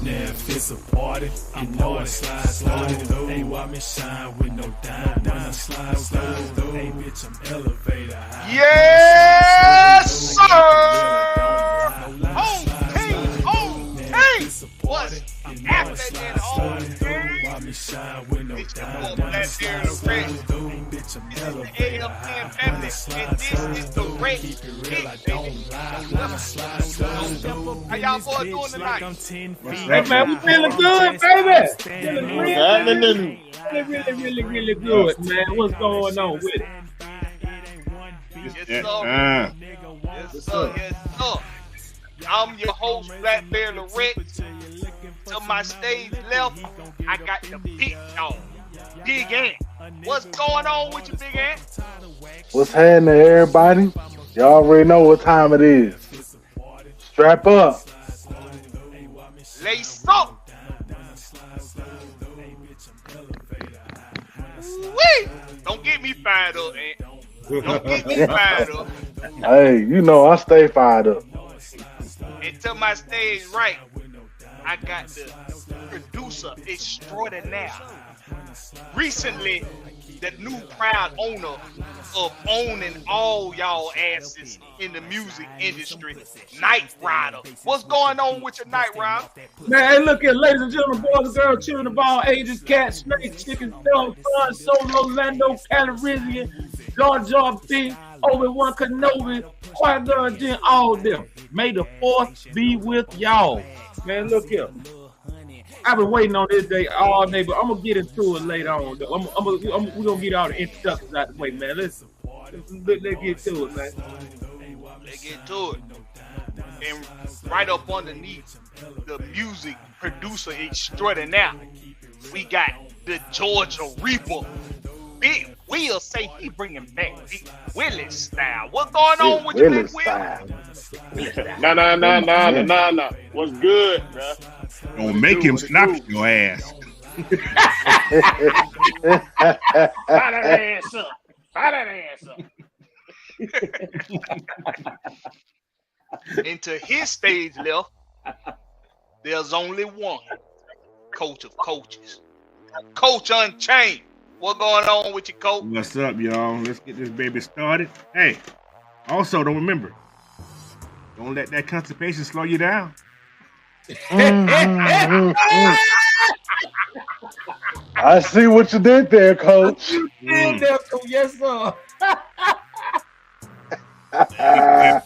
if it's a party, I know I slide through. Ain't why me shine with no dime when I slide through. Hey, bitch, I'm elevator high. Yes, sir. What's happening on Why me shine with no dime when I slide through. Bitch, I'm elevator high. And this is the Red Hit. How y'all boys doing tonight? Hey man, we feeling good, baby. Feeling really good, man. What's going on with it? Yes, sir. Yes, sir. I'm your host, Blackberry Lorette. To my stage left, I got the big dog, Big Ant. What's going on with you, Big Ant? What's happening, everybody? Y'all already know what time it is. Strap up. Lace up. Wee! Don't get me fired up, Ant. Don't get me fired up. Hey, you know I stay fired up. And to my stage right, I got the producer extraordinaire. Recently, the new proud owner of owning all y'all asses in the music industry, Night Rider. What's going on with your Night Rider? Man, hey, look here, ladies and gentlemen, boys and girls, children of all ages, cats, snakes, chickens, dogs, prawns, Solo, Lando, Calrissian, Jar Jar Binks, Obi-Wan Kenobi, Qui-Gon Jinn, all of them. May the force be with y'all. Man, look here. I've been waiting on this day all day, but I'm gonna get into it later on. We're gonna get all the introductions out the way, man. Let's get to it, man. Let's get to it. And right up underneath the music producer extraordinaire, we got the Georgia Reaper. Big Will say he bringing back Big Willie style. What's going on with you, Big Will? Nah. What's good, bro? Don't make him slap your ass. Fire that ass up. Fire that ass up. And to his stage left, there's only one coach of coaches. Coach Unchained. What's going on with you, Coach? What's up, y'all? Let's get this baby started. Hey, also don't remember, don't let that constipation slow you down. I see what you did there, Coach. Yes, sir. I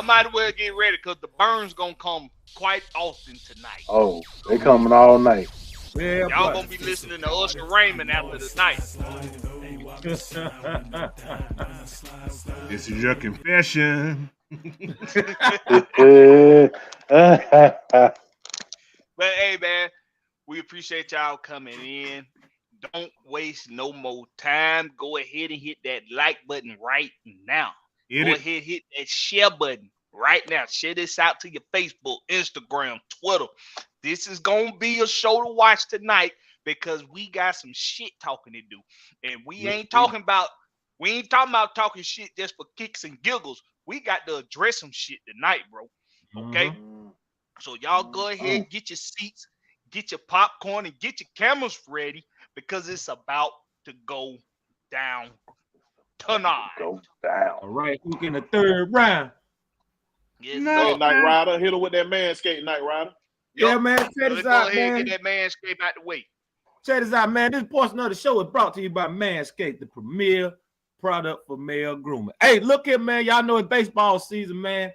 might as well get ready because the burns gonna come quite often tonight. Oh, they coming all night. Yeah, y'all gonna be listening to Usher Raymond after the night. This is your confession. But hey, man, we appreciate y'all coming in. Don't waste no more time. Go ahead and hit that like button right now. Go ahead, hit that share button right now. Share this out to your Facebook, Instagram, Twitter. This is gonna be a show to watch tonight because we got some shit talking to do, and we ain't talking about talking shit just for kicks and giggles. We got to address some shit tonight, bro. Okay, so y'all go ahead, get your seats, get your popcorn, and get your cameras ready because it's about to go down tonight. Go down. All right, who's in the third round? Yes, Night Rider, hit her with that Manscaped, Night Rider. Yeah, man. Check this out, man. Get that Manscaped out the way. Check this out, man. This portion of the show is brought to you by Manscaped, the premier product for male grooming. Hey, look here, man. Y'all know it's baseball season, man.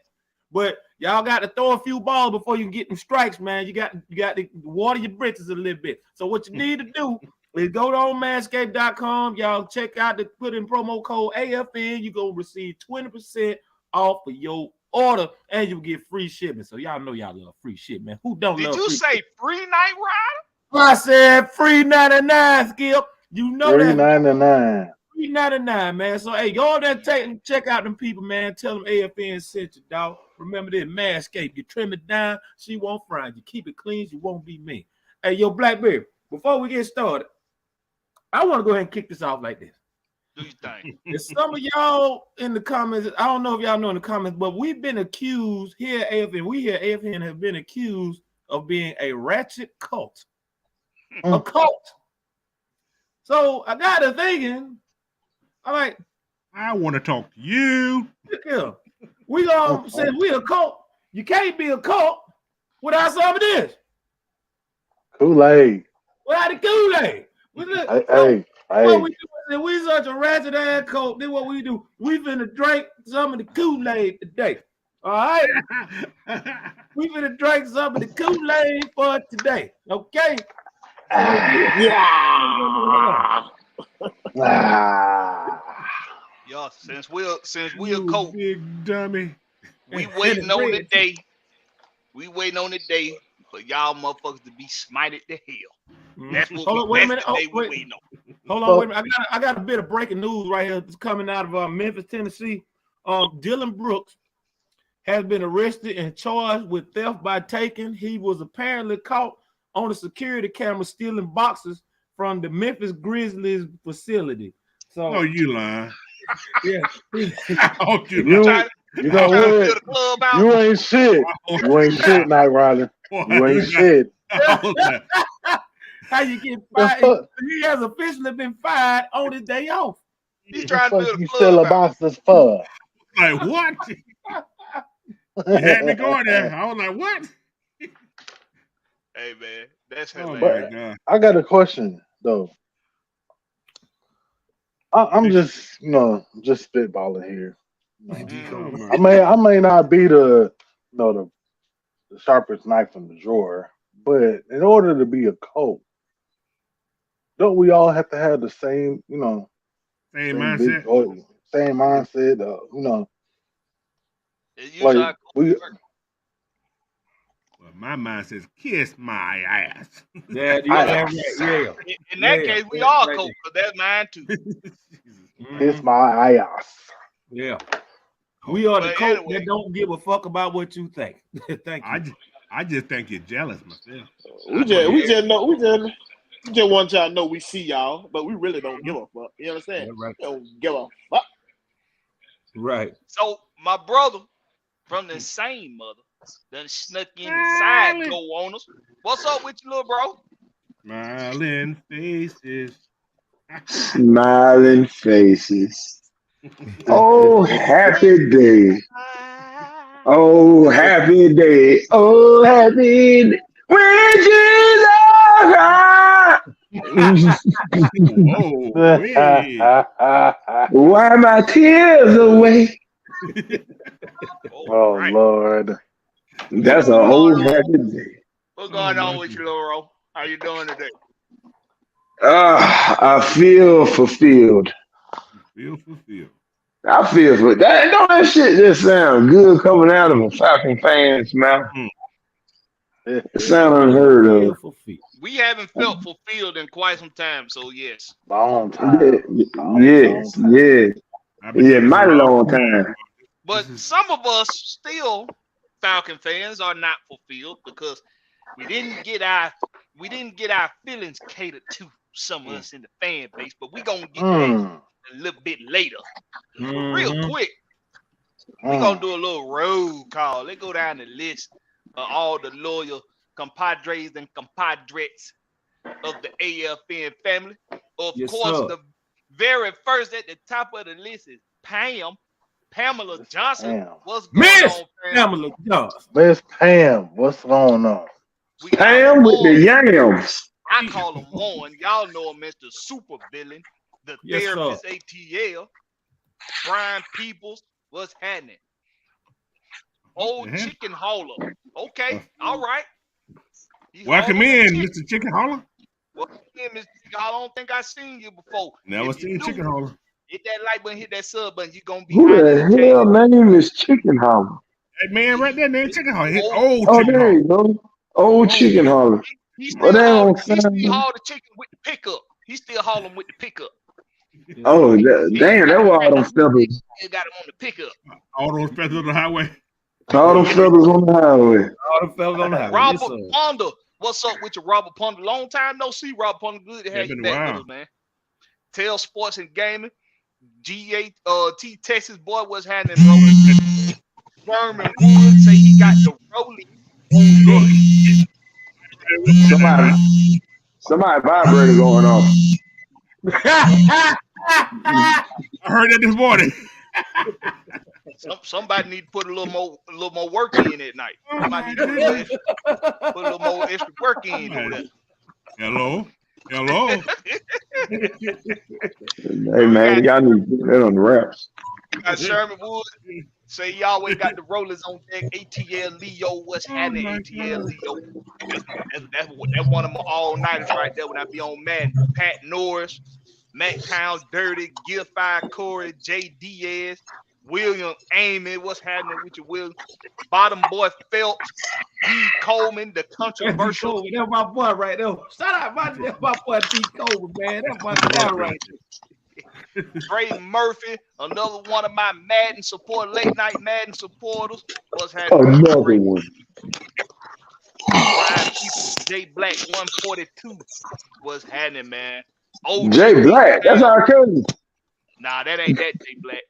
But y'all got to throw a few balls before you can get them strikes, man. You got to water your britches a little bit. So what you need to do is go to manscaped.com. Y'all check out put in promo code AFN. You're going to receive 20% off of your order, and you get free shipping. So y'all know y'all love free shit, man. Who don't love free? Did you say free, Night Rider? I said free 99, Skip. You know that. $3.99. $3.99, man. So hey, go on there and check out them people, man. Tell them AFN sent you, dog. Remember this, Manscaped. You trim it down, she won't frown. You keep it clean, you won't be mean. Hey, yo, Blackberry, before we get started, I want to go ahead and kick this off like this. Do you think? There's some of y'all in the comments, I don't know if y'all know in the comments, but we've been accused here at AFN. We here at AFN have been accused of being a ratchet cult. A cult. So I got to thinking, I'm like, I want to talk to you. look here. We gonna say we a cult. You can't be a cult without some of this. Kool-Aid. Without the Kool-Aid. Hey. We do is we such a ratchet ass cult. Then what we do? We finna drink some of the Kool-Aid today. All right. We finna drink some of the Kool-Aid for today. Okay. Y'all, since we a cult, big dummy. we waiting on the day. We waiting on the day for y'all motherfuckers to be smited to hell. That's what we waiting on. Hold on, wait a minute. I got a bit of breaking news right here. It's coming out of Memphis, Tennessee. Dylan Brooks has been arrested and charged with theft by taking. He was apparently caught on a security camera stealing boxes from the Memphis Grizzlies facility. So, oh, you lying? Yeah. Oh, you know what? You ain't shit. You ain't shit, Night Rider. You ain't shit. How you get fired? He has officially been fired on his day off. He's trying to build a club. You sell a boxes for? Like what? You had me going there. I was like, what? Hey man, that's hilarious. Oh, I got a question though. I'm just, just spitballing here. I may not be the sharpest knife in the drawer, but in order to be a cult, don't we all have to have the same, same mindset? Same mindset, Like my mind says, kiss my ass. Yeah. In that case, we all cult, because that's mine too. Kiss my ass. Yeah. We are the cult that don't give a fuck about what you think. Thank you. I just think you're jealous myself. We just want y'all to know we see y'all, but we really don't give a fuck. You understand? Yeah, right. We don't give a fuck. Right. So my brother from the same mother done snuck in the side door on us. What's up with you, little bro? Smiling faces. Smiling faces. Oh, happy day. Oh, happy day. Oh, happy day. When Jesus why my tears away? Oh, Lord. That's a whole happy day. What's going on with you, little bro? How you doing today? I feel fulfilled. I feel for that. Don't that shit just sound good coming out of a Falcon fan's mouth? It sounds unheard of. We haven't felt fulfilled in quite some time, so yes. Long time. Yeah, mighty long time. But some of us still, Falcon fans, are not fulfilled because we didn't get our feelings catered to some of us in the fan base. But we gonna get that a little bit later. But real quick, we gonna do a little roll call. Let's go down the list of all the loyal compadres and compadres of the AFN family. Of course, the very first at the top of the list is Pamela Johnson. What's going on, Pamela Johnson? Miss Pam, what's going on? Pam with the yams. I call him one. Y'all know him as the super villain, the therapist ATL. Brian Peoples, what's happening? Old Chicken Hauler. Okay, all right. Welcome in, Mr. Chicken Hauler. Welcome in, Mr. Chicken Hauler. I don't think I've seen you before. Never seen Chicken Hauler. Hit that like button, hit that sub button. You're going to be who the hell name is Chicken Hauler? Hey, man, right there, name Chicken Hauler. There you go. Old Chicken Hauler. He still haul the chicken with the pickup. He still haul them with the pickup. Oh, damn, that was all them feathers. He got him on the pickup. All those feathers on the highway. All them feathers on the highway. All them feathers on the highway. Robert Ponder. What's up with you, Robert Ponder? Long time no see, Robert Ponder. Good to have you back with us, man. Tail Sports and Gaming. T Texas boy, what's happening, bro? Vermin Wood say he got the rolling. Somebody vibrator going on. I heard that this morning. Somebody need to put a little more work in at night. Somebody need to put a little more extra work in over there. Hello. Hey man, y'all need to put that on the wraps. Got Sherman Wood. Say you always got the rollers on deck. ATL Leo, what's happening? ATL Leo. That's one of my all-nighters right there when I be on Madden. Pat Norris, Matt Towns, Dirty, Gilfire, Corey, J. Diaz, William Amy, what's happening with you, William? Bottom boy Phelps, D. Coleman, the controversial. That's my boy right there. Shout out my boy D. Coleman, man. That's my guy right there. Trey Murphy, another one of my Madden support, late night Madden supporters. What's happening? Another one. Brian J Black 142. What's happening, man? OG Jay Black, that's our cousin. Nah, that ain't that Jay Black.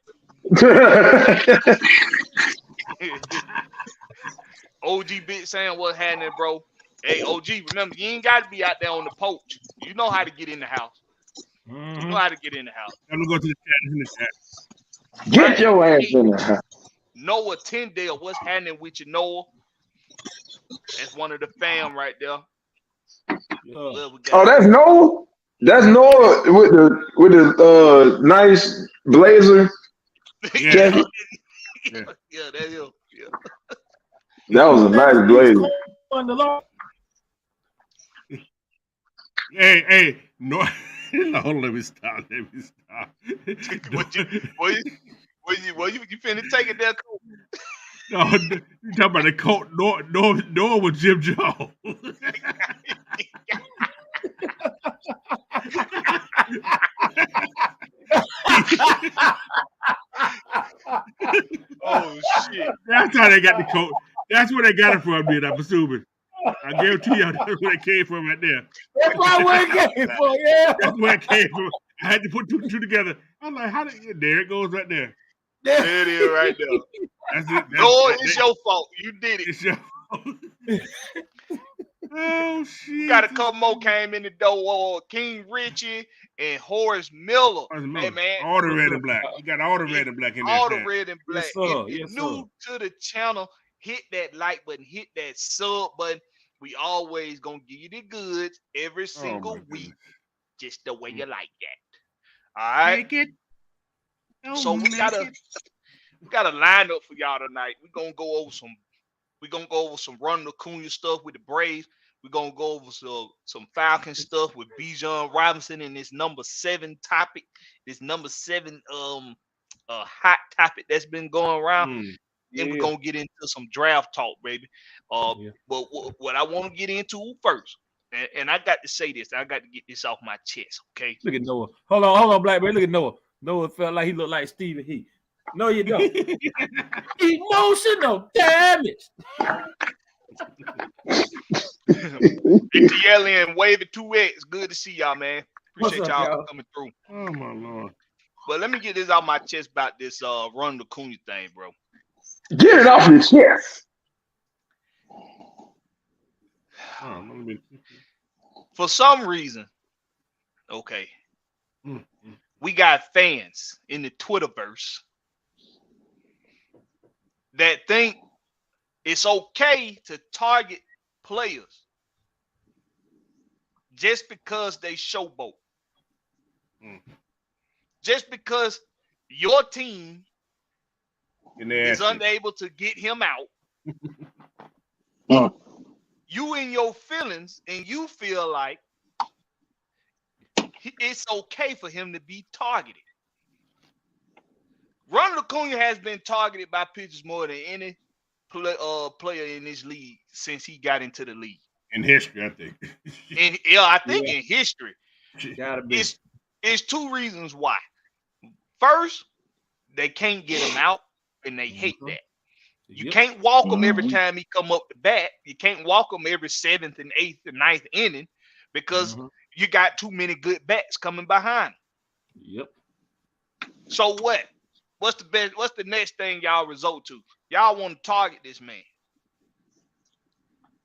OG Big Sam, what's happening, bro? Hey, OG, remember, you ain't got to be out there on the porch. You know how to get in the house. You know how to get in the house. I'm gonna go to the chat. Get your ass in the house. Noah Tyndale, what's happening with you, Noah? That's one of the fam right there. Oh, that's Noah. That's Noah with the nice blazer. Yeah, that is. Yeah. That was a nice blazer. Hey, no. No, let me stop. What you finna take it there, Coach? No, you talking about the coat? No, with Jim Jones. Oh shit! That's how they got the coat. That's where they got it from, dude. I'm assuming. I guarantee you that's where it came from right there. That's where it came from, yeah. That's where it came from. I had to put two together. I'm like, how did there it goes right there. There it is right there. That's it. It's your fault. You did it. It's your fault. Oh shit. Got a couple more came in the door. King Richie and Horace Miller. Hey man. All the red and black. You got all the red and black in there. All the red and black. Yes, if you're new to the channel, hit that like button, hit that sub button. We always gonna give you the goods every single week, just the way you like that. All right. Take it. So we got a lineup for y'all tonight. We're gonna go over some Ronald Acuña stuff with the Braves. We're gonna go over some Falcons stuff with Bijan Robinson and this number 7 topic, this number 7 hot topic that's been going around. Then we're gonna get into some draft talk, baby. But what I want to get into first, and I got to say this, I got to get this off my chest, okay? Look at Noah. Hold on, Blackberry. Look at Noah. Noah felt like he looked like Stevie Heat. No, you don't. Emotional damage. ATL and Wave at 2X. Good to see y'all, man. Appreciate y'all coming through. Oh my lord. But let me get this off my chest about this Ronald Acuña thing, bro. Get it off your chest. For some reason, okay, we got fans in the Twitterverse that think it's okay to target players just because they showboat. Just because your team is unable to get him out. You in your feelings and you feel like it's okay for him to be targeted. Ronald Acuña has been targeted by pitchers more than any player in this league since he got into the league. In history, I think. In history. It's 2 reasons why. First, they can't get him out, and they hate that. You can't walk him every time he come up to bat. You can't walk him every 7th and 8th and 9th inning because you got too many good bats coming behind him. Yep. So what? What's the next thing y'all resort to? Y'all want to target this man.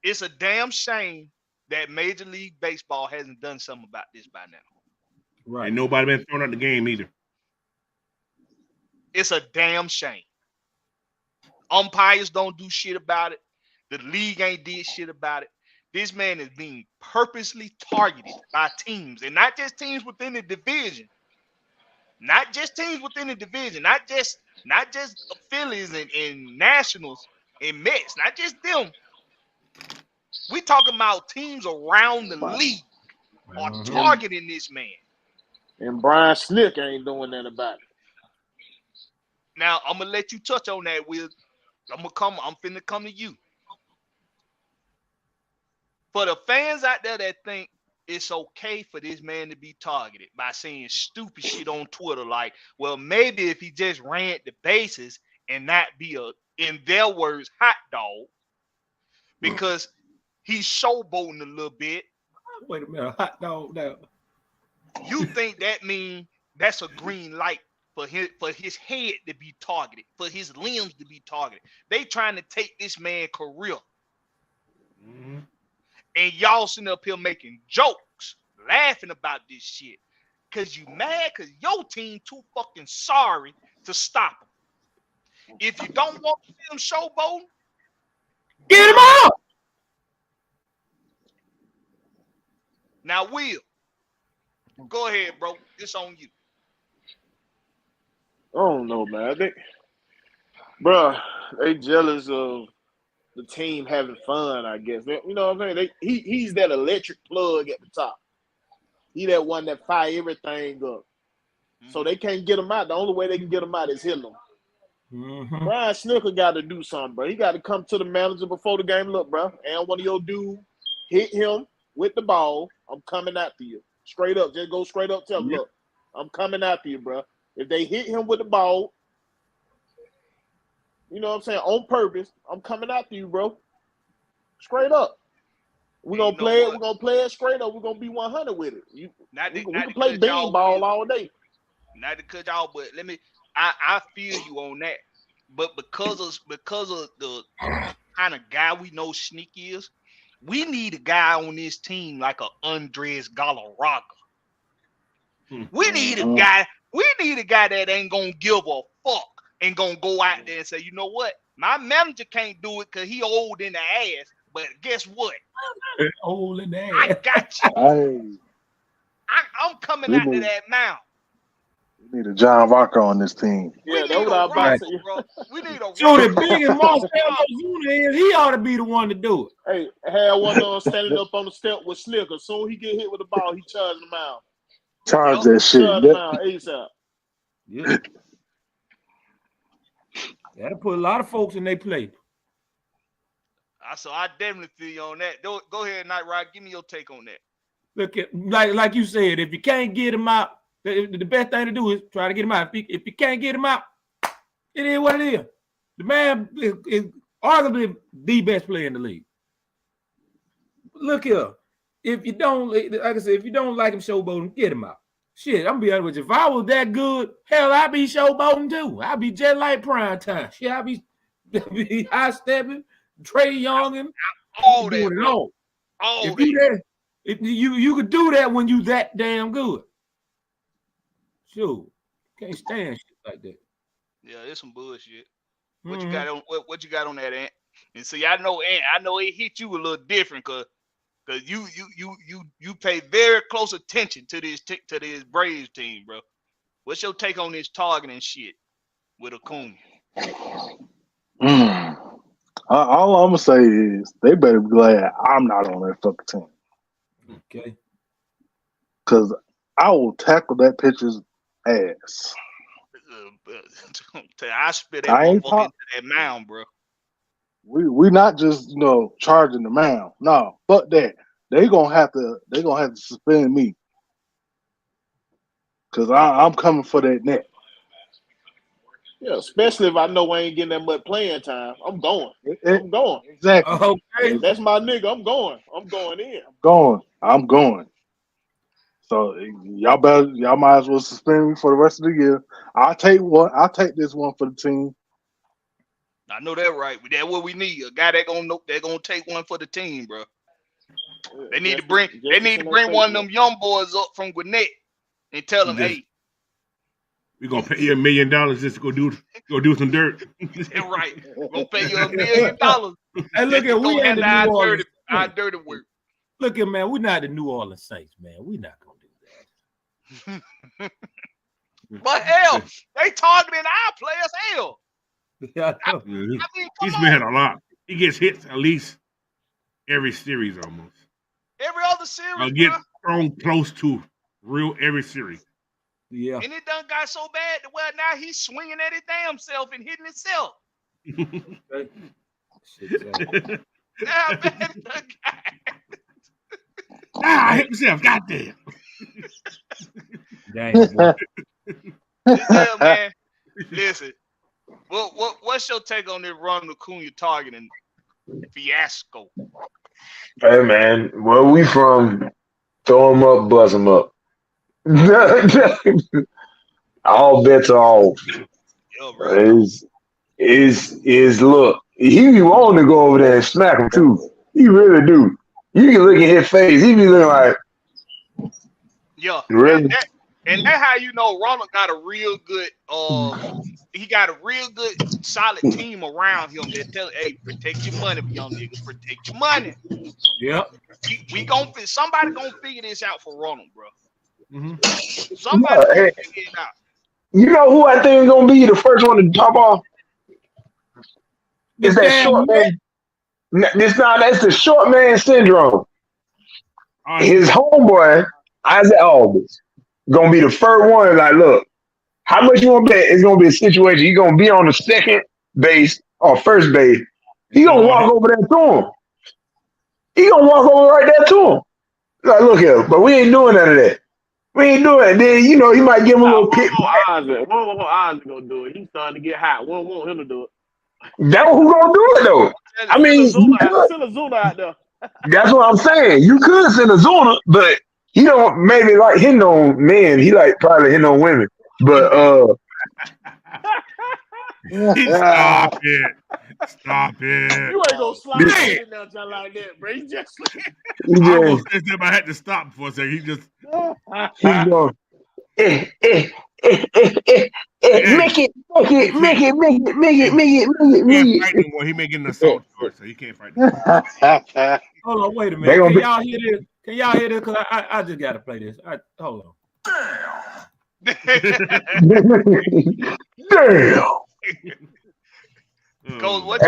It's a damn shame that Major League Baseball hasn't done something about this by now. Right. And nobody been thrown out the game either. It's a damn shame. Umpires don't do shit about it. The league ain't did shit about it. This man is being purposely targeted by teams, and not just teams within the division. Not just teams within the division. Not just the Phillies and Nationals and Mets. Not just them. We talking about teams around the league are targeting this man. And Brian Slick ain't doing that about it. Now I'm gonna let you touch on that, Will. I'm finna come to you. For the fans out there that think it's okay for this man to be targeted by saying stupid shit on Twitter, like, well, maybe if he just ran the bases and not be in their words, hot dog, because he's showboating a little bit. Wait a minute, hot dog now. You think that means that's a green light for his head to be targeted, for his limbs to be targeted? They trying to take this man's career. Mm-hmm. And y'all sitting up here making jokes, laughing about this shit. Because you mad because your team too fucking sorry to stop him. If you don't want to see him showboating, get him out! Now, Will, go ahead, bro. It's on you. I don't know, man. I think, bro, they jealous of the team having fun, I guess. You know what I'm saying? He's that electric plug at the top. He that one that fire everything up. Mm-hmm. So they can't get him out. The only way they can get him out is hitting him. Mm-hmm. Brian Snicker got to do something, bro. He got to come to the manager before the game. Look, bro, and one of your dudes hit him with the ball. I'm coming after you. Straight up. Just go straight up. Tell him, look, I'm coming after you, bro. If they hit him with the ball, you know what I'm saying, on purpose, I'm coming after you, bro. Straight up. We're going to play it. We're going to play it straight up. We're going to be 100 with it. We can play bean ball all day. Not to cut y'all, but I feel you on that. But because of the kind of guy we know Sneak is, we need a guy on this team like a Andres Galarraga. We need a guy. We need a guy that ain't gonna give a fuck and gonna go out there and say, you know what? My manager can't do it because he old in the ass. But guess what? Old in the ass. I got you. I'm coming out to that mound. We need a John Rocker on this team. Yeah, that's what I'm about to say. We need a so the big and Marcelo Jr. is, he ought to be the one to do it. Hey, had one of them standing up on the step with Slicker. Soon he get hit with the ball, he charged him out. Charge that shit. ASAP. Yeah. That'll put a lot of folks in their place. So I definitely feel you on that. Go ahead, Night Ride. Give me your take on that. Look, like you said, if you can't get him out, the best thing to do is try to get him out. If you can't get him out, it is what it is. The man is arguably the best player in the league. Look here. If you don't, like I said, if you don't like him showboating, get him out. Shit, I'm gonna be honest with you. If I was that good, hell, I'd be showboating too. I'd be just like prime time. Shit, I'd be high stepping, Trey Young, and all that. Doing it all. All if you could do that when you that damn good. Sure, can't stand shit like that. Yeah, it's some bullshit. What you got on? What you got on that, Ant? And see, I know it hit you a little different because you pay very close attention to this Braves team, bro. What's your take on this targeting shit with Acuña? All I'm gonna say is they better be glad I'm not on that fucking team. Okay. Because I will tackle that pitcher's ass. I spit that motherfucker into that mound, bro. We not just charging the mound. No, fuck that. They gonna have to suspend me. Cause I'm coming for that net. Yeah, especially if I know I ain't getting that much playing time. I'm going. I'm going. Exactly. Okay. That's my nigga. I'm going. I'm going in. I'm going. So y'all might as well suspend me for the rest of the year. I'll take this one for the team. I know that right. That's what we need. A guy that gonna take one for the team, bro. They need to bring one of them young boys up from Gwinnett and tell them, hey, we're gonna pay you $1 million just to go do some dirt. Right. We're gonna pay you $1 million. Hey, look at we ain't the New Orleans. Our dirty work. Look at man, we're not the New Orleans Saints, man. We're not gonna do that. But hell, they targeting our players. Hell. Yeah, I mean, he's been hit a lot. He gets hits at least every series almost. Every other series. I'll get thrown close to real every series. Yeah. And it done got so bad that now he's swinging at his damn self and hitting himself. Now, man, I hit myself. Goddamn. Dang. Yeah, man. Listen. What's your take on this Ronald Acuña targeting fiasco? Hey man, where we from? Throw them up, buzz them up. All bets are off. Is look, he be wanting to go over there and smack him too. He really do. You can look at his face. He be looking like, yeah, really? And that's how you know Ronald got a real good he got a real good solid team around him that tell, hey, protect your money, young niggas, protect your money. Yep. Somebody gonna figure this out for Ronald, bro. Mm-hmm. Somebody gonna figure it out. You know who I think is gonna be the first one to top off? Is that short man? That's the short man syndrome. His homeboy, Isaac Albers, gonna be the first one. Like, look, how much you want to bet? It's gonna be a situation. He's gonna be on the second base or first base. He gonna walk over there to him. He gonna walk over right there to him. Like, look here, but we ain't doing none of that. We ain't doing it. Then he might give him a little pick. Isaac gonna do it. He's starting to get hot. We don't want him to do it. That's who gonna do it though. I mean, send Azuna out there. That's what I'm saying. You could send Azuna, but he don't maybe like hitting on men. He like probably hitting on women. But Stop it. Stop it. You ain't gonna slide in there just like that, bro. You just I had to stop for a second. He just he's going, make it. He making an assault charge, so he can't fight. Hold on, wait a minute. Can y'all hear this? Can y'all hear this? Because I just got to play this. Hold on. Damn. Coach, what's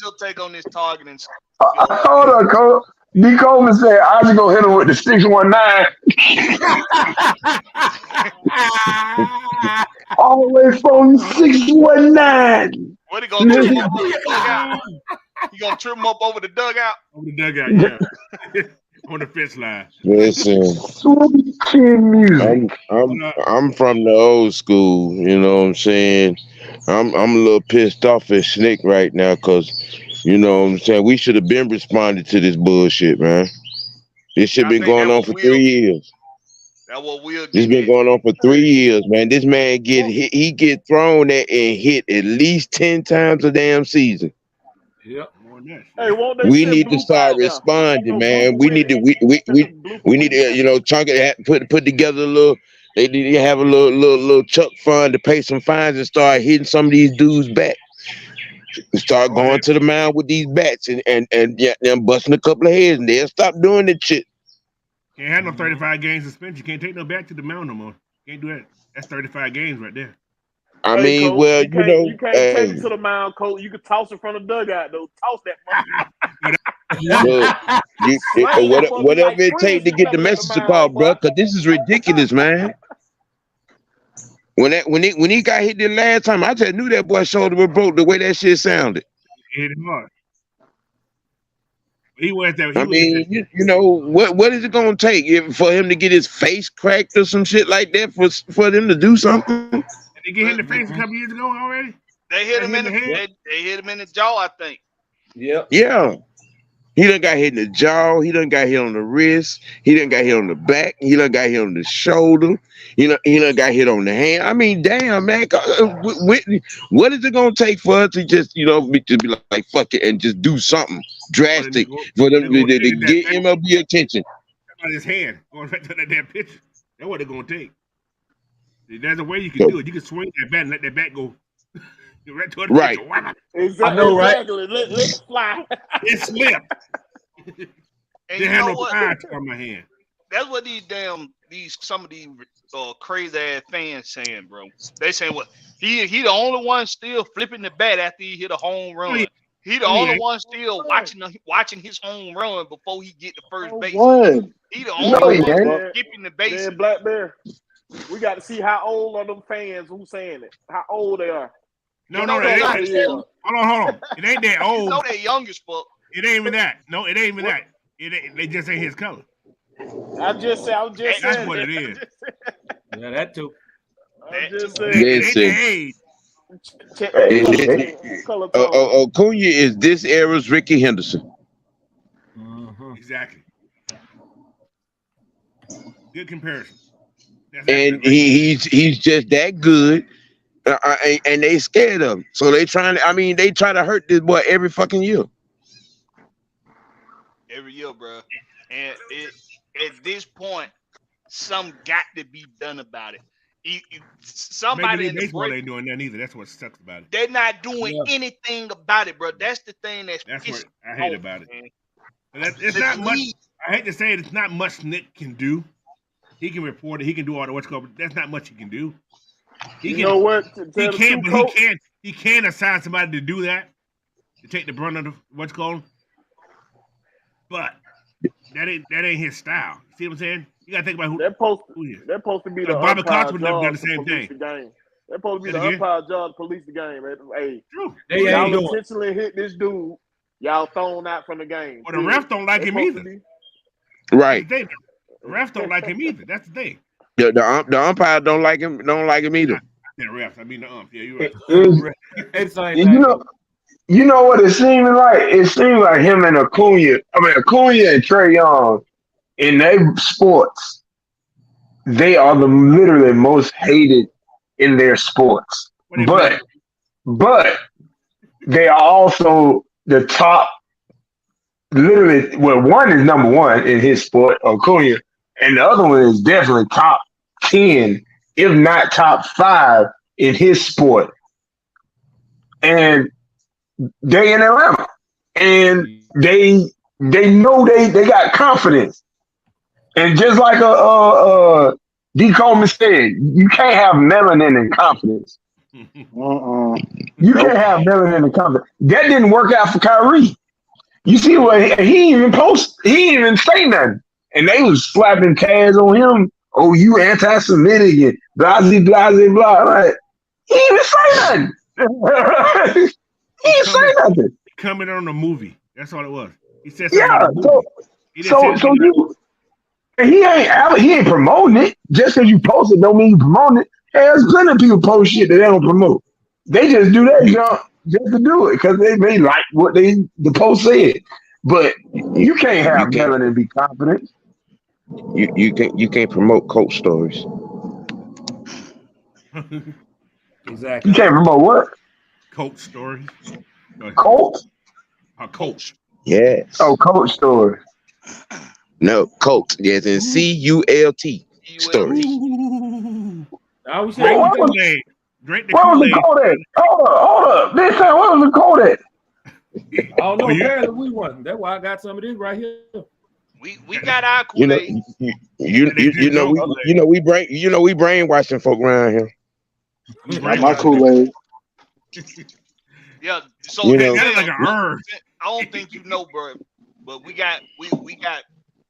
your take on this targeting? Hold on, Coach. D. Coleman said, I just gonna hit him with the 619. All the way from 619. What he gonna do? You gonna trim him up over the dugout? Over the dugout, yeah. On the fence line. Listen, I'm from the old school. You know what I'm saying? I'm a little pissed off at Snick right now because, you know what I'm saying, we should have been responding to this bullshit, man. This shit been going on for 3 years. That's what we'll This been going on for 3 years, man. This man he get thrown at and hit at least 10 times a damn season. Yep. Hey, we need to start responding, man. We need to you know, chunk it, put together a little. They need to have a little chuck fund to pay some fines and start hitting some of these dudes back. Start going to the mound with these bats and them busting a couple of heads, and they'll stop doing that shit. Can't have no 35 games suspension. You can't take no back to the mound no more. Can't do that. That's 35 games right there. I mean, Coach, well, you can't take it to the mound, Coach. You can toss it from the dugout, though. Toss that. Look, whatever it takes to get the message across, bro. Because this is ridiculous, man. When he got hit the last time, I just knew that boy's shoulder was broke the way that shit sounded. He hit him hard. He went there. You know what is it gonna take for him to get his face cracked or some shit like that for them to do something? They get hit in the face a couple years ago already. They hit him in the head. They hit him in the jaw, I think. Yep. Yeah. He done got hit in the jaw. He done got hit on the wrist. He done got hit on the back. He done got hit on the shoulder. He done got hit on the hand. I mean, damn, man. What is it going to take for us to just, to be like, fuck it, and just do something drastic for them to get MLB attention? On his hand, going right to that damn pitcher. That's what they're going to take. There's a way you can do it. You can swing that bat and let that bat go. Right. Exactly. I know, right? Let it fly. It slipped. And They have no power on my hand. That's what some of these crazy ass fans saying, bro. They saying what he the only one still flipping the bat after he hit a home run. yeah. He the only one still watching his home run before he get to first base. What? He the only one ain't. skipping the base. Man, Black Bear, we got to see how old are them fans who saying it. How old they are. No, they're it ain't. Hold on. It ain't that old. You know they're young as fuck. It ain't even that. No, it ain't even that. They just ain't his color. I was just That's what it is. Yeah, that too. I'm just saying. Listen. Check color tone. Acuña is this era's Ricky Henderson. Exactly. Good comparison. And he's just that good. And they scared of him. So they try to hurt this boy every fucking year. Every year, bro. And at this point, some got to be done about it. Somebody in the baseball ain't doing that either. That's what sucks about it. They're not doing anything about it, bro. That's the thing that's what I hate about it. It's not much. I hate to say it. It's not much Nick can do. He can report it. He can do all the what's called. But that's not much he can do. He can assign somebody to do that, to take the brunt of the what's called. But that ain't his style. You see what I'm saying? You gotta think about who they're supposed to be the Bobby umpire Cox would never done job the same to police thing. the game. They're supposed to be the umpire job to police the game. Man. Hey, True. y'all intentionally hit this dude. Y'all thrown out from the game. Well, the refs don't like him either. Right. The refs don't like him either. That's the thing. The umpire don't like him. Don't like him either. The refs. I mean the ump. Yeah, you're right. You know what it seems like? It seems like him and Acuña and Trey Young in their sports, they are the literally most hated in their sports. But they are also the top. Literally, well, one is number one in his sport, Acuña, and the other one is definitely top 10, if not top 5 in his sport. And they in Atlanta, and they know they got confidence. And just like D. Coleman said, you can't have melanin and confidence. You can't have melanin and confidence. That didn't work out for Kyrie. You see what he even say nothing. And they was slapping tags on him. Oh, you anti-Semitic and blah, blah, blah, blah. Like, he didn't even say nothing. He didn't say nothing. Coming on the movie. That's all it was. He said something. He ain't promoting it. Just because you post it don't mean you promoting it. Hey, there's plenty of people post shit that they don't promote. They just do that jump just to do it because they may like what the post said. But you can't have melanin and be confident. You can't promote coach stories. Exactly. You can't promote what? Coach stories. Coach? A coach. Yes. Oh, coach story. No, coach. Yes, and CULT stories. I was Where was the code at? Hold up. This time, where was the code at? I don't know. Apparently, we won. That's why I got some of this right here. We got our Kool-Aid. We brainwashing folk around here. My Kool-Aid. Yeah, so You know. That's like an herb. I don't think you know, bro, but we got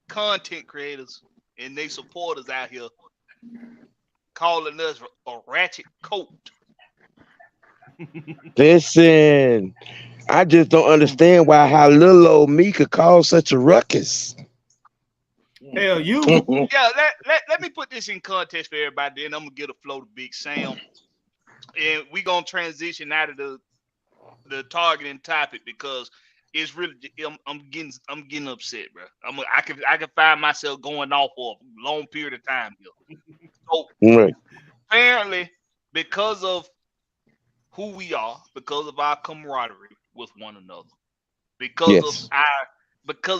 content creators and they supporters out here calling us a ratchet coat. Listen, I just don't understand how little old me could cause such a ruckus. Hell, you. Yeah, let me put this in context for everybody. Then I'm gonna get a flow to Big Sam, and we gonna transition out of the targeting topic because it's really I'm getting upset, bro. I can find myself going off for a long period of time here. So Right. apparently, because of who we are, because of our camaraderie with one another, because Yes.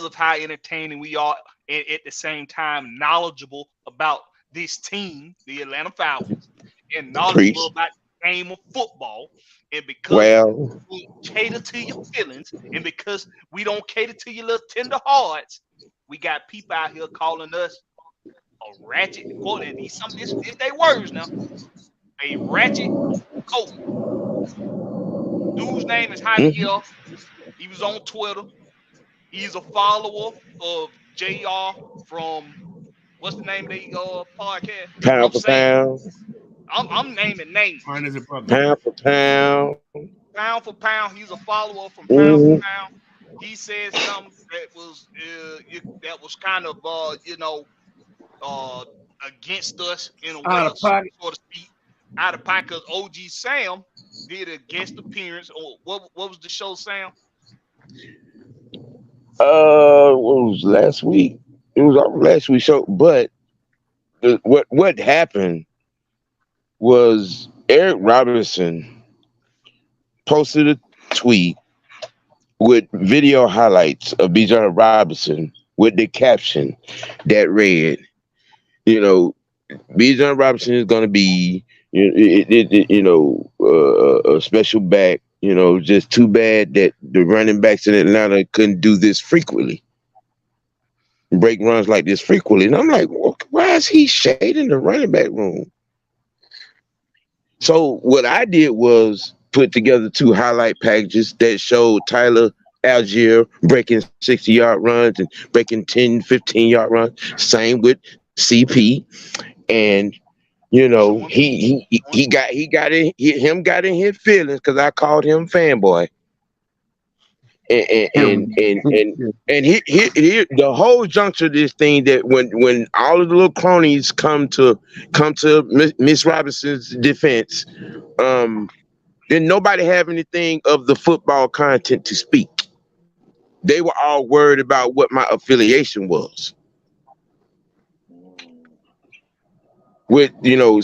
of how entertaining we are, and at the same time knowledgeable about this team, the Atlanta Falcons, and knowledgeable Preach. about the game of football, and because Well, we cater to your feelings, and because we don't cater to your little tender hearts, we got people out here calling us a ratchet quote, and these they words now. A ratchet coach. Dude's name is mhm. Javier. He was on Twitter. He's a follower of JR from what's the name of the podcast? I'm Pound for saying pound, I'm naming names. Fine as a bucket. pound for pound. Pound for pound, he's a follower from Pound for Mhm. Pound. He said something that was kind of uh, against us in a way, Out of pocket. so to speak, out of pocket. Because OG Sam did a guest appearance. Or what was the show, Sam? What was last week? It was our last week's show. But what happened was Eric Robinson posted a tweet with video highlights of Bijan Robinson with the caption that read, Bijan Robinson is going to be, a special back. Just too bad that the running backs in Atlanta couldn't do this frequently, break runs like this frequently. And I'm like, well, why is he shading the running back room? So what I did was put together 2 highlight packages that showed Tyler Algier breaking 60-yard runs and breaking 10, 15-yard runs. Same with CP. And he got in his feelings because I called him fanboy. And he the whole juncture of this thing, that when all of the little cronies come to Miss Robinson's defense, then nobody have anything of the football content to speak. They were all worried about what my affiliation was, with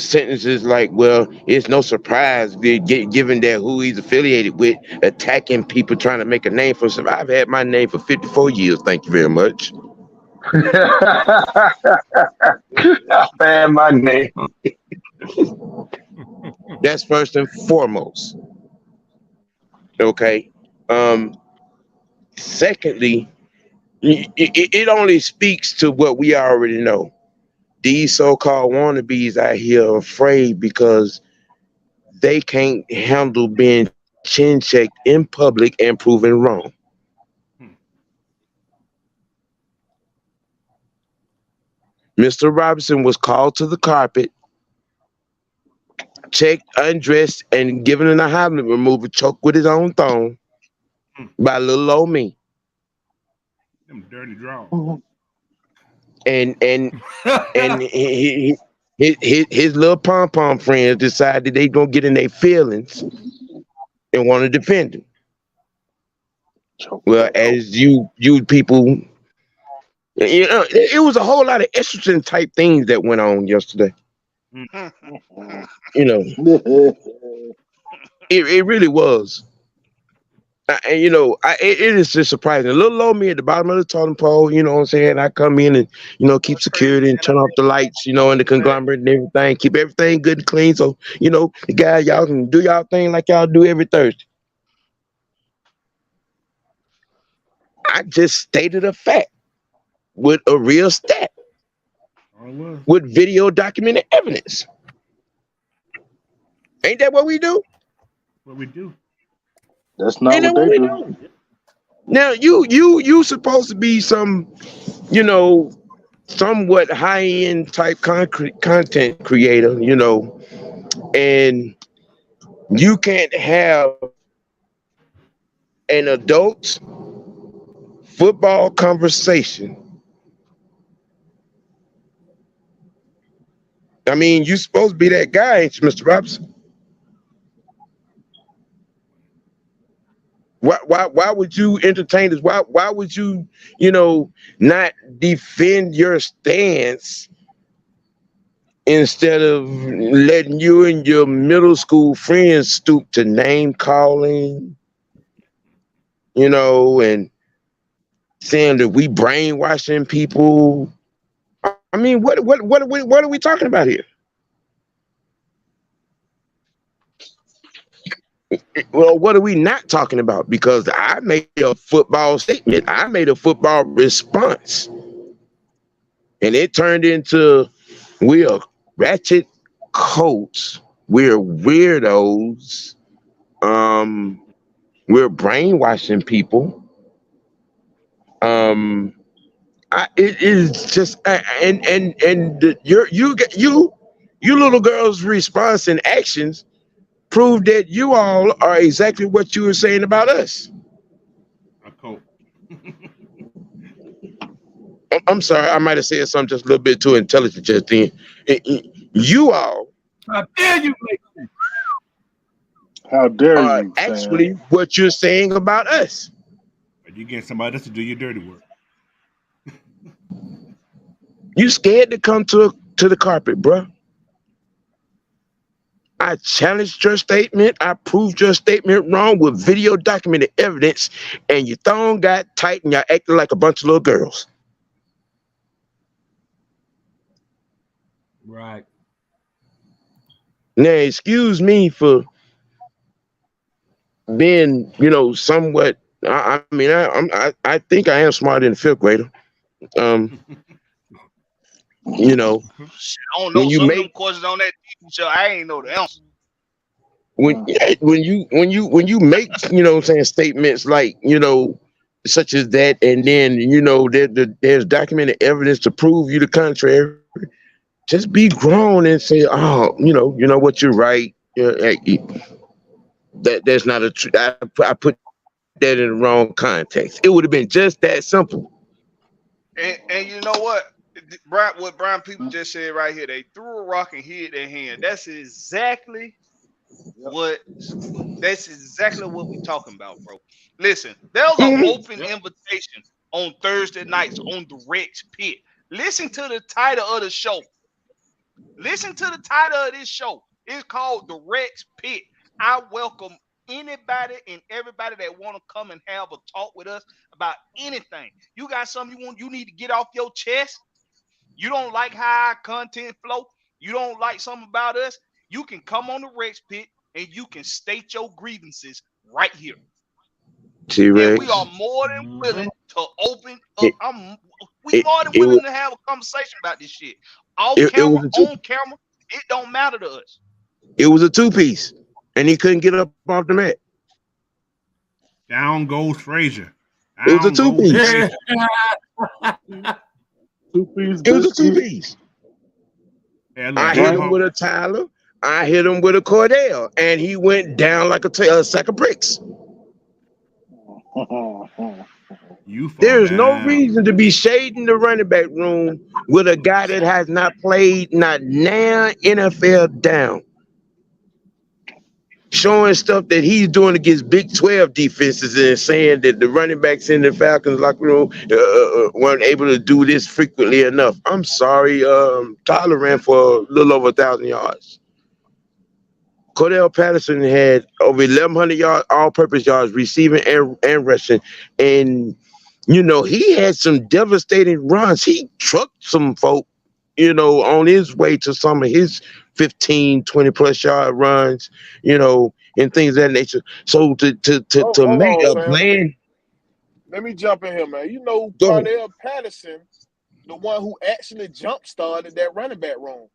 sentences like, well, it's no surprise given that who he's affiliated with, attacking people trying to make a name for himself. I've had my name for 54 years, thank you very much. Man, my name. That's first and foremost. Okay. Secondly, it only speaks to what we already know. These so-called wannabes out here are afraid because they can't handle being chin-checked in public and proven wrong. Mr. Robinson was called to the carpet, checked, undressed, and given an Heimlich remover, choked with his own thumb by little old me. Them dirty draws. And his little pom-pom friends decided they gonna get in their feelings and want to defend him. Well, as you people, it was a whole lot of estrogen type things that went on yesterday. It really was. And it is just surprising. A little old me at the bottom of the totem pole, you know what I'm saying? I come in and, keep security and turn off the lights, and the conglomerate and everything, keep everything good and clean. So, the guys, y'all can do y'all thing like y'all do every Thursday. I just stated a fact with a real stat, with video documented evidence. Ain't that what we do? What we do. That's not what they do. Now you supposed to be some, somewhat high-end type content creator, and you can't have an adult football conversation. I mean, you supposed to be that guy, ain't you, Mr. Robinson? Why would you entertain this? Why would you, not defend your stance instead of letting you and your middle school friends stoop to name calling, and saying that we brainwashing people? I mean, what are we talking about here? Well, what are we not talking about? Because I made a football statement. I made a football response. And it turned into, we are ratchet coats. We're weirdos. We're brainwashing people. It is just, you little girls' response and actions prove that you all are exactly what you were saying about us. A coat. I'm sorry, I might have said something just a little bit too intelligent just then. You all How dare you, How dare are you, actually Sam? what you're saying about us. But you get somebody else to do your dirty work. You scared to come to the carpet, bruh. I challenged your statement. I proved your statement wrong with video documented evidence, and your thong got tight and y'all acting like a bunch of little girls. Right. Now, excuse me for being, somewhat. I mean, I think I am smarter than a fifth grader. I don't know when you some of make them questions on that TV show. I ain't know the answer. when you make statements like such as that, and then there's documented evidence to prove you the contrary. Just be grown and say, oh, what, you're right. That's not a true. I put that in the wrong context. It would have been just that simple. And you know what? What Brian people just said right here. They threw a rock and hit their hand. That's exactly what we're talking about, bro. Listen, there's an open invitation on Thursday nights on the Rex Pit. Listen to the title of the show. Listen to the title of this show. It's called the Rex Pit. I welcome anybody and everybody that want to come and have a talk with us about anything. You got something you need to get off your chest. You don't like how our content flow. You don't like something about us. You can come on the Rex Pit and you can state your grievances right here. T-Rex. And we are more than willing to open up. We more than willing to have a conversation about this shit. On camera, it don't matter to us. It was a two-piece, and he couldn't get up off the mat. Down goes Frazier. It was a two-piece. It was a two-piece. I hit him with a Tyler. I hit him with a Cordell, and he went down like a sack of bricks. There's no reason to be shading the running back room with a guy that has not played not now NFL down. Showing stuff that he's doing against Big 12 defenses and saying that the running backs in the Falcons locker room weren't able to do this frequently enough. I'm sorry. Tyler ran for a little over 1,000 yards. Cordell Patterson had over 1,100 yards, all-purpose yards, receiving and rushing. And, he had some devastating runs. He trucked some folk, on his way to some of his 15, 20-plus yard runs, and things of that nature. So to make a plan. Let me jump in here, man. Cordell Patterson, the one who actually jump-started that running back room.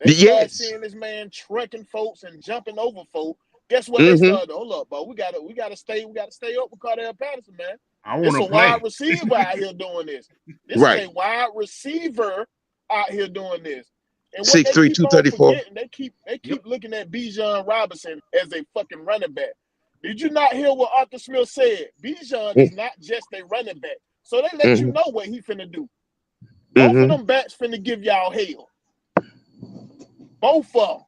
They started seeing this man trucking folks and jumping over folks. Guess what they started? Hold up, bro. We gotta stay up with Cordell Patterson, man. It's a wide receiver out here doing this. This is a wide receiver out here doing this. And 6'3", 234. They keep looking at Bijan Robinson as a fucking running back. Did you not hear what Arthur Smith said? Bijan is not just a running back. So they let you know what he finna do. Both of them backs finna give y'all hell. Both of them.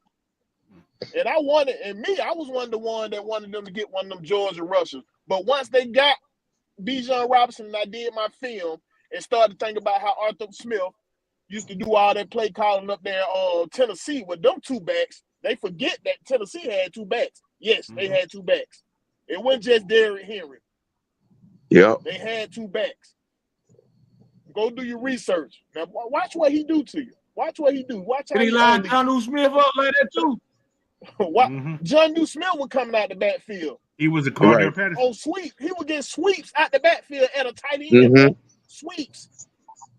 And I was one of the one that wanted them to get one of them Georgia rushers. But once they got Bijan Robinson, and I did my film and started thinking about how Arthur Smith used to do all that play calling up there on Tennessee with them two backs. They forget that Tennessee had two backs. Yes, they had two backs. It wasn't just Derrick Henry. Yeah. They had two backs. Go do your research. Now watch what he do to you. Watch what he do. Watch how he lined John Smith up like that too. What? John Smith was coming out the backfield. He was a Cardinal Patterson. On sweep. He would get sweeps out the backfield at a tight end. Sweeps.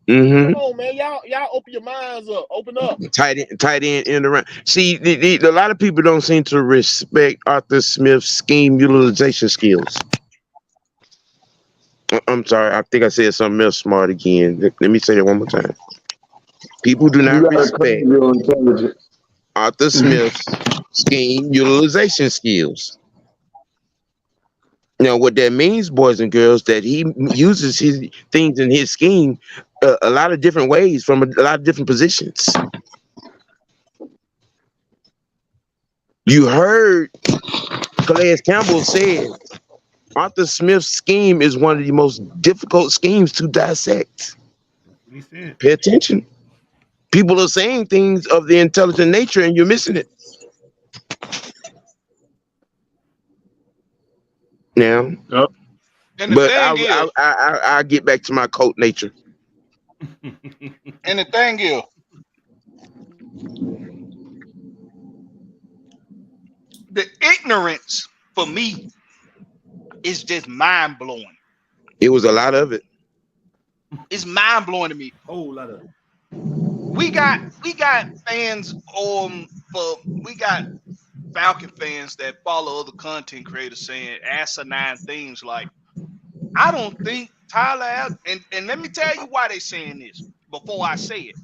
Come on, man. Y'all open your minds up. Open up. Tight end in the round. See, a lot of people don't seem to respect Arthur Smith's scheme utilization skills. I'm sorry. I think I said something else smart again. Let me say that one more time. People do not respect Arthur Smith's scheme utilization skills. Now, what that means, boys and girls, that he uses his things in his scheme a lot of different ways from a lot of different positions. You heard Calais Campbell said Arthur Smith's scheme is one of the most difficult schemes to dissect. He said. Pay attention. People are saying things of the intelligent nature and you're missing it. Now, but I'll get back to my cult nature. And the thing is, the ignorance for me is just mind blowing. It was a lot of it. It's mind blowing to me. Whole lot of it. We got fans we got Falcon fans that follow other content creators saying asinine things like, I don't think Tyler and let me tell you why they're saying this before I say it.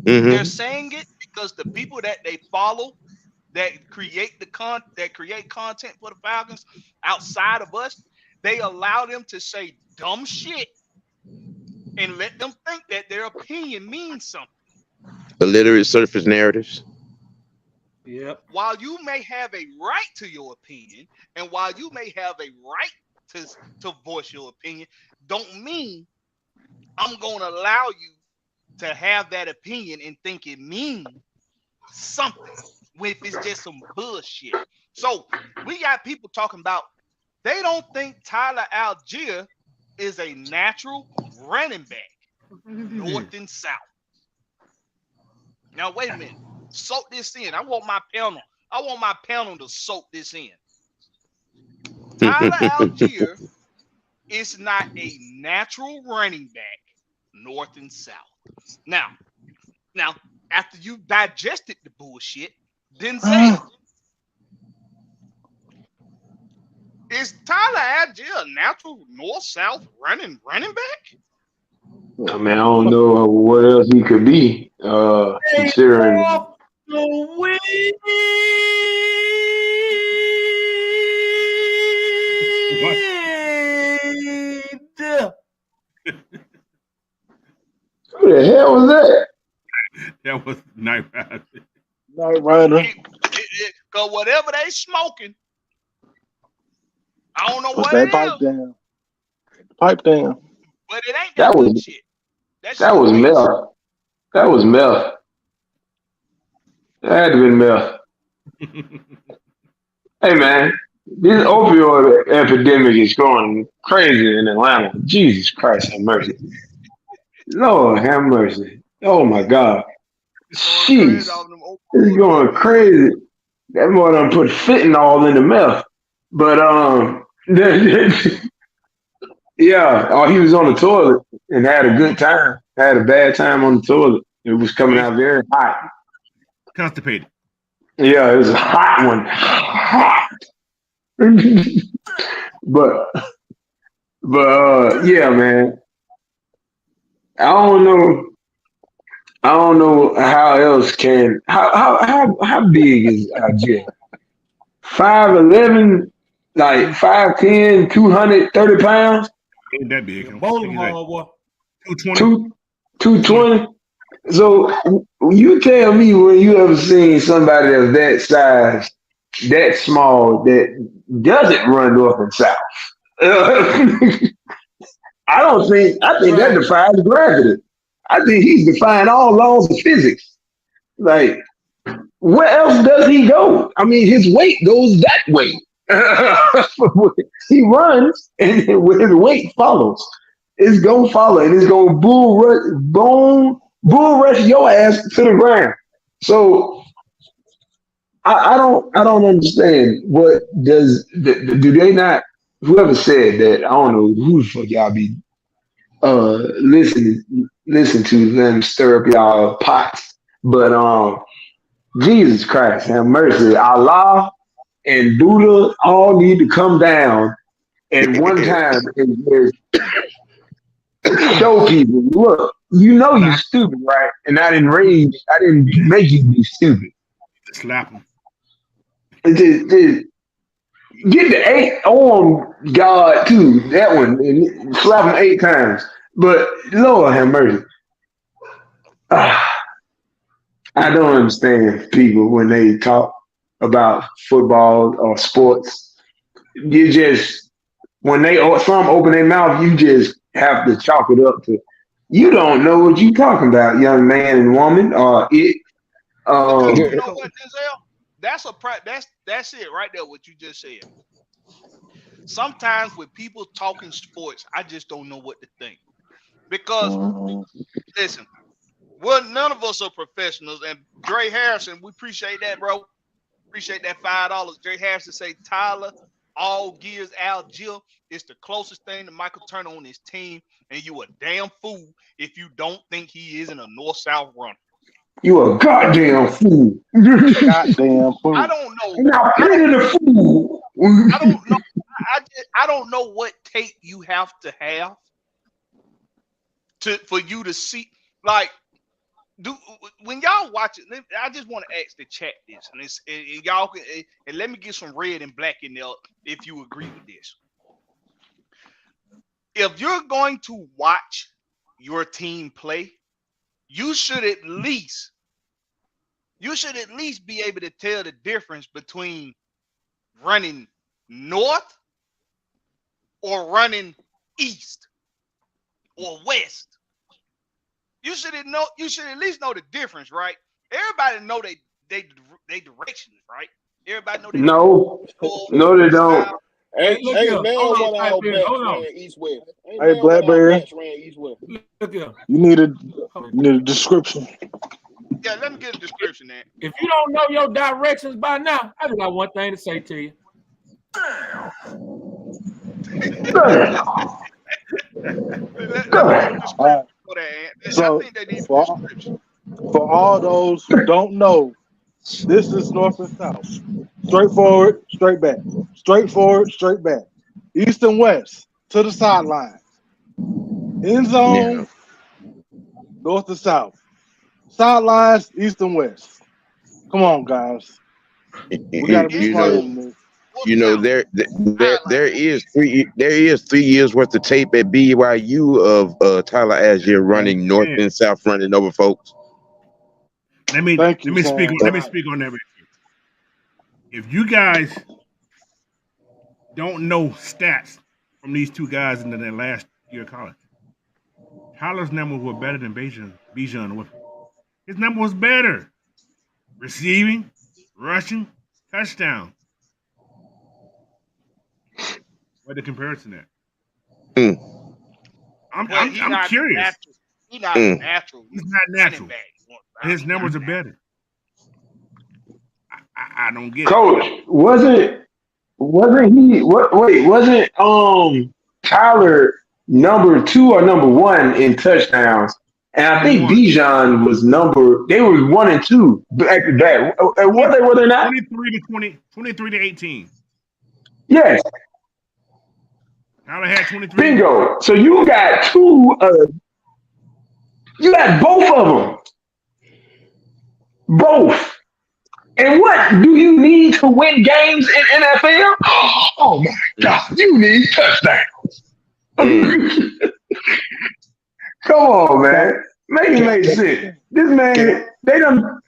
They're saying it because the people that they follow that create content for the Falcons outside of us, they allow them to say dumb shit and let them think that their opinion means something. Illiterate surface narratives. Yep. While you may have a right to your opinion, and while you may have a right to voice your opinion, don't mean I'm going to allow you to have that opinion and think it means something when it's just some bullshit. So we got people talking about they don't think Tyler Algier is a natural running back, north and south. Now wait a minute. Soak this in. I want my panel to soak this in. Tyler Algier is not a natural running back, north and south. Now, after you digested the bullshit, then say, is Tyler Algier a natural north-south running back? I mean, I don't know what else he could be, considering. Who the hell was that? That was Night Rider. Night Rider. Because whatever they smoking, I don't know Put what that it pipe is. down. Pipe down. But it ain't That was shit. that was meth. That was meth. That had to be meth. Hey man, this opioid epidemic is going crazy in Atlanta. Jesus Christ, have mercy. Lord, have mercy. Oh my God. Jeez, it's going crazy. That boy done put fentanyl in the meth. But yeah, he was on the toilet and had a good time. Had a bad time on the toilet. It was coming out very hot. Constipated. Yeah, it was a hot one. Hot. but yeah, man. I don't know how else can how big is Algier? 5'11", like 5'10", 230 pounds. Ain't that big. Baltimore, boy. 220. 220. So you tell me when you ever seen somebody of that size, that small, that doesn't run north and south. I think that defies gravity. I think he's defying all laws of physics. Like, where else does he go? I mean, his weight goes that way. He runs, and his weight follows. It's gonna follow, and it's gonna bull rush your ass to the ground. So I don't understand. What do they not? Whoever said that, I don't know who the fuck y'all be listen to them stir up y'all pots. But Jesus Christ, have mercy. Allah and Buddha all need to come down at one time and just show people, look, you know you stupid, right? And I didn't make you be stupid. Slap him. Just get the 8 on God too, that one, and slap him 8 times. But Lord have mercy. I don't understand people when they talk about football or sports. You just, when some open their mouth, you just have to chalk it up to, you don't know what you talking about, young man and woman, or it. You know what, Denzel? That's it right there, what you just said. Sometimes with people talking sports, I just don't know what to think. Because, listen, well, none of us are professionals. And Dre Harrison, we appreciate that, bro. Appreciate that $5. Dre Harrison say Tyler, all gears, Al Jill is the closest thing to Michael Turner on his team. And you a damn fool if you don't think he isn't a north-south runner. You a goddamn fool. Goddamn fool. I don't know. Now, I don't know. I don't know what tape you have for you to see. Like, when y'all watch it, I just want to ask the chat this, and y'all can, and let me get some red and black in there if you agree with this. If you're going to watch your team play, you should at least be able to tell the difference between running north or running east or west. You should at least know the difference, right? Everybody know they directions, right? Everybody know they no, they don't. Hey, man, hold on. east-west. Hey, Blackberry. Look here. You need a description. Yeah, let me get a description there. If you don't know your directions by now, I just got one thing to say to you. So, for all those who don't know, this is north and south. Straight forward, straight back. Straight forward, straight back. East and west to the sideline. End zone, north and south. Sidelines, east and west. Come on, guys. We gotta be part of this. You know, there is 3 years worth of tape at BYU of Tyler Algier running north and south, running over folks. Let me speak on that. If you guys don't know stats from these two guys in their last year of college, Tyler's numbers were better than Bijan. His number was better. Receiving, rushing, touchdown. What the comparison at? I'm curious. He's not natural. He's not natural. His numbers are better. I don't get Coach, it. wasn't Tyler number 2 or number 1 in touchdowns? And I think Bijan was they were 1 and 2 back to back. Were they not? 23 to 18. Yes. Tyler had 23. Bingo. So you got you got both of them. Both. And what do you need to win games in NFL? Oh my God, you need touchdowns. Come on, man. Make it make sense. This man, they done.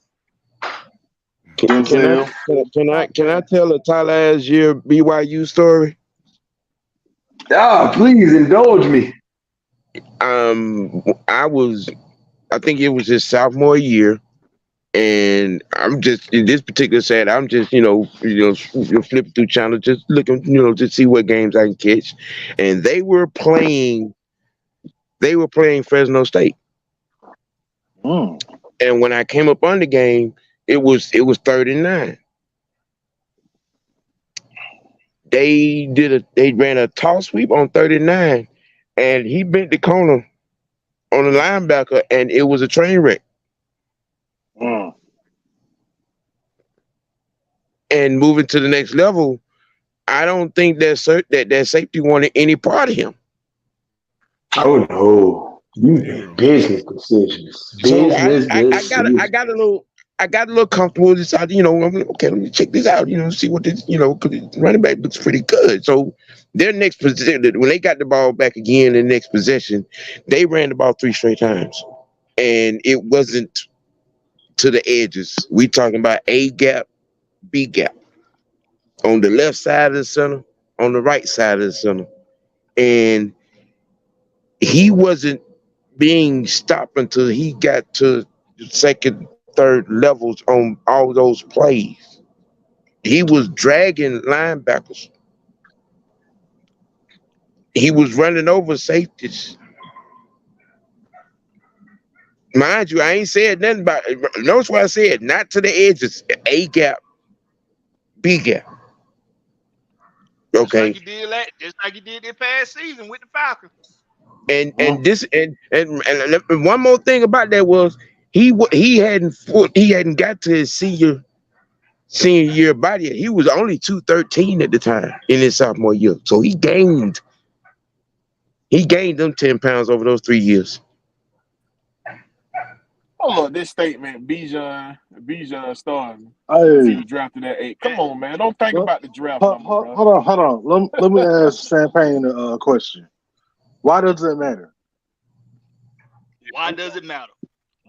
Can I tell a Tyler Algier BYU story? Please indulge me. I think it was his sophomore year, and I'm just in this particular set. I'm just flipping through channels, just looking to see what games I can catch, and they were playing Fresno State. And when I came up on the game, it was 39. They ran a toss sweep on 39, and he bent the corner on the linebacker, and it was a train wreck. And moving to the next level, I don't think that safety wanted any part of him. Oh no, business decisions. So I got a little comfortable with this. I'm like, okay, let me check this out. See what this. Because running back looks pretty good. So their next position, when they got the ball back again, in the next possession, they ran the ball 3 straight times, and it wasn't to the edges. We talking about A gap, B gap, on the left side of the center, on the right side of the center, and he wasn't being stopped until he got to the second, third levels on all those plays. He was dragging linebackers. He was running over safeties. Mind you, I ain't said nothing about it. Notice what I said, not to the edges. A gap, B gap. Okay. Just like you did this past season with the Falcons. And one more thing about that was he hadn't got to his senior year body yet. He was only 213 at the time in his sophomore year. So he gained them 10 pounds over those 3 years. Oh, this statement, Bijan starting. Hey. He was drafted at 8. Come on, man. Don't think about the draft. Hold on. Let me ask Champagne a question. Why does it matter? Why does it matter?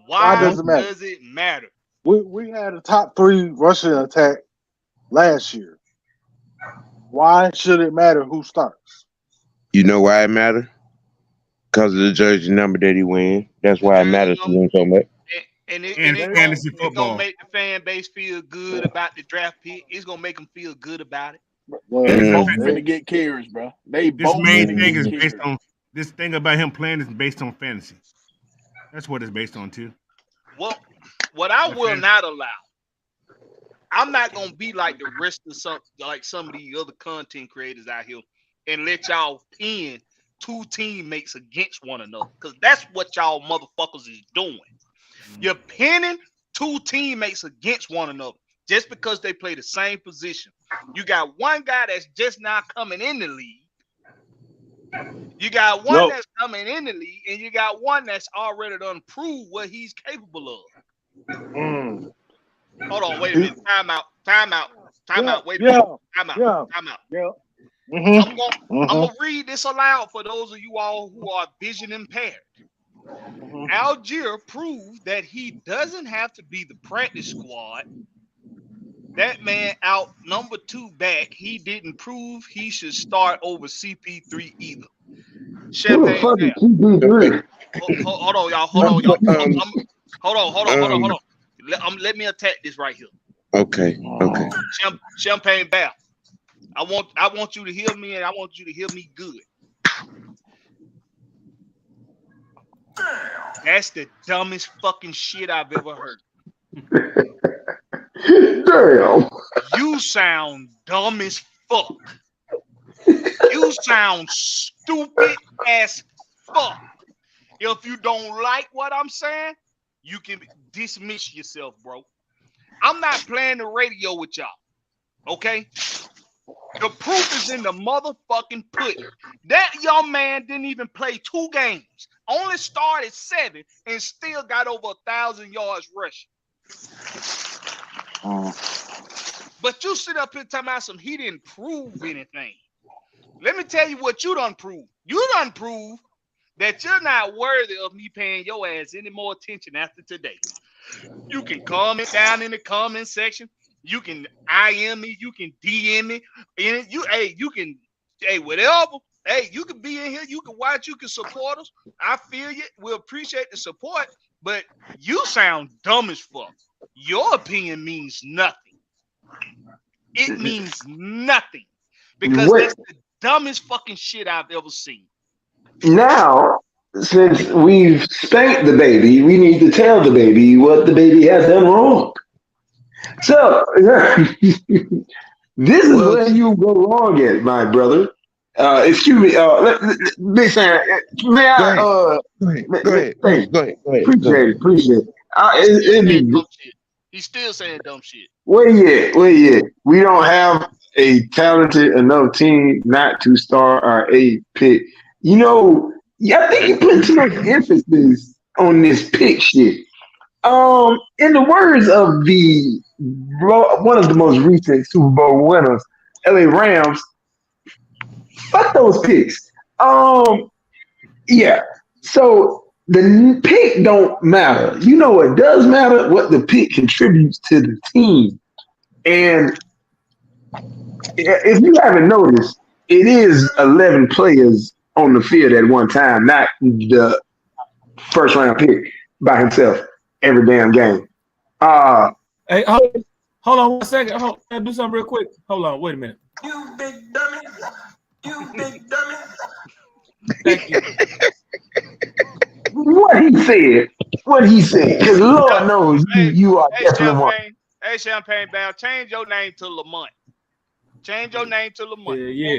Why does it matter? We had a top 3 rushing attack last year. Why should it matter who starts? You know why it matters? Because of the jersey number that he wears. That's why it matters to him so much. And it's gonna make the fan base feel good about the draft pick. It's gonna make them feel good about it. Well, they both finna get carries, bro. This thing about him playing is based on fantasy. That's what it's based on too. Well, what I will not allow, I'm not gonna be like the rest of some of the other content creators out here and let y'all pin 2 teammates against one another, because that's what y'all motherfuckers is doing. You're pinning 2 teammates against one another just because they play the same position. You got one guy that's just now coming in the league. You got one that's coming in the league, and you got one that's already done proved what he's capable of. Hold on, wait a minute. Time out. Wait a minute. Time out. Yeah. I'm gonna read this aloud for those of you all who are vision impaired. Algier proved that he doesn't have to be the practice squad. That man out number 2 back. He didn't prove he should start over CP3 either. Champagne. Hold on, y'all. Hold on. Let me attack this right here. Okay. Champagne Bear. I want you to hear me, and I want you to hear me good. That's the dumbest fucking shit I've ever heard. Damn. You sound dumb as fuck. You sound stupid as fuck. If you don't like what I'm saying, you can dismiss yourself, bro. I'm not playing the radio with y'all. Okay? The proof is in the motherfucking pudding. That young man didn't even play 2 games. Only started 7 and still got over 1,000 yards rushing. But you sit up here talking about he didn't prove anything. Let me tell you what you done proved. You done proved that you're not worthy of me paying your ass any more attention after today. You can comment down in the comment section. You can IM me. You can DM me. And you can whatever. Hey, you can be in here, you can watch, you can support us. I feel you. We appreciate the support, but you sound dumb as fuck. Your opinion means nothing. It means nothing because that's the dumbest fucking shit I've ever seen. Now, since we've spanked the baby, we need to tell the baby what the baby has done wrong. So, this is where you go wrong at, my brother. Excuse me, Big Sam, may I? Go ahead. Appreciate it. He's still saying dumb shit. Where yet? We don't have a talented enough team not to star our A pick. You know, I think you put too much emphasis on this pick shit. In the words of one of the most recent Super Bowl winners, LA Rams, fuck those picks. Yeah. So the pick don't matter. You know what does matter? What the pick contributes to the team. And if you haven't noticed, it is 11 players on the field at one time, not the first round pick by himself every damn game. Hey, hold on 1 second. Hold on, do something real quick. Hold on, wait a minute. You big dummy. You big dummy. Thank you. What he said. Because Lord knows you are definitely one. Hey, Champagne Bell, change your name to Lamont. Change your name to Lamont. Yeah.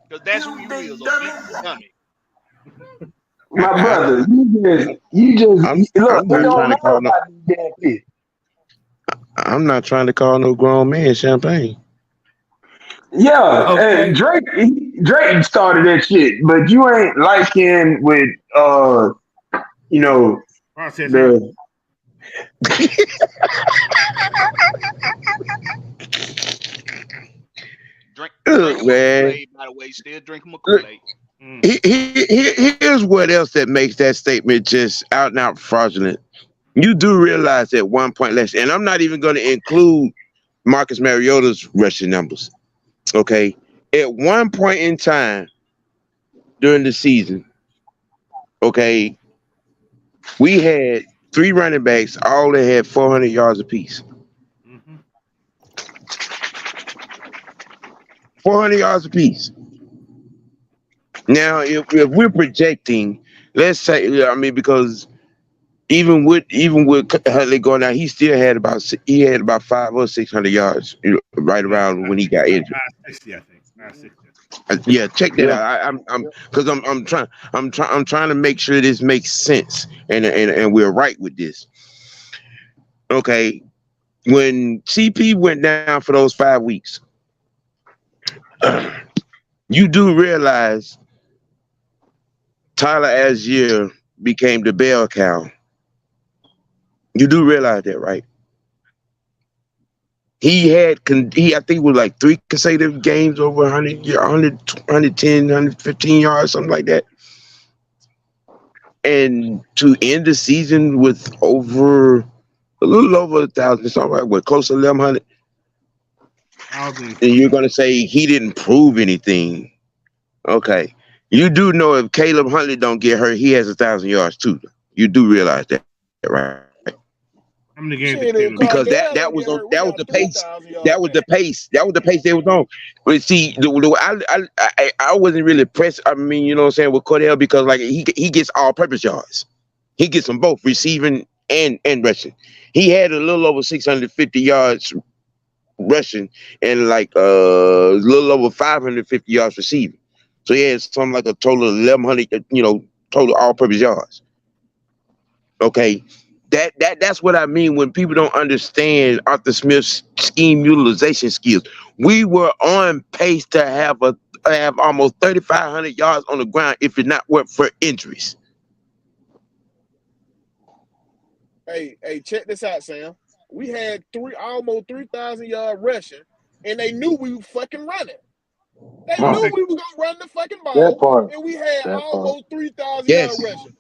Because that's who you is, a big dummy. My brother, I'm not trying to call no grown man Champagne. Yeah, okay. Drake started that shit, but you ain't liking with the drink man. By the way, still drinking my Kool-Aid. Here's what else that makes that statement just out and out fraudulent. You do realize at one point less, and I'm not even going to include Marcus Mariota's rushing numbers. Okay, at one point in time during the season, okay, we had 3 running backs, all that had 400 yards apiece. 400 yards apiece. Now, if we're projecting, let's say, because even with Huntley going out, he still had about 500 or 600 yards, right around when he got injured. 560, I think. 560. Yeah, check that out. I'm trying to make sure this makes sense, and we're right with this. Okay, when CP went down for those 5 weeks, you do realize Tyler Algier became the bell cow. You do realize that, right? He I think it was like 3 consecutive games over 100, 110, 115 yards, something like that. And to end the season with a little over 1,000, something like what, close to 1,100. And you're gonna say he didn't prove anything. Okay. You do know if Caleb Huntley don't get hurt, he has 1,000 yards too. You do realize that, right? How many games? Because that was the pace. That was the pace. That was the pace they was on. But see, I wasn't really pressed. I mean, you know what I'm saying, with Cordell, because like he gets all-purpose yards. He gets them both, receiving and rushing. He had a little over 650 yards rushing and like a little over 550 yards receiving. So he had something like a total of 1,100, total all-purpose yards. Okay. That's what I mean when people don't understand Arthur Smith's scheme utilization skills. We were on pace to have almost 3,500 yards on the ground if it not were for injuries. Hey, check this out, Sam. We had almost 3,000 yard rushing, and they knew we were fucking running. They knew we were gonna run the fucking ball, and we had almost 3,000 yard rushing.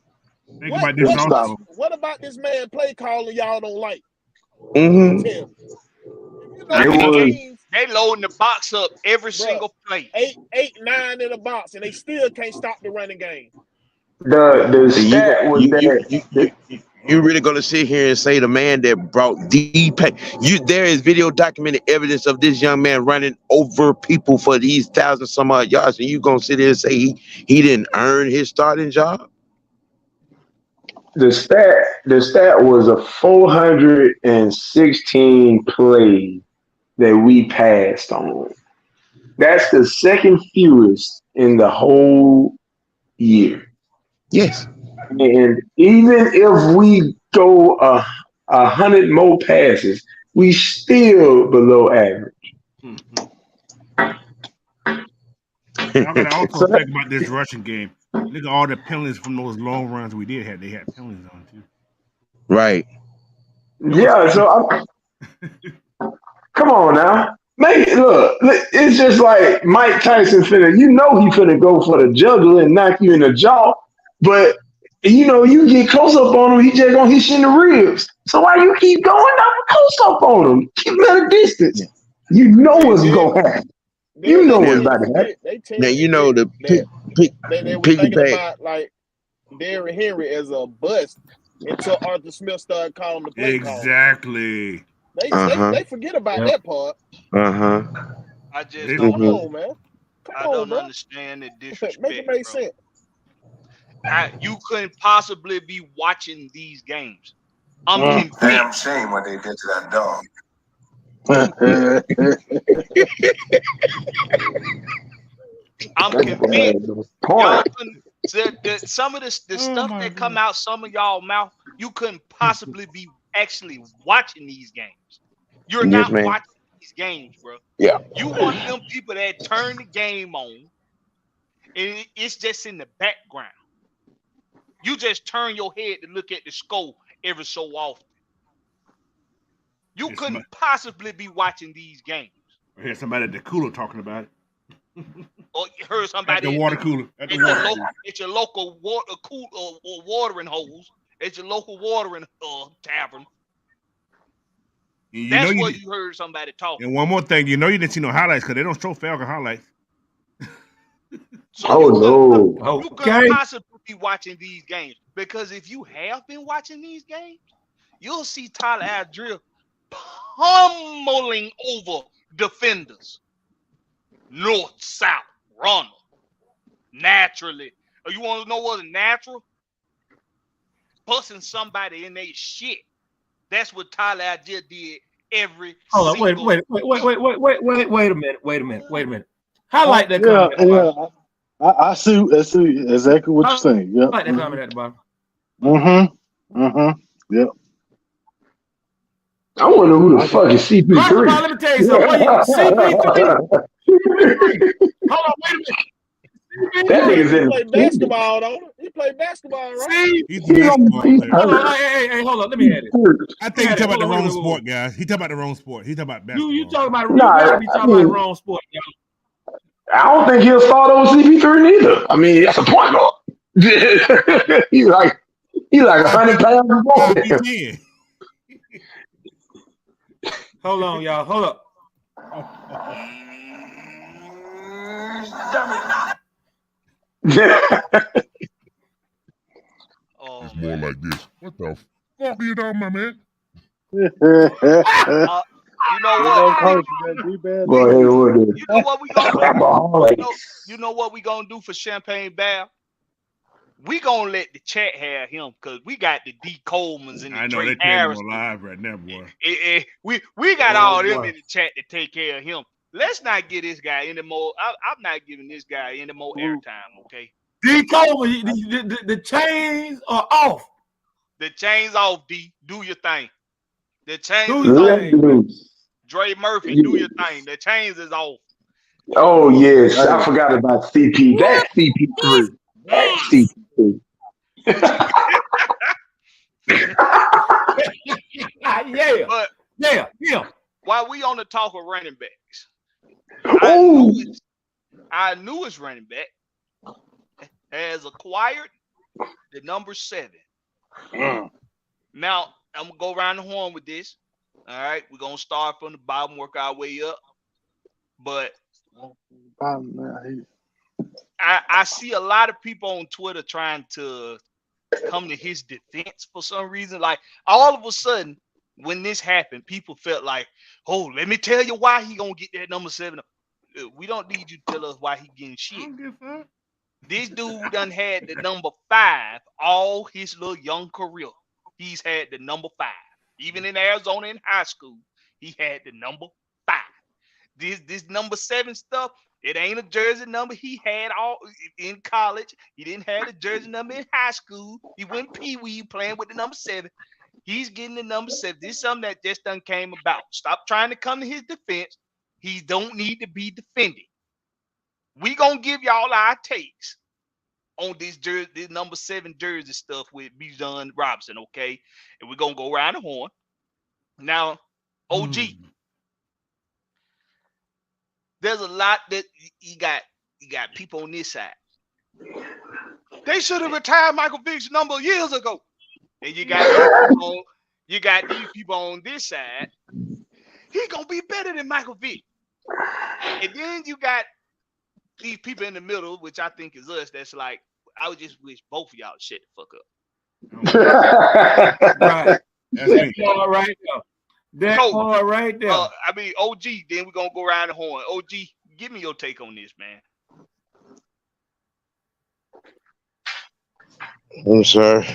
What about this man play calling y'all don't like? Mm-hmm. They loading the box up every single play. 8, 9 in the box, and they still can't stop the running game. The stat was that you really gonna sit here and say the man that brought there is video documented evidence of this young man running over people for these 1,000 some odd yards, and you gonna sit there and say he didn't earn his starting job? the stat was a 416 play that we passed on. That's the second fewest in the whole year. Yes. And even if we go 100 more passes, we still below average. I gotta also think about this rushing game. Look at all the penalties from those long runs we did have. They had penalties on too. Right. Yeah, so come on now. Man, look, it's just like Mike Tyson finna, he finna go for the jugular and knock you in the jaw, but you get close up on him, he just gonna hit you in the ribs. So why you keep going up close up on him? Keep him at a distance. You know what's gonna happen. You know what's about to happen. Now you know the they were thinking piggyback. about like Derrick Henry as a bust until Arthur Smith started calling the play call. Exactly. They forget about that part. I just Come on, man. I don't understand the disrespect. Make it make sense. You couldn't possibly be watching these games. I'm convinced. Damn shame what they did to that dog. I'm convinced. Y'all some of the stuff that come out some of y'all mouth, you couldn't possibly be actually watching these games. You're not watching these games, bro. Yeah. You want them people that turn the game on, and it's just in the background. You just turn your head to look at the score every so often. You couldn't possibly be watching these games. I heard somebody at the cooler talking about it. Or you heard somebody at the water cooler. At your local water cooler or watering hose. At your local watering tavern. That's where you heard somebody talking. And one more thing, you didn't see no highlights because they don't show Falcon highlights. So you couldn't possibly be watching these games, because if you have been watching these games, you'll see Tyler Algier pummeling over defenders, north, south, Ronald, naturally. You want to know what's natural? Busting somebody in their shit. That's what Tyler Algier did every. Hold on, wait a minute. Highlight that comment. Yeah. I see exactly what you're saying. Yeah. Highlight that comment at the bottom. Yep. I wonder who the fuck is CP3. First of all, let me tell you something. CP3. Hold on, wait a minute. That nigga's in. He played basketball, though. He played basketball, right? He's hold on, hey, hold on. Let me add it. I think he's talking about the wrong sport, guys. He's talking about the wrong sport. He's talking about basketball. You talking about you gotta be talking about the wrong sport, y'all. I don't think he'll start over CP3 neither. I mean, that's a point guard. He's like 100 pounds more. Hold on, y'all. Hold up. It's more like this. What the fuck are you talking about, man? You know what we gonna do for Champagne Bell? We gonna let the chat have him, because we got the D. Colemans and the I know Drake they're Harris. alive right now, boy. We got all them in the chat to take care of him. Let's not give this guy any more. I'm not giving this guy any more airtime, okay? D. Coleman, the chains are off. The chains off, D. Do your thing. The chains do is off. Thing. Dre Murphy, do your thing. The chains is off. Oh, yes. I forgot about CP. That's CP3. That's CP3. Yeah. While we on the talk of running backs, our newest running back has acquired the number 7. Now, I'm going to go around the horn with this. All right, we're going to start from the bottom, work our way up. But I see a lot of people on Twitter trying to come to his defense for some reason. Like all of a sudden, when this happened, people felt like, oh, let me tell you why he gonna get that number 7. We don't need you to tell us why he getting shit. This dude done had the number 5 all his little young career. He's had the number 5. Even in Arizona in high school, he had the number 5. This number 7 stuff, it ain't a jersey number he had all in college. He didn't have the jersey number in high school. He went pee-wee playing with the number 7. He's getting the number 7. This is something that just done came about. Stop trying to come to his defense. He don't need to be defended. We gonna give y'all our takes on this jersey, this number 7 jersey stuff with Bijan Robinson, okay? And we're gonna go around the horn. Now, OG. There's a lot that you got people on this side. They should have retired Michael Vick's number years ago. And you got these people on this side. He gonna be better than Michael Vick. And then you got these people in the middle, which I think is us. That's like, I would just wish both of y'all shut the fuck up. Right. That's all right there. That's all right there. I mean, OG. Then we're gonna go around the horn. OG, give me your take on this, man. I'm sorry.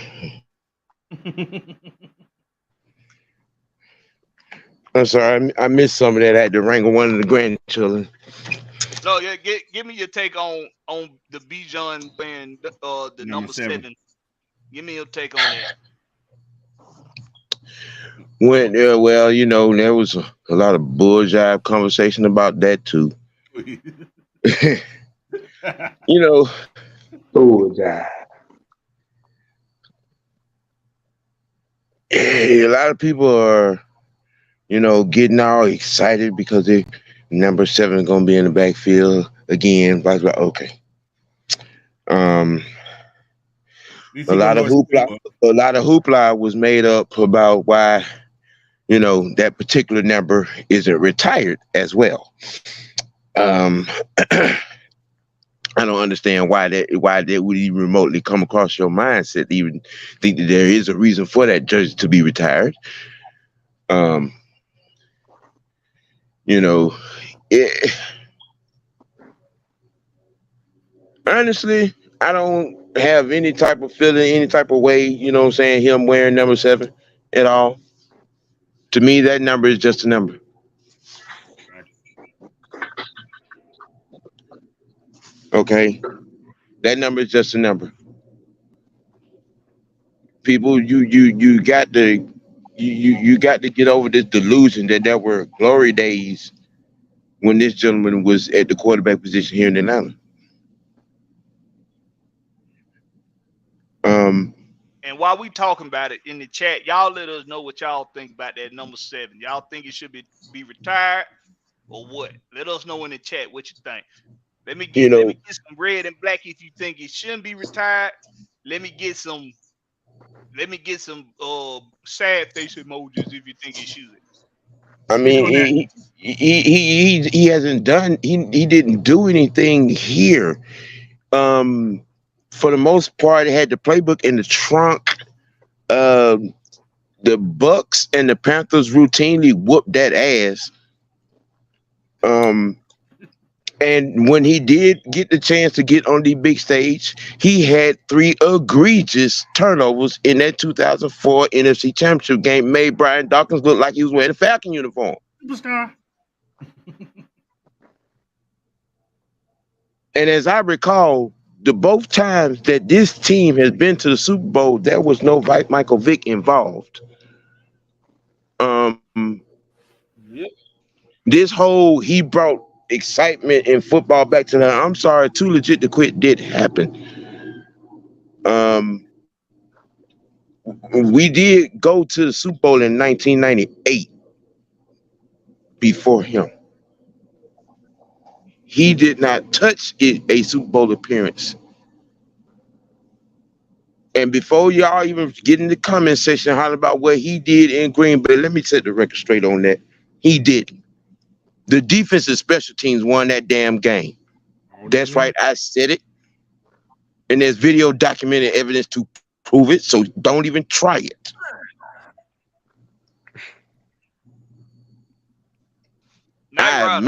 I'm sorry. I missed some of that. I had to wrangle one of the grandchildren. No, yeah. Give me your take on the Bijan band, the number 7. Give me your take on that. Well, you know, there was a lot of bulljive conversation about that too. You know, bulljive. A lot of people are, you know, getting all excited because they number 7 gonna be in the backfield again. Blah, blah, okay. A lot of hoopla was made up about why, you know, that particular number isn't retired as well. I don't understand why that would even remotely come across your mindset to even think that there is a reason for that jersey to be retired. You know, honestly, I don't have any type of feeling, any type of way, you know what I'm saying, him wearing number 7 at all. To me, that number is just a number. Okay, that number is just a number. People, you got to get over this delusion that there were glory days when this gentleman was at the quarterback position here in Atlanta. And while we talking about it in the chat, y'all let us know what y'all think about that number 7. Y'all think it should be retired or what? Let us know in the chat what you think. Let me get some red and black if you think it shouldn't be retired. Let me get some sad face emojis if you think it should. I mean, he hasn't done he didn't do anything here. For the most part, he had the playbook in the trunk. The Bucks and the Panthers routinely whooped that ass. And when he did get the chance to get on the big stage, he had 3 egregious turnovers in that 2004 NFC Championship game, made Brian Dawkins look like he was wearing a Falcon uniform. Superstar. And as I recall, the both times that this team has been to the Super Bowl, there was no Michael Vick involved. This whole he brought excitement in football back to that. I'm sorry, too legit to quit did happen. We did go to the Super Bowl in 1998 before him. He did not touch a Super Bowl appearance. And before y'all even get in the comment section holler about what he did in Green Bay, let me set the record straight on that. He didn't. The defensive special teams won that damn game. That's right. I said it. And there's video documented evidence to prove it. So don't even try it. I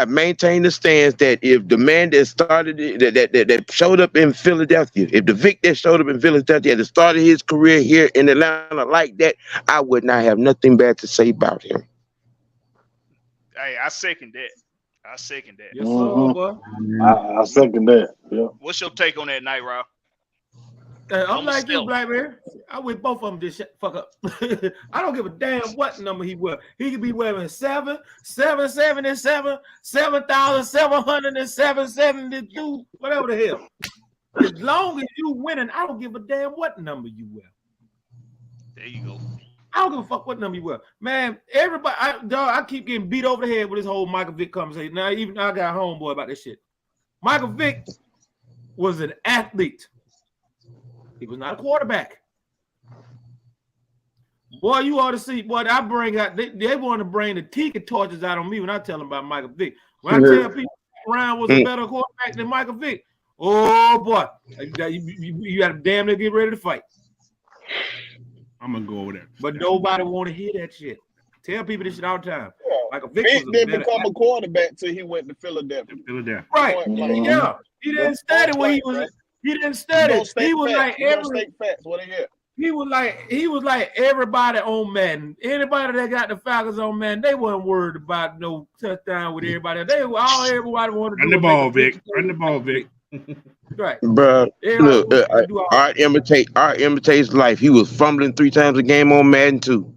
maintain the stance that if the man that started it, that showed up in Philadelphia, if the Vic that showed up in Philadelphia had started his career here in Atlanta like that, I would not have nothing bad to say about him. Hey, I second that. Yes, sir, boy. I second that. Yeah. What's your take on that, Night Rob? I'm like you, Blackberry. I with both of them just fuck up. I don't give a damn what number he wear. He could be wearing 777, 7,772, whatever the hell. As long as you winning, I don't give a damn what number you wear. There you go. I don't give a fuck what number you wear. Man, everybody, I keep getting beat over the head with this whole Michael Vick conversation. Now, even I got a homeboy about this shit. Michael Vick was an athlete. He was not a quarterback. Boy, you ought to see. Boy, I bring out. They want to bring the tiki torches out on me when I tell them about Michael Vick. When I tell people Ryan was a better quarterback than Michael Vick, oh boy, you got to damn near get ready to fight. I'm gonna go over there. But nobody want to hear that shit. Tell people this shit all the time. Yeah. Michael Vick didn't become a quarterback till he went to Philadelphia. Right? Yeah, he didn't study when he was. He didn't study. He was like He was like everybody on Madden. Anybody that got the Falcons on Madden, they weren't worried about no touchdown with everybody. Everybody wanted to run the ball, Vic. Run the ball, Vic. Right, bro. Look, art imitates life. He was fumbling 3 times a game on Madden too.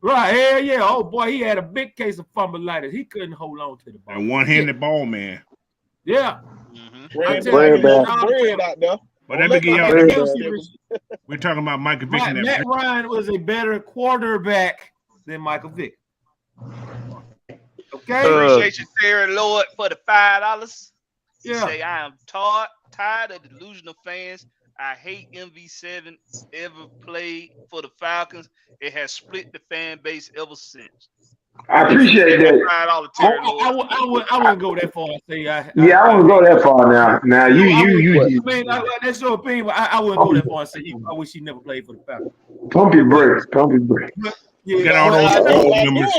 Right, hell yeah. Oh boy, he had a big case of fumbleitis. He couldn't hold on to the ball. And one-handed ball, man. Yeah. Bread out there. But let me get y'all. We're talking about Michael Vick. Matt Ryan was a better quarterback than Michael Vick. Okay. Appreciate you, Terry Lloyd, for the $5. Yeah. Say I am tired of delusional fans. I hate MV7 ever played for the Falcons. It has split the fan base ever since. I appreciate that. I wouldn't go that far. I wouldn't go that far now. Now you. I mean, that's your opinion, but I wouldn't go that far and say I wish he never played for the Falcons. Pump your brakes. I do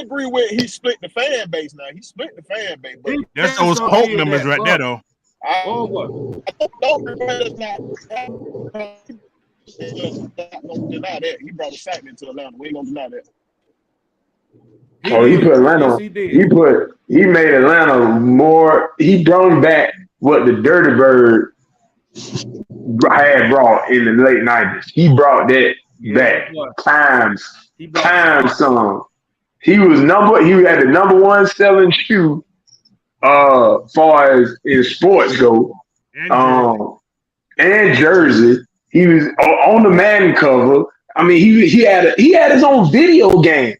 agree with he split the fan base. Now he split the fan base. But that's those Hulk numbers right there, though. I don't remember that. Don't deny that. He brought a sack into Atlanta. We ain't gonna deny that. He put Atlanta. Yes, he made Atlanta more. He brought back what the Dirty Bird had brought in the late 90s. He brought that back. Times some. He had the number 1 selling shoe far as in sports go. And jersey. He was on the Madden cover. I mean, he had his own video game.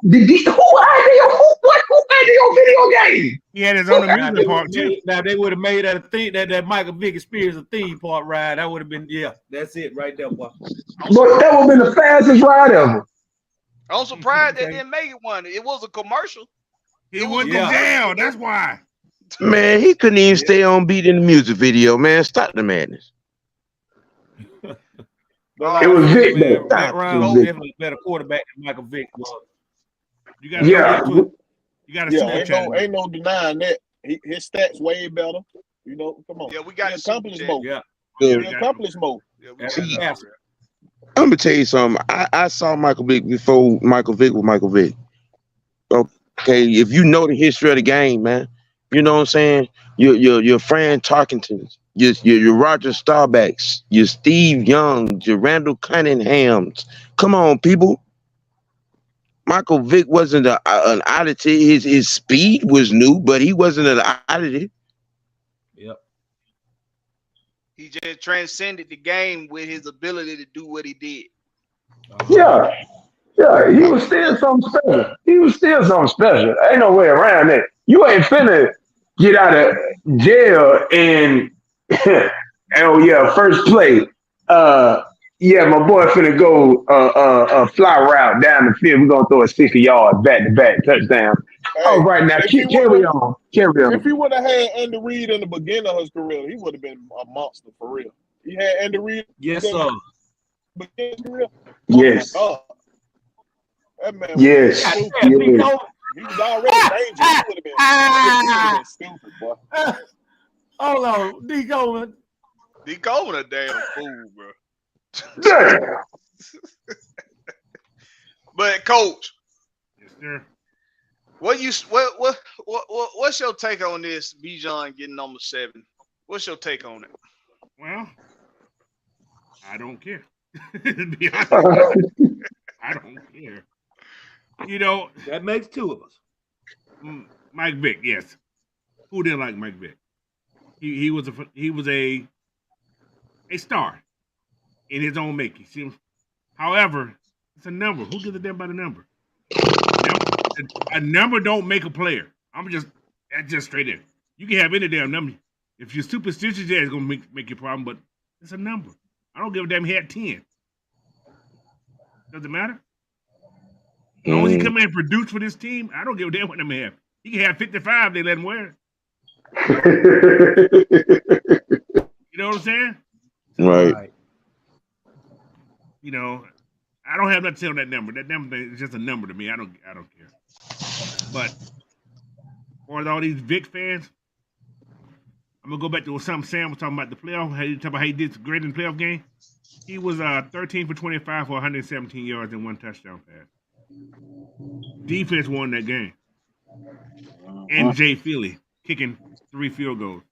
Who had their own video game? He had his own amusement park too. Now they would have made that Michael Vick experience a theme park ride. That would have been that's it right there, boy. But that would have been the fastest ride ever. I'm surprised they didn't make it one. It was a commercial. It went down. That's why. Man, he couldn't even stay on beat in the music video. Man, stop the madness. It was Vick. Matt Ryan was definitely a better quarterback than Michael Vick was. You got ain't no denying that. His stats way better. You know, come on. Yeah, we got accomplished mode. Yeah, accomplished mode. I'm gonna tell you something. I saw Michael Vick before Michael Vick was Michael Vick. Okay, if you know the history of the game, man, you know what I'm saying. Your Fran Tarkingtons, your Roger Staubachs, your Steve Youngs, your Randall Cunninghams. Come on, people. Michael Vick wasn't an oddity. His speed was new, but he wasn't an oddity. Yep. He just transcended the game with his ability to do what he did. Yeah, he was still something special. Ain't no way around that. You ain't finna get out of jail and first play. My boy finna go a fly route down the field. We're gonna throw a 60-yard back-to-back touchdown. Oh, right now, carry on. If he would have had Andy Reid in the beginning of his career, he would have been a monster for real. He had Andy Reid. Yes, sir. Yes. Oh, that man yes. was Yes. He was already dangerous. He would have been stupid, boy. Hold on, D. Coleman. D. Coleman a damn fool, bro. Damn. But coach, Yes, sir. What's your take on this? Bijan getting number 7. What's your take on it? Well, I don't care. To be honest, I don't care. You know, That makes 2 of us. Mike Vick, yes. Who didn't like Mike Vick? He was a star in his own making. See, however, it's a number. Who gives a damn about a number? A number don't make a player. That's just straight in. You can have any damn number. If you're superstitious, yeah, it's gonna make your problem, but it's a number. I don't give a damn he had 10. Does it matter? As long as he come in and produce for this team, I don't give a damn what them have. He can have 55, they let him wear it. You know what I'm saying? Right. You know, I don't have nothing to say on that number. That number is just a number to me. I don't care. But for all these Vic fans, I'm gonna go back to what Sam was talking about the playoff. How he did great in the playoff game. He was 13 for 25 for 117 yards and 1 touchdown pass. Defense won that game. And Jay Philly kicking 3 field goals.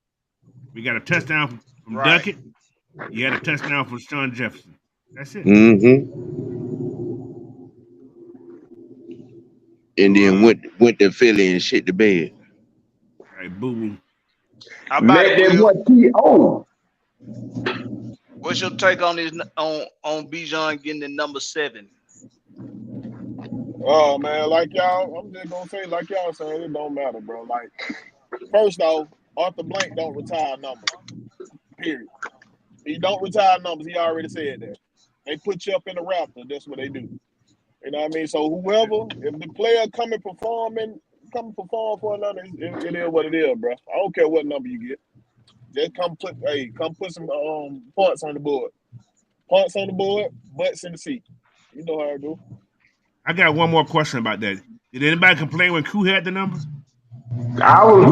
We got a touchdown from Duckett. You had a touchdown from Sean Jefferson. That's it. Mm-hmm. And then went to Philly and shit the bed. All right, boo-boo. How about Let them what T.O. What's your take on this on Bijan getting the number 7? Oh man, like y'all, I'm just gonna say, like y'all saying, it don't matter, bro. Like, first off, Arthur Blank don't retire numbers. Period. He don't retire numbers. He already said that. They put you up in the Raptor. That's what they do. You know what I mean? So whoever, if the player come and perform for another, it is what it is, bro. I don't care what number you get. Just come put some points on the board. Points on the board, butts in the seat. You know how I do. I got one more question about that. Did anybody complain when Koo had the number? I was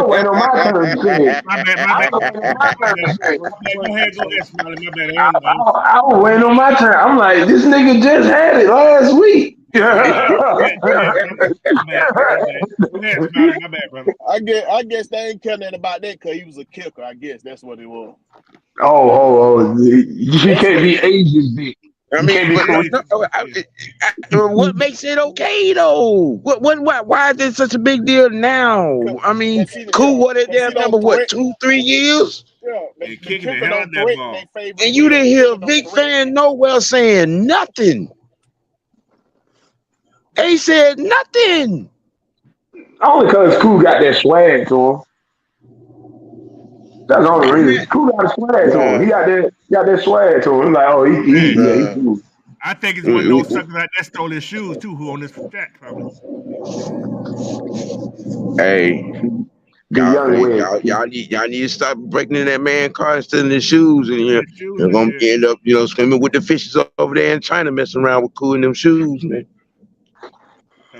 waiting on my turn to say it. My bad. Go ahead, Smiley. My bad. I was waiting on my turn. I'm like, this nigga just had it last week. Go ahead, Smiley. My bad, brother. I guess they ain't care nothing about that because he was a kicker. I guess that's what it was. Oh, you can't be Asian big. I mean, what makes it okay though? Why is it such a big deal now? I mean, Cool, what is their number? What, 2-3 years? Yeah, they kicking the hell out that ball. And you didn't hear a big fan nowhere saying nothing. They said nothing. Only because Cool got that swag to him. That's the only reason. Cool got a swag to him. He got that swag to him. Like, oh, he cool. I think it's one of those suckers like that stole his shoes too, who on this track probably. Hey, y'all need to stop breaking in that man's car and stealing his shoes, and you're gonna end up, swimming with the fishes over there in China, messing around with Cool in them shoes, man.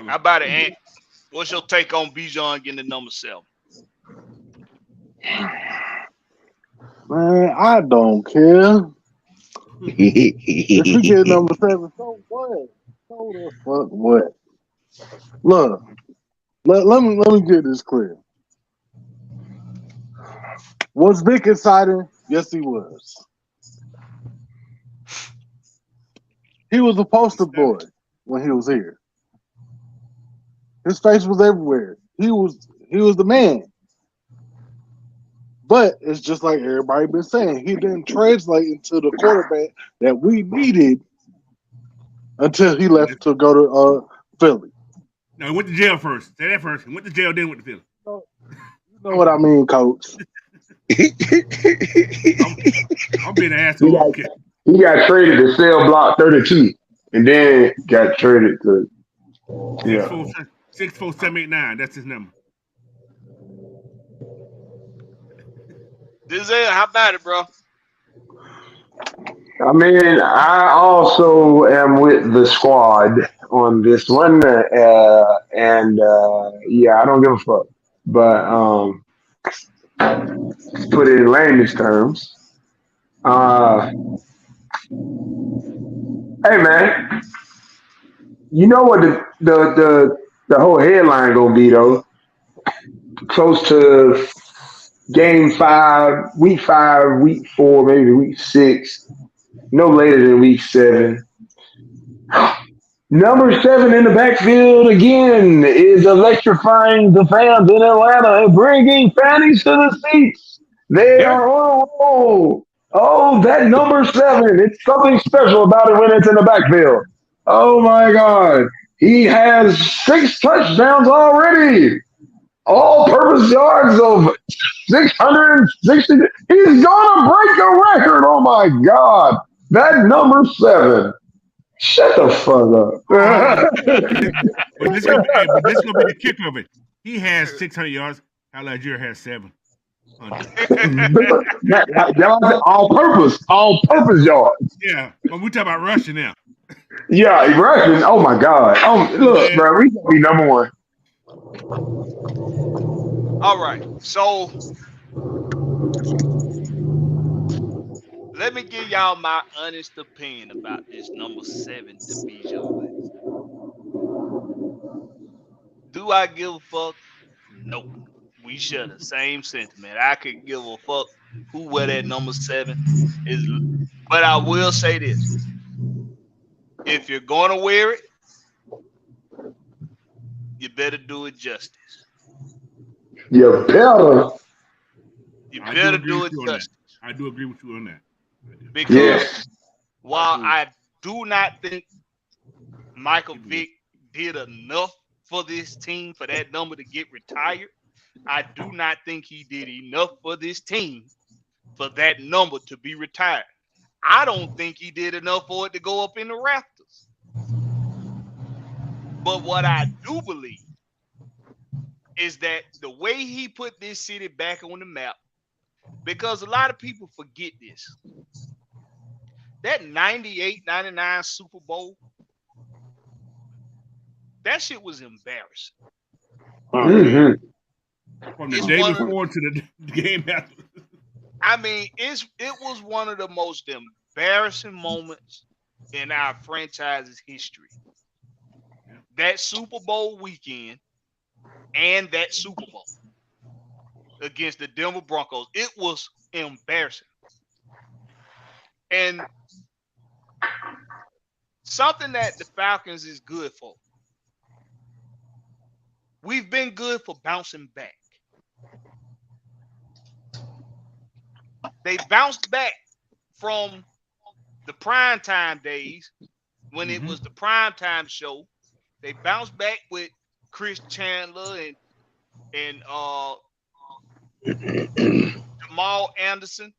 How about it, Ant? What's your take on Bijan getting the number 7? Man, I don't care. If you get number 7, so what? So the fuck what? Look, let me get this clear. Was Vic exciting? Yes, he was. He was a poster boy when he was here. His face was everywhere. He was the man. But it's just like everybody been saying, he didn't translate into the quarterback that we needed until he left to go to Philly. No, he went to jail first. Say that first. He went to jail, then went to Philly. You know what I mean, Coach? I'm being an asshole. He got traded to Cell Block 32, and then got traded to 64789. That's his number. Denzel, how about it, bro? I mean, I also am with the squad on this one, and yeah, I don't give a fuck. But put it in layman's terms, uh, hey man, you know what the whole headline gonna be though? Close to game 5, week 5, week 4, maybe week 6, no later than week 7. Number 7 in the backfield again is electrifying the fans in Atlanta and bringing fannies to the seats. They are on a roll. Oh, that number 7. It's something special about it when it's in the backfield. Oh my God. He has 6 touchdowns already. All-purpose yards of 660. He's gonna break a record. Oh my God. That number 7. Shut the fuck up. But this gonna be the kicker of it. He has 600 yards. Algier has 700. All-purpose yards. Yeah, but we talk about rushing now. Yeah, rushing. Oh my God. Oh, look, bro, we gonna be number 1. All right, so let me give y'all my honest opinion about this number 7 to Bijan. Do I give a fuck? No. We share the same sentiment. I could give a fuck who wear that number 7 is, but I will say this: if you're gonna wear it, you better do it justice. You better. You better do it justice. I do agree with you on that. Because while I do not think Michael Vick did enough for this team for that number to get retired, I do not think he did enough for this team for that number to be retired. I don't think he did enough for it to go up in the rafters. But what I do believe is that the way he put this city back on the map, because a lot of people forget this. That 98-99 Super Bowl, that shit was embarrassing. From the day before to the game after. I mean, it was one of the most embarrassing moments in our franchise's history. That Super Bowl weekend and that Super Bowl against the Denver Broncos, it was embarrassing. And something that the Falcons is good for. We've been good for bouncing back. They bounced back from the primetime days when it was the primetime show. They bounced back with Chris Chandler and Jamal Anderson.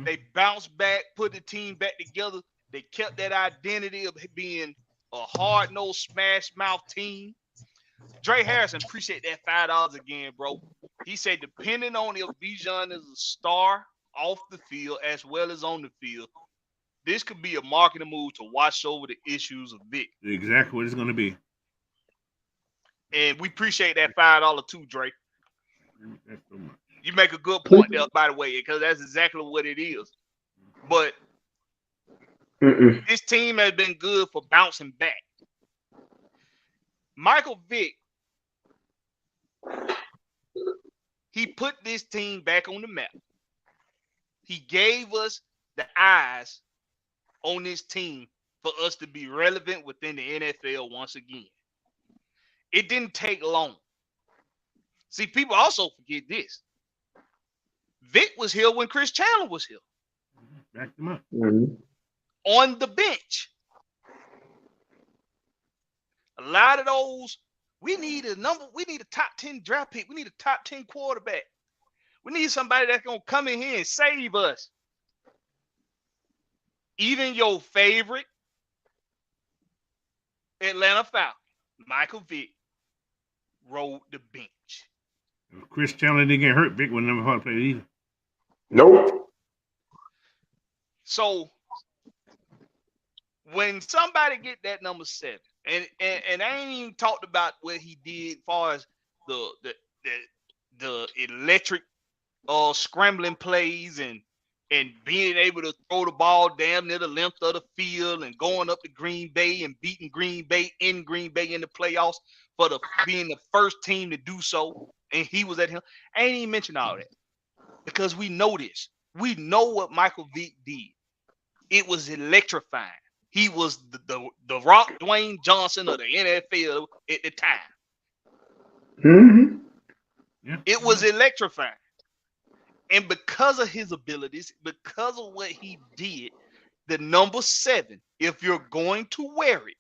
They bounced back, put the team back together. They kept that identity of being a hard-nosed, smash-mouth team. Dre Harrison, appreciate that $5 again, bro. He said, depending on if Bijan is a star off the field as well as on the field, this could be a marketing move to wash over the issues of Vic. Exactly what it's going to be. And we appreciate that $5 too, Dre. You make a good point there, by the way, because that's exactly what it is. But this team has been good for bouncing back. Michael Vick, he put this team back on the map. He gave us the eyes on this team for us to be relevant within the NFL once again. It didn't take long. See, people also forget this. Vic was here when Chris Chandler was here. Back them up. On the bench. A lot of those, we need a top 10 draft pick. We need a top 10 quarterback. We need somebody that's going to come in here and save us. Even your favorite Atlanta Falcons, Michael Vick, rode the bench. Chris Chandler didn't get hurt. Vic would never hard play either. Nope. So when somebody get that number 7, and I ain't even talked about what he did as far as the electric scrambling plays and being able to throw the ball damn near the length of the field and going up to Green Bay and beating Green Bay in the playoffs for being the first team to do so. And he was at him. I ain't even mention all that because we know this. We know what Michael Vick did. It was electrifying. He was the Rock Dwayne Johnson of the NFL at the time. Mm-hmm. Yeah. It was electrifying. And because of his abilities, because of what he did, the number 7, if you're going to wear it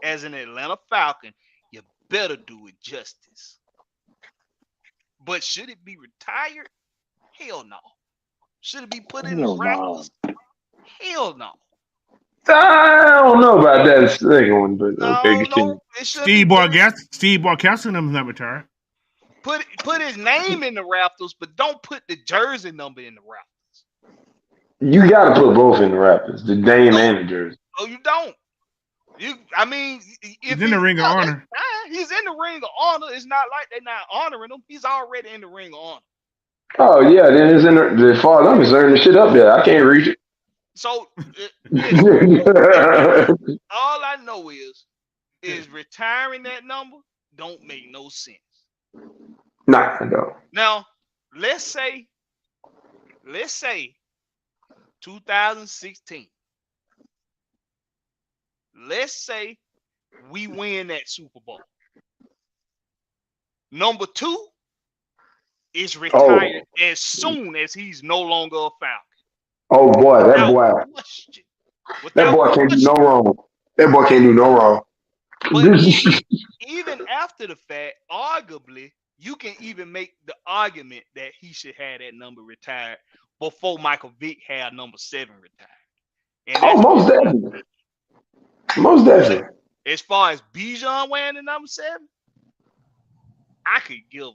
as an Atlanta Falcon, you better do it justice. But should it be retired? Hell no. Should it be put in the rafters? Hell no. I don't know about that second one, but okay, continue. Steve Barkowski number's not retired. Put his name in the rafters, but don't put the jersey number in the rafters. You got to put both in the rafters, the name and the jersey. Oh, you don't. He's in the Ring of Honor. He's in the Ring of Honor. It's not like they're not honoring him. He's already in the Ring of Honor. Oh yeah, then it's in the as far as I'm concerned, the shit up there. I can't reach it. So all I know is retiring that number don't make no sense. Nah, no. Now, let's say 2016. Let's say we win that Super Bowl. Number 2 is retired as soon as he's no longer a Falcon. Oh boy, that boy can't do no wrong. That boy can't do no wrong. But even after the fact, arguably, you can even make the argument that he should have that number retired before Michael Vick had number 7 retired. And most definitely. Most definitely. As far as Bijan wearing the number 7, I could give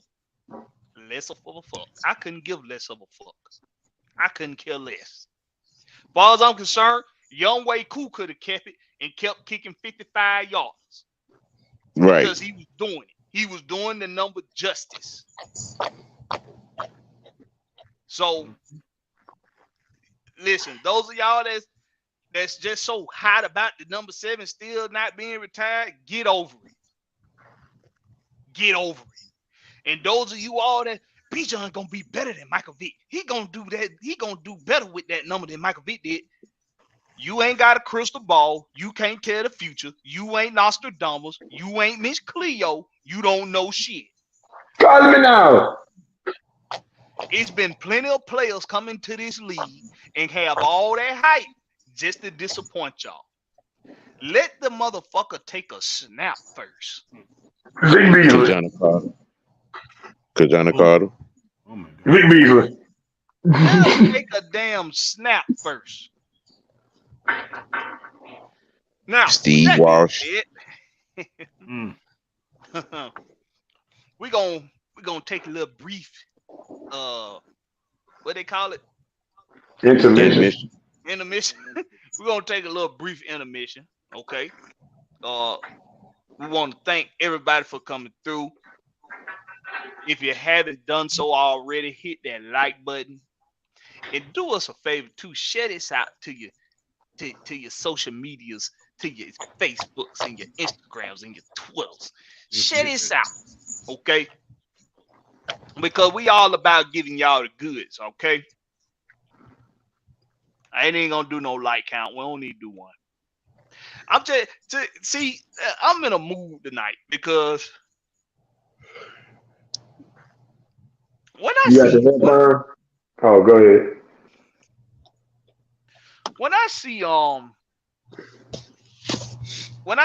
less of a fuck. I couldn't give less of a fuck. I couldn't care less. As far as I'm concerned, Young Way Koo could have kept it and kept kicking 55 yards. Right. Because he was doing it. He was doing the number justice. So, listen, those of y'all that's just so hot about the number 7 still not being retired, get over it. Get over it. And those of you all that Bijan gonna be better than Michael Vick. He gonna do that. He gonna do better with that number than Michael Vick did. You ain't got a crystal ball. You can't tell the future. You ain't Nostradamus. You ain't Miss Cleo. You don't know shit. Call me now. It's been plenty of players coming to this league and have all that hype just to disappoint y'all. Let the motherfucker take a snap first. Vic Beasley. Kajana Carter. Oh my God. Vic Beasley. Take a damn snap first. Now, Steve Walsh. We're gonna take a little brief what they call it? Intermission. We're gonna take a little brief intermission. Okay. We want to thank everybody for coming through. If you haven't done so already, hit that like button. And do us a favor too, share this out to your social medias, to your Facebooks and your Instagrams and your Twitters. Share this out, okay? Because we all about giving y'all the goods, okay? I ain't gonna do no like count. We don't need to do one. I'm in a mood tonight because when I go ahead. When I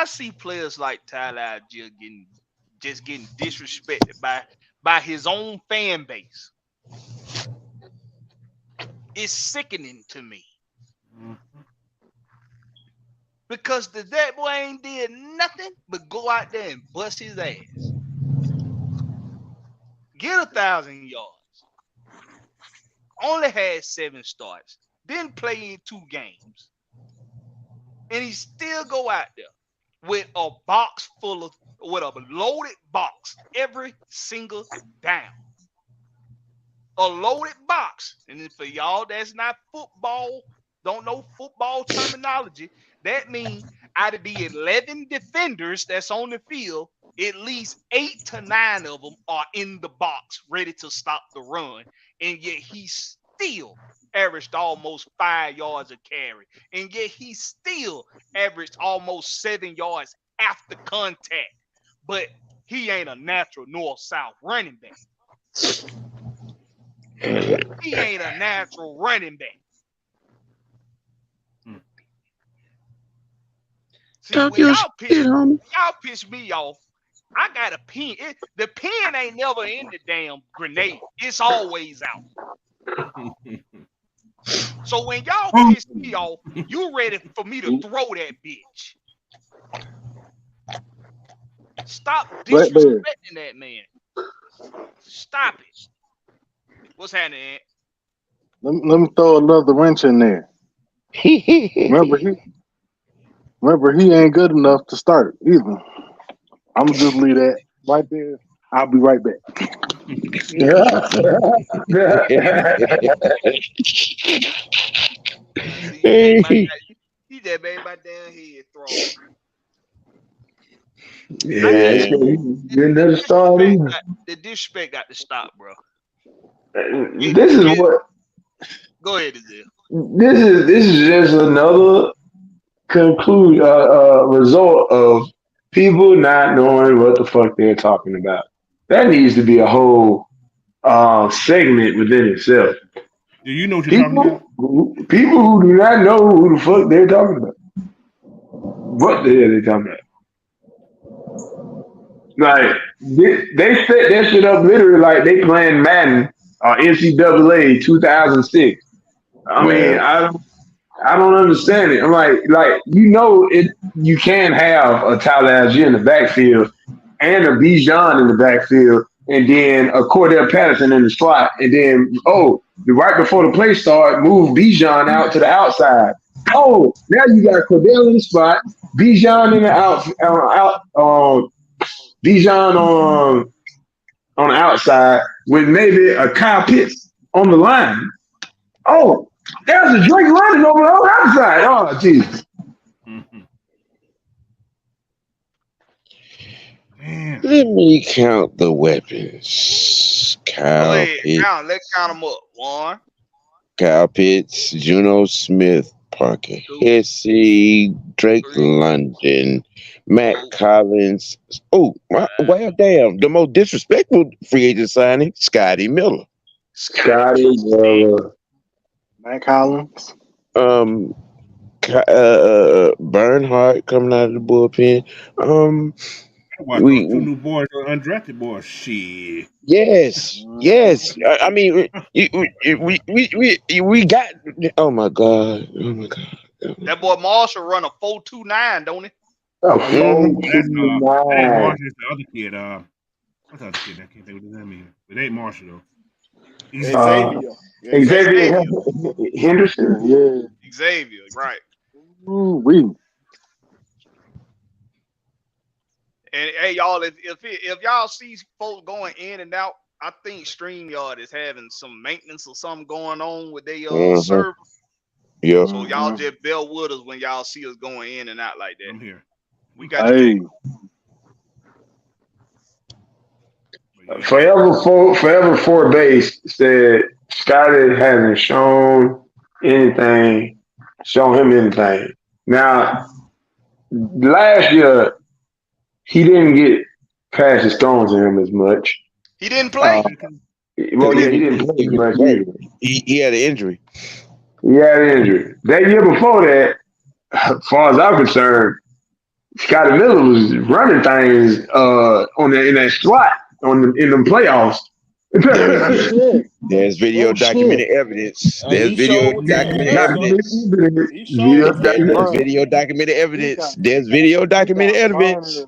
see players like Tyler Algier getting disrespected by his own fan base, it's sickening to me. Because that boy ain't did nothing but go out there and bust his ass. get 1,000 yards. Only had 7 starts. Didn't play in 2 games. And he still go out there with a box full of, with a loaded box every single down. A loaded box. And for y'all that's not football, don't know football terminology, that means out of the 11 defenders that's on the field, at least 8 to 9 of them are in the box ready to stop the run. And yet he still averaged almost 5 yards a carry. And yet he still averaged almost 7 yards after contact. But he ain't a natural north-south running back. He ain't a natural running back. See, when y'all piss me off, I got a pin. The pin ain't never in the damn grenade. It's always out. So when y'all piss me off, you ready for me to throw that bitch. Stop disrespecting that man. Stop it. What's happening, Ant? Let me throw another wrench in there. Remember, he ain't good enough to start either. I'm gonna just leave that right there. I'll be right back. He just made my damn head throw. Yeah, another start. The disrespect got to stop, bro. This is what. Go ahead, Azil. This is just another result of people not knowing what the fuck they're talking about. That needs to be a whole segment within itself. Do you know what you're talking about? People who do not know who the fuck they're talking about. What the hell are they talking about? Like, they set that shit up literally like they playing Madden or NCAA 2006. I mean, I don't understand it. I'm like you can have a Tyler Algier in the backfield and a Bijan in the backfield, and then a Cordell Patterson in the slot, and then right before the play start, move Bijan out to the outside. Oh, now you got Cordell in the spot, Bijan in the Bijan on the outside with maybe a Kyle Pitts on the line. Oh, there's a Drake running over on the outside. Oh, Jesus. Let me count the weapons. Kyle Pitts. Let's count them up. 1. Kyle Pitts, Juno Smith, Parker Hesse, Drake London, Matt Collins. Oh, well, damn. The most disrespectful free agent signing, Scotty Miller. Scotty Miller. Matt Collins. Bernhardt coming out of the bullpen. We 2 new boys are undrafted boys. Shit. Yes. I mean, we got. Oh my god. That boy Marshall run a 4.29, don't he? That's Marshall is the other kid. What's the other kid? I can't think what his name is. It ain't Marshall though. Xavier Henderson. Yeah. Xavier, right. Ooh-wee. And hey, y'all, if y'all see folks going in and out, I think StreamYard is having some maintenance or something going on with their server. Yeah. So y'all just bear with us when y'all see us going in and out like that. I'm here. We got you. Forever for base said Scotty hasn't shown him anything. Now, last year he didn't get past his throwing to him as much. He didn't play. He didn't play as much either. He had an injury. That year before that, as far as I'm concerned, Scotty Miller was running things in that slot in the playoffs. There's video documented evidence. There's video documented evidence. There's video documented evidence. There's video documented evidence.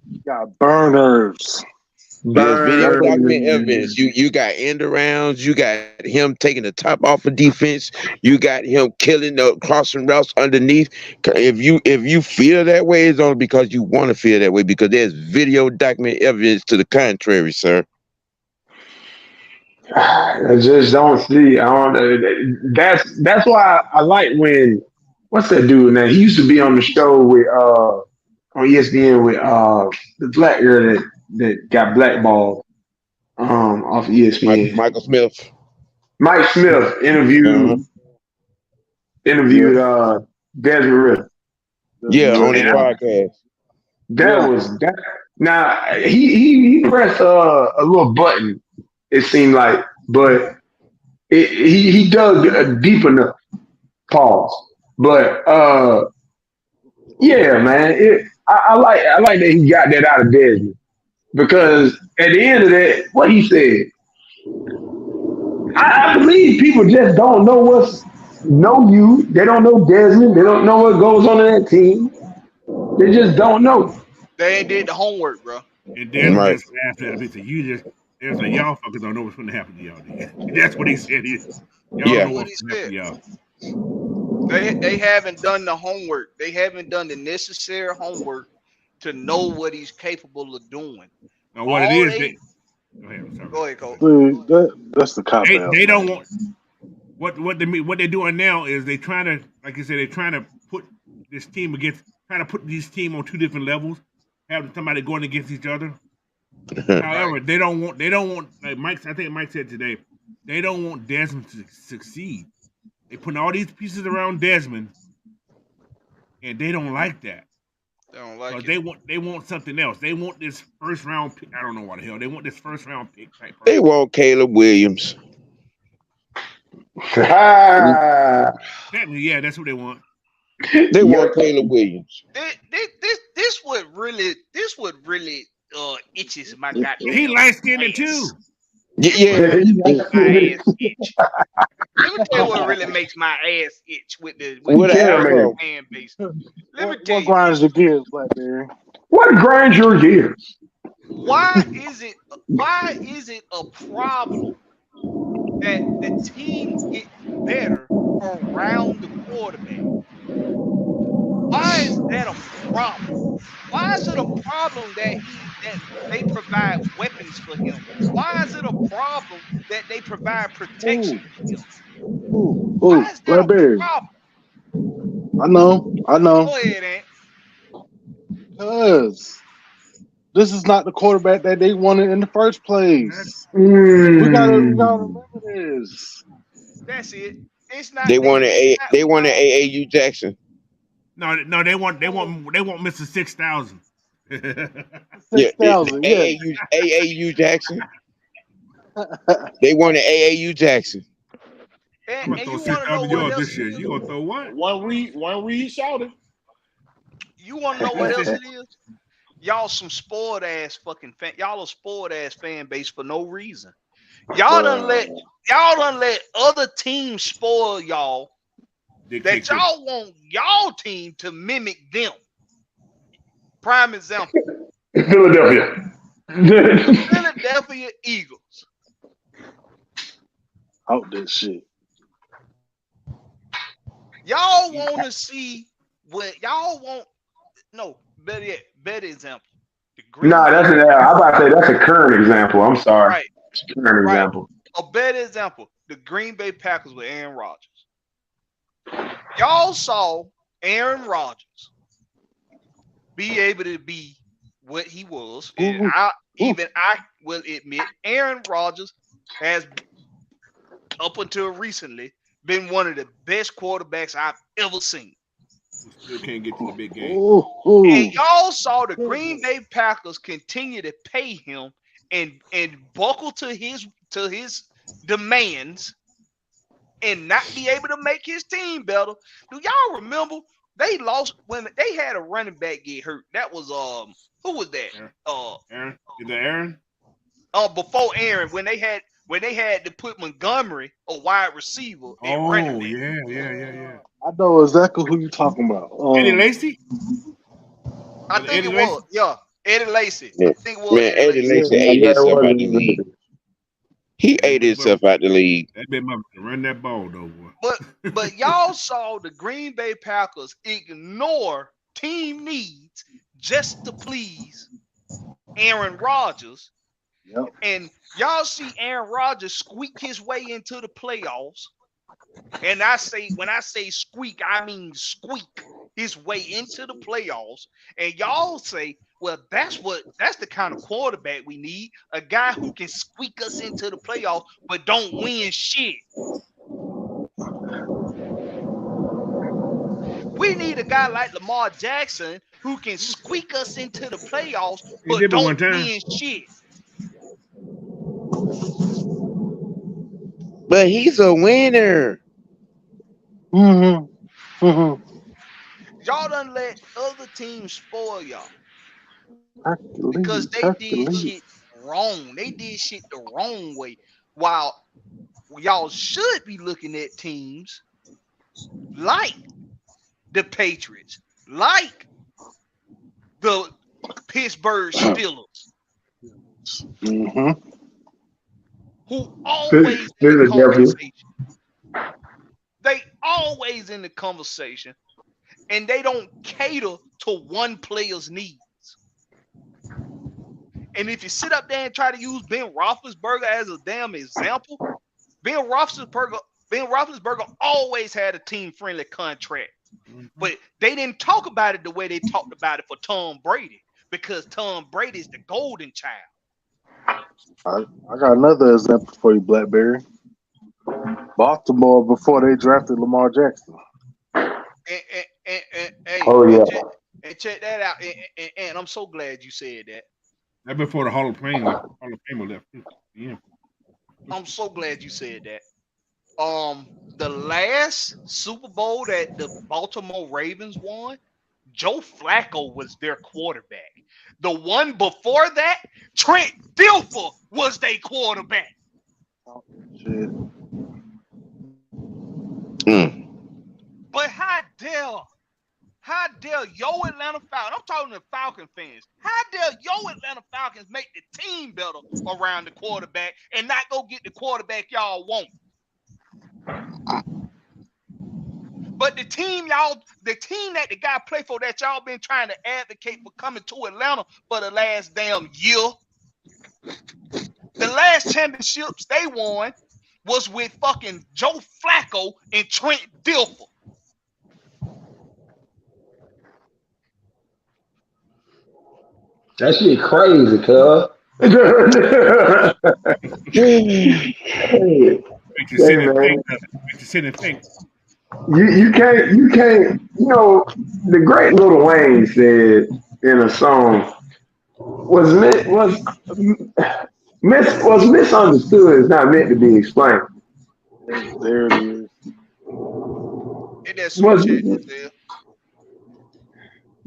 You got burners. There's video document evidence. You got end arounds. You got him taking the top off of defense. You got him killing the crossing routes underneath. If you feel that way, it's only because you want to feel that way, because there's video document evidence to the contrary, sir. I just don't see. I don't. That's why I like when, what's that dude now? He used to be on the show with on ESPN with the black girl that got blackballed off ESPN. Michael Smith. Mike Smith interviewed Desmond Ritter. Yeah, on his podcast. That was that. Now he pressed a little button. It seemed like, but he dug deep enough. Pause. But yeah, man. I like that he got that out of Desmond, because at the end of that, what he said, I believe people just don't know you. They don't know Desmond. They don't know what goes on in that team. They just don't know. They ain't did the homework, bro. And then right. After that, there's a y'all fuckers don't know what's going to happen to y'all. That's what he said. Y'all know what's going to happen to y'all. They haven't done the homework. They haven't done the necessary homework to know what he's capable of doing. Now, what All it is, go ahead, Cole. That's the cop out. They don't want what they're doing now is they trying to, like you said, they're trying to put this team trying to put this team on two different levels, having somebody going against each other. However, they don't want like I think Mike said today, they don't want Desmond to succeed. They putting all these pieces around Desmond, and they don't like that. They don't like it. They want something else. They want this first round pick. I don't know what the hell. They want this first round pick type person. They want Caleb Williams. Yeah, that's what they want. They want Caleb Williams. This would really itches my goddamn. He light skinned too. Yeah. My ass itch. Let me tell you what really makes my ass itch with the fan base. Let me tell you. What grinds your gears, Blackberry? What grinds your gears? Why is it a problem that the team get better around the quarterback? Why is that a problem? Why is it a problem that they provide weapons for him? Why is it a problem that they provide protection for him? Why is that a problem? I know. Go ahead, Ant. Because this is not the quarterback that they wanted in the first place. We gotta remember this. That's it. It's not. They wanted AAU Jackson. No, they want Mr. 6,000. 6,000. Yeah. AAU Jackson. They wanted AAU Jackson. I'm gonna throw 6,000 yards this year. You gonna throw what? One read shouted. You wanna know what else it is? Y'all some spoiled ass fucking fan. Y'all a spoiled ass fan base for no reason. Y'all done let other teams spoil y'all. That y'all want y'all team to mimic them. Prime example. Philadelphia Eagles. Out this shit. Y'all want to see what y'all want. No, better example. I'm about to say that's a current example. I'm sorry. Right. Current example. A better example. The Green Bay Packers with Aaron Rodgers. Y'all saw Aaron Rodgers be able to be what he was. And I will admit Aaron Rodgers has, up until recently, been one of the best quarterbacks I've ever seen. Still can't get to the big game. And y'all saw the Green Bay Packers continue to pay him and buckle to his demands and not be able to make his team better. Do y'all remember they lost when they had a running back get hurt? That was who was that? Aaron. Is that Aaron? Before Aaron, when they had to put Montgomery a wide receiver. Oh yeah. I know exactly who you're talking about. Eddie Lacy? I think it was. Yeah. Eddie Lacy. Yeah. I think it was Man, Eddie Lacy ate himself out the league. He ate himself out the league. That been my run that ball though, boy. But y'all saw the Green Bay Packers ignore team needs just to please Aaron Rodgers. Yep. And y'all see Aaron Rodgers squeak his way into the playoffs. And when I say squeak, I mean squeak his way into the playoffs. And y'all say, well, that's the kind of quarterback we need. A guy who can squeak us into the playoffs, but don't win shit. We need a guy like Lamar Jackson who can squeak us into the playoffs, but don't win shit. But he's a winner. Mm-hmm. Mm-hmm. Y'all done let other teams spoil y'all. Because they did shit wrong. They did shit the wrong way. While y'all should be looking at teams like the Patriots, like the Pittsburgh Steelers, who always in the conversation. They always in the conversation, and they don't cater to one player's needs. And if you sit up there and try to use Ben Roethlisberger as a damn example, Ben Roethlisberger always had a team-friendly contract. But they didn't talk about it the way they talked about it for Tom Brady, because Tom Brady is the golden child. I got another example for you, Blackberry. Baltimore before they drafted Lamar Jackson. And check that out. And I'm so glad you said that. That before the Hall of Famer left. Yeah. I'm so glad you said that. The last Super Bowl that the Baltimore Ravens won, Joe Flacco was their quarterback. The one before that, Trent Dilfer was their quarterback. Oh, shit. But how dare yo Atlanta Falcons, I'm talking to Falcon fans, how dare yo Atlanta Falcons make the team better around the quarterback and not go get the quarterback y'all want? But the team that the guy play for that y'all been trying to advocate for coming to Atlanta for the last damn year, the last championships they won was with fucking Joe Flacco and Trent Dilfer. That shit crazy, cuz. You can't, the great Lil Wayne said in a song, was misunderstood is not meant to be explained. There it is.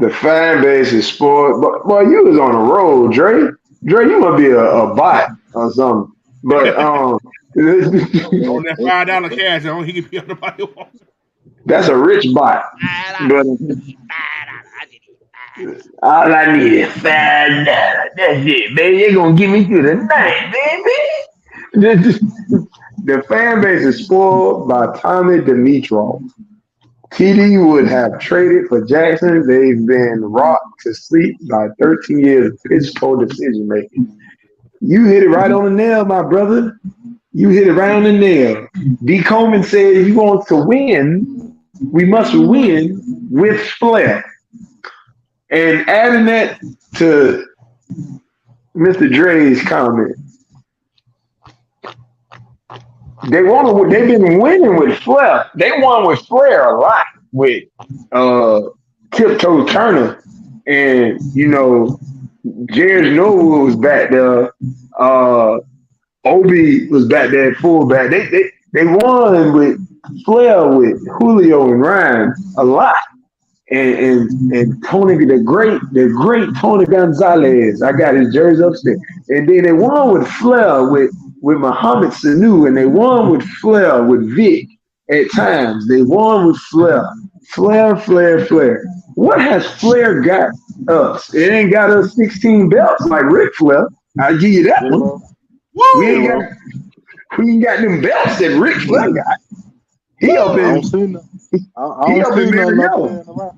The fan base is spoiled. But boy, you was on the road, Dre. Dre, you must be a bot or something. But on that $5 cash, he can be on the body. That's a rich bot. But all I need is $5. That's it, baby. You're gonna get me through the night, baby. The fan base is spoiled by Tommy Dimitrov. TD would have traded for Jackson. They've been rocked to sleep by 13 years of pitch poor decision making. You hit it right on the nail, my brother. You hit it right on the nail. D. Coleman said, if you want to win, we must win with flair. And adding that to Mr. Dre's comment, they've been winning with flair. They won with flair a lot with Tiptoe Turner, and Jared Noah was back there. Obi was back there at fullback. They won with flair with Julio and Ryan a lot, and Tony, the great Tony Gonzalez. I got his jersey upstairs, and then they won with flair with Mohamed Sanu, and they won with flair with Vic at times. They won with flair. What has Flair got us. It ain't got us 16 belts like Ric Flair. I'll give you that one. We ain't got them belts that Ric Flair got. He up in. I don't see no. He up in Marietta.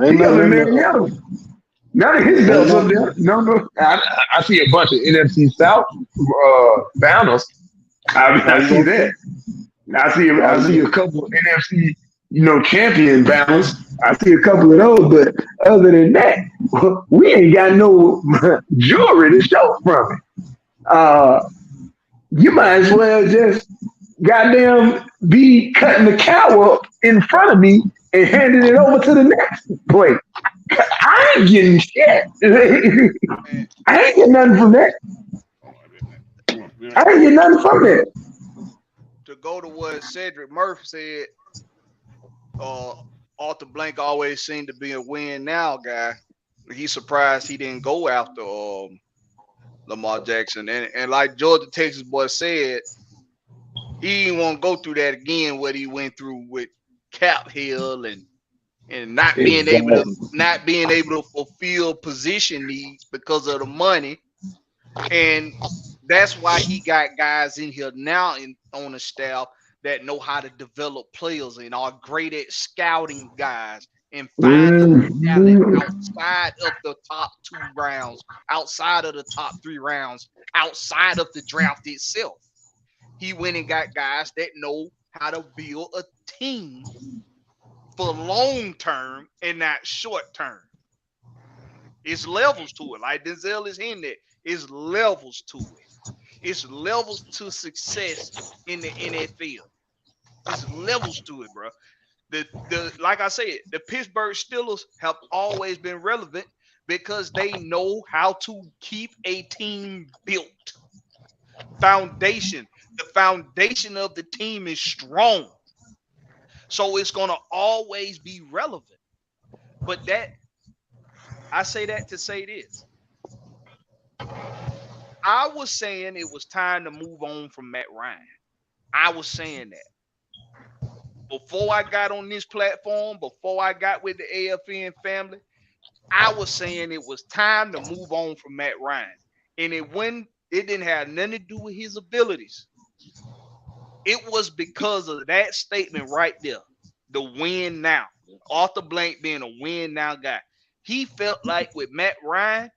He up in Marietta. None of his belts up there. No. I see a bunch of NFC South banners. I see that. I see a couple of NFC, champion banners. I see a couple of those, but other than that, we ain't got no jewelry to show from it. You might as well just goddamn be cutting the cow up in front of me and handing it over to the next plate. I ain't getting shit. I ain't getting nothing from that. I ain't getting nothing from that. To go to what Cedric Murphy said, Arthur Blank always seemed to be a win now guy. He's surprised he didn't go after Lamar Jackson. And like Georgia Texas boy said, he didn't want to go through that again, what he went through with Cap Hill and not being able to fulfill position needs because of the money. And that's why he got guys in here now on the staff that know how to develop players and are great at scouting guys and finding talent outside of the top 2 rounds, outside of the top 3 rounds, outside of the draft itself. He went and got guys that know how to build a team for long term and not short term. It's levels to it. Like Denzel is in there. It's levels to it. It's levels to success in the NFL. It's levels to it, bro. The like I said, the Pittsburgh Steelers have always been relevant because they know how to keep a team built. The foundation of the team is strong. So it's gonna always be relevant. But I say that to say this. I was saying it was time to move on from Matt Ryan. I was saying that. Before I got on this platform, before I got with the AFN family, I was saying it was time to move on from Matt Ryan. And it didn't have nothing to do with his abilities. It was because of that statement right there. The win now. Arthur Blank being a win now guy. He felt like with Matt Ryan,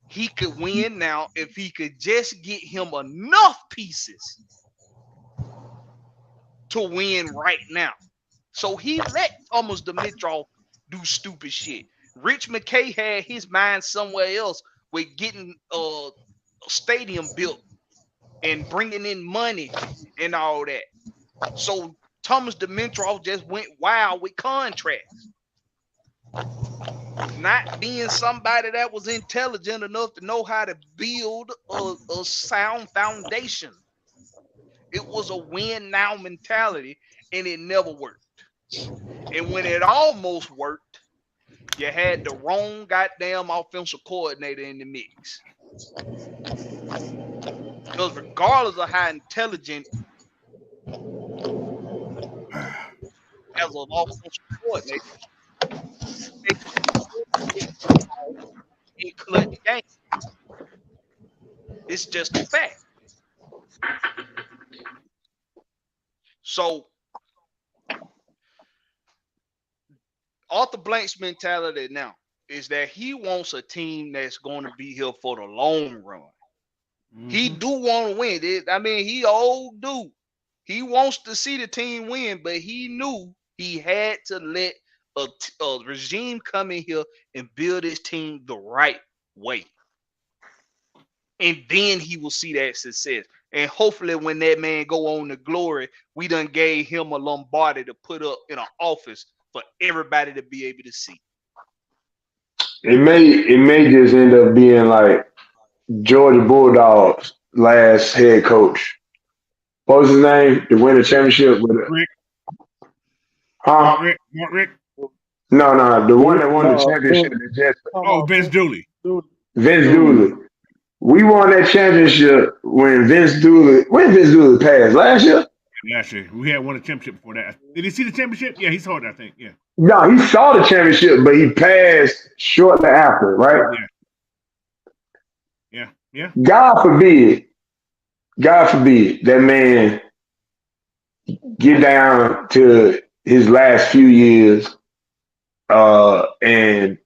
he could win now if he could just get him enough pieces to win right now. So he let Thomas Dimitrov do stupid shit. Rich McKay had his mind somewhere else with getting a stadium built and bringing in money and all that. So Thomas Dimitrov just went wild with contracts. Not being somebody that was intelligent enough to know how to build a sound foundation. It was a win now mentality, and it never worked. And when it almost worked, you had the wrong goddamn offensive coordinator in the mix. Because regardless of how intelligent as an offensive coordinator, in clutch games. It's just a fact. So Arthur Blank's mentality now is that he wants a team that's going to be here for the long run. Mm-hmm. He do want to win. He old dude. He wants to see the team win, but he knew he had to let a regime come in here and build his team the right way. And then he will see that success. And hopefully when that man go on to glory, we done gave him a Lombardi to put up in an office for everybody to be able to see. It may just end up being like Georgia Bulldogs last head coach. What was his name? To win a championship with Rick. Huh? Rick. No, the one that won the championship. Vince Dooley. Vince Dooley. We won that championship when Vince Dooley passed last year. Last year. We had won a championship before that. Did he see the championship? Yeah, he saw it, I think. Yeah. No, he saw the championship, but he passed shortly after, right? Yeah. God forbid that man get down to his last few years and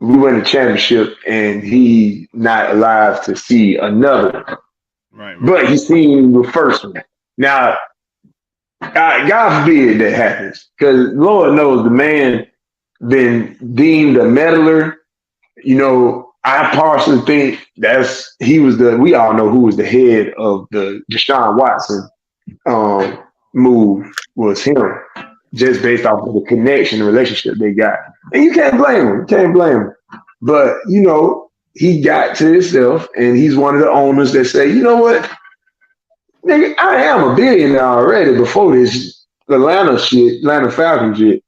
we win a championship and he not alive to see another. Right. But he's seen the first one. Now, God forbid that happens, because Lord knows the man been deemed a meddler. You know, I partially think we all know who was the head of the Deshaun Watson move was him, just based off of the connection and relationship they got. And you can't blame him. But, you know, he got to himself, and he's one of the owners that say, you know what, nigga, I am a billionaire already before this Atlanta Falcons shit.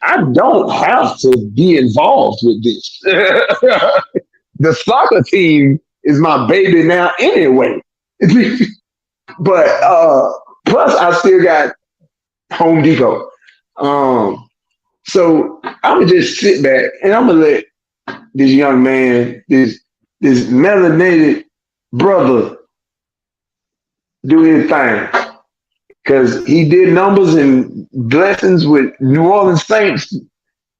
I don't have to be involved with this. The soccer team is my baby now anyway. But plus I still got Home Depot. So I'm gonna just sit back and I'm gonna let this young man, this melanated brother, do his thing. Because he did numbers and blessings with New Orleans Saints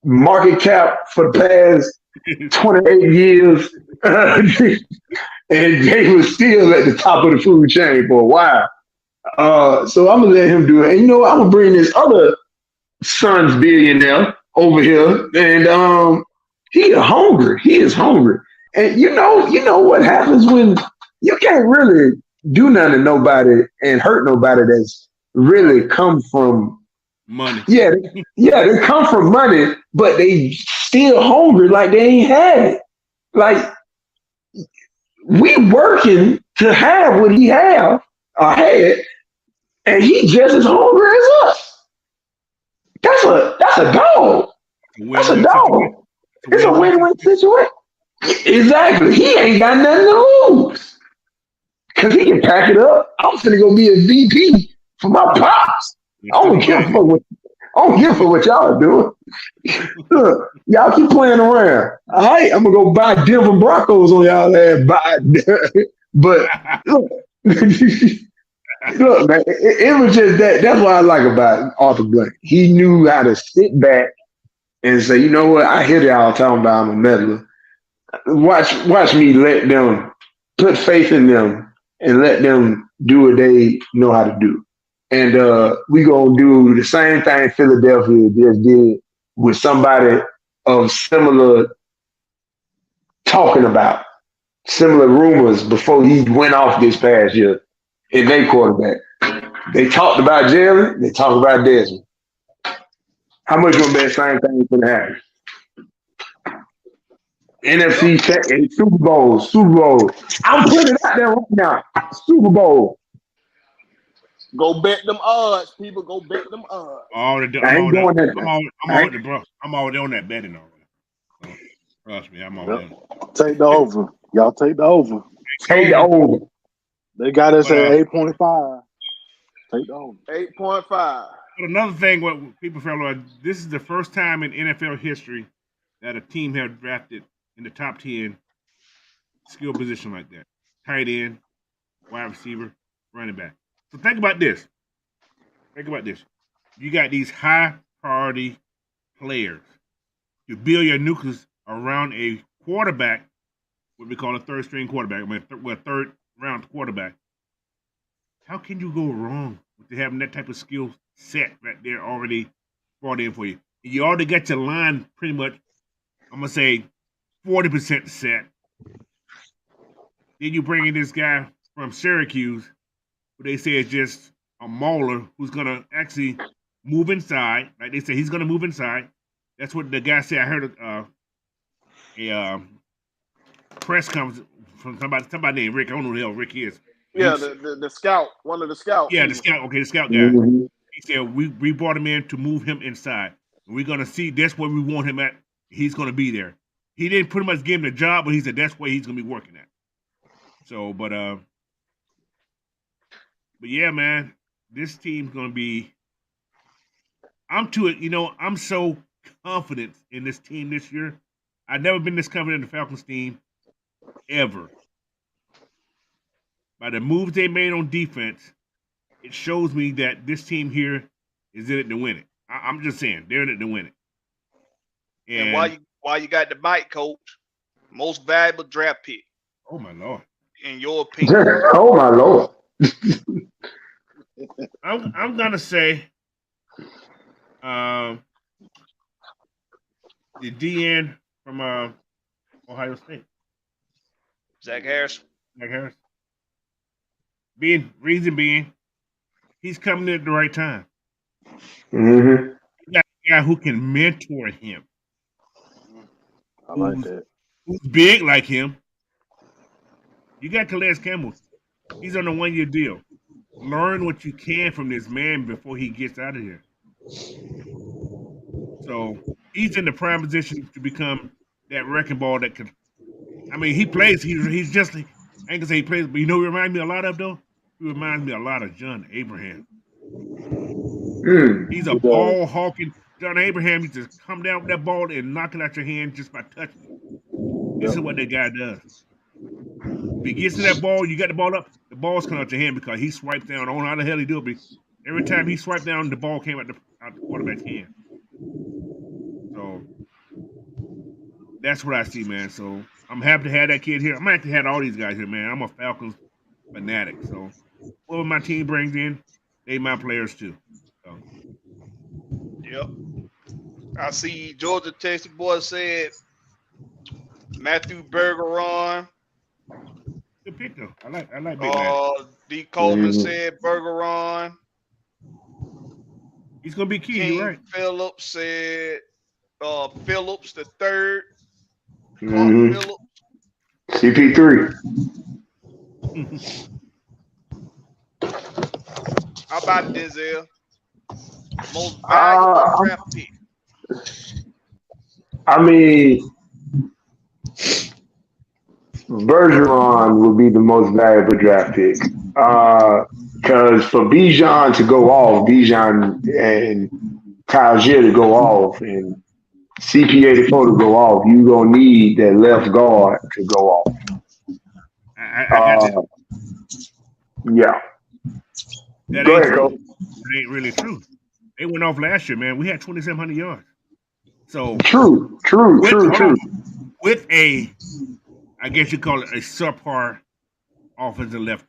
market cap for the past 28 years. And they were still at the top of the food chain for a while. So I'm going to let him do it. And you know what? I'm going to bring this other son's billionaire over here. And he is hungry. And you know what happens when you can't really do nothing to nobody and hurt nobody that's really come from money. Yeah, they come from money, but they still hungry like they ain't had it. Like, we working to have what he had, and he just as hungry as us. That's a dog. That's a dog. It's a win-win situation. Exactly. He ain't got nothing to lose. Cause he can pack it up. I'm finna go be a VP for my pops. I don't give for what y'all are doing. Look, y'all keep playing around. All right, I'm gonna go buy Denver Broncos on y'all ass. But look, look, man, it was just that. That's what I like about Arthur Blank. He knew how to sit back and say, you know what? I hear y'all talking about I'm a meddler. Watch me let them put faith in them and let them do what they know how to do. And we gonna do the same thing Philadelphia just did with somebody of similar talking about, similar rumors before he went off this past year in their quarterback. They talked about Jalen, they talked about Desmond. How much gonna be the same thing gonna happen? NFC and Super Bowl. I'm putting it out there right now. Super Bowl. Go bet them odds, people. Go bet them odds. I'm already on that betting already. So, trust me, I'm already. Take the over. Y'all take the over. Take the over. They got us at 8.5. Take the over. 8.5. But another thing, what people feel this is the first time in NFL history that a team have drafted in the top 10 skill position like that. Tight end, wide receiver, running back. So think about this. You got these high priority players. You build your nucleus around a quarterback, what we call a third string quarterback, third round quarterback. How can you go wrong with having that type of skill set right there already brought in for you? You already got your line pretty much, I'm going to say, 40% set. Then you bring in this guy from Syracuse, who they say is just a mauler who's going to actually move inside. Like they say, he's going to move inside. That's what the guy said. I heard a press conference from somebody named Rick. I don't know who the hell Rick is. Yeah, the scout, one of the scouts. Yeah, the scout. Okay, the scout guy. Mm-hmm. He said we brought him in to move him inside. We're going to see that's where we want him at. He's going to be there. He didn't pretty much give him the job, but he said that's where he's going to be working at. So, but yeah, man, this team's going to be. I'm so confident in this team this year. I've never been this confident in the Falcons team ever. By the moves they made on defense, it shows me that this team here is in it to win it. I'm just saying, they're in it to win it. And while you got the mic, Coach, most valuable draft pick. Oh my Lord! In your opinion? Oh my Lord! I'm gonna say, the DN from Ohio State, Zach Harris. Reason being, he's coming in at the right time. Mm-hmm. You got a guy who can mentor him. I like that. Who's big like him. You got Calais Campbell. He's on a 1-year deal. Learn what you can from this man before he gets out of here. So he's in the prime position to become that wrecking ball that can. I mean, he plays. He's just. I ain't gonna say he plays, but you know, who he reminds me a lot of though. He reminds me a lot of John Abraham. He's a ball hawking. John Abraham used to come down with that ball and knock it out your hand just by touching it. This is what that guy does. If he gets to that ball, you got the ball up, the ball's coming out your hand because he swiped down. I don't know how the hell he do it, but every time he swiped down, the ball came out the quarterback's hand. So that's what I see, man. So I'm happy to have that kid here. I'm happy to have all these guys here, man. I'm a Falcons fanatic. So whoever my team brings in, they my players too. So. Yep. I see Georgia Texas boy said Matthew Bergeron. Good pick though. I like Big Man. D. Coleman said Bergeron. He's gonna be key, King right? Phillips said Phillips the third. Phillips. CP3. How about Denzel? The most valuable draft pick. I mean, Bergeron would be the most valuable draft pick. Because for Bijan to go off, Bijan and Tajier to go off, and CP84 to go off, you're going to need that left guard to go off. I got that. Yeah. That go ain't ahead, true. Coach. That ain't really true. They went off last year, man. We had 2,700 yards. So True. With a, I guess you call it a subpar offensive left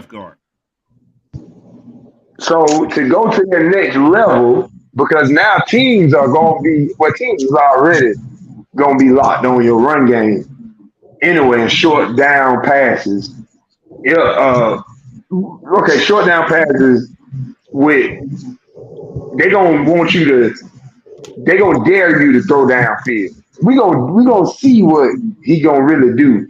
guard. So to go to the next level, because now teams are going to be, teams is already going to be locked on your run game anyway, and short down passes. Yeah, short down passes they're going to want you to, they're going to dare you to throw downfield. We gonna see what he gonna really do.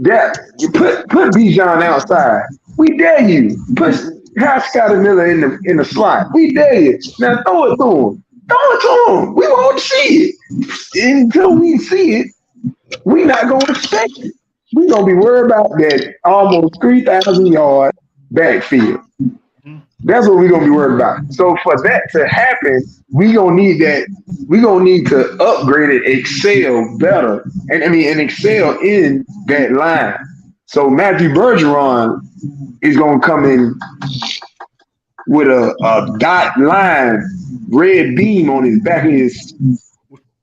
That you put Bijan outside. We dare you. Put Scotty Miller in the slot. We dare you. Now throw it to him. We won't see it. Until we see it, we not gonna expect it. We gonna be worried about that almost 3,000 yard backfield. That's what we're gonna be worried about. So for that to happen, we gonna need that. We gonna need to upgrade it, excel better, and excel in that line. So Matthew Bergeron is gonna come in with a dot line, red beam on his back of his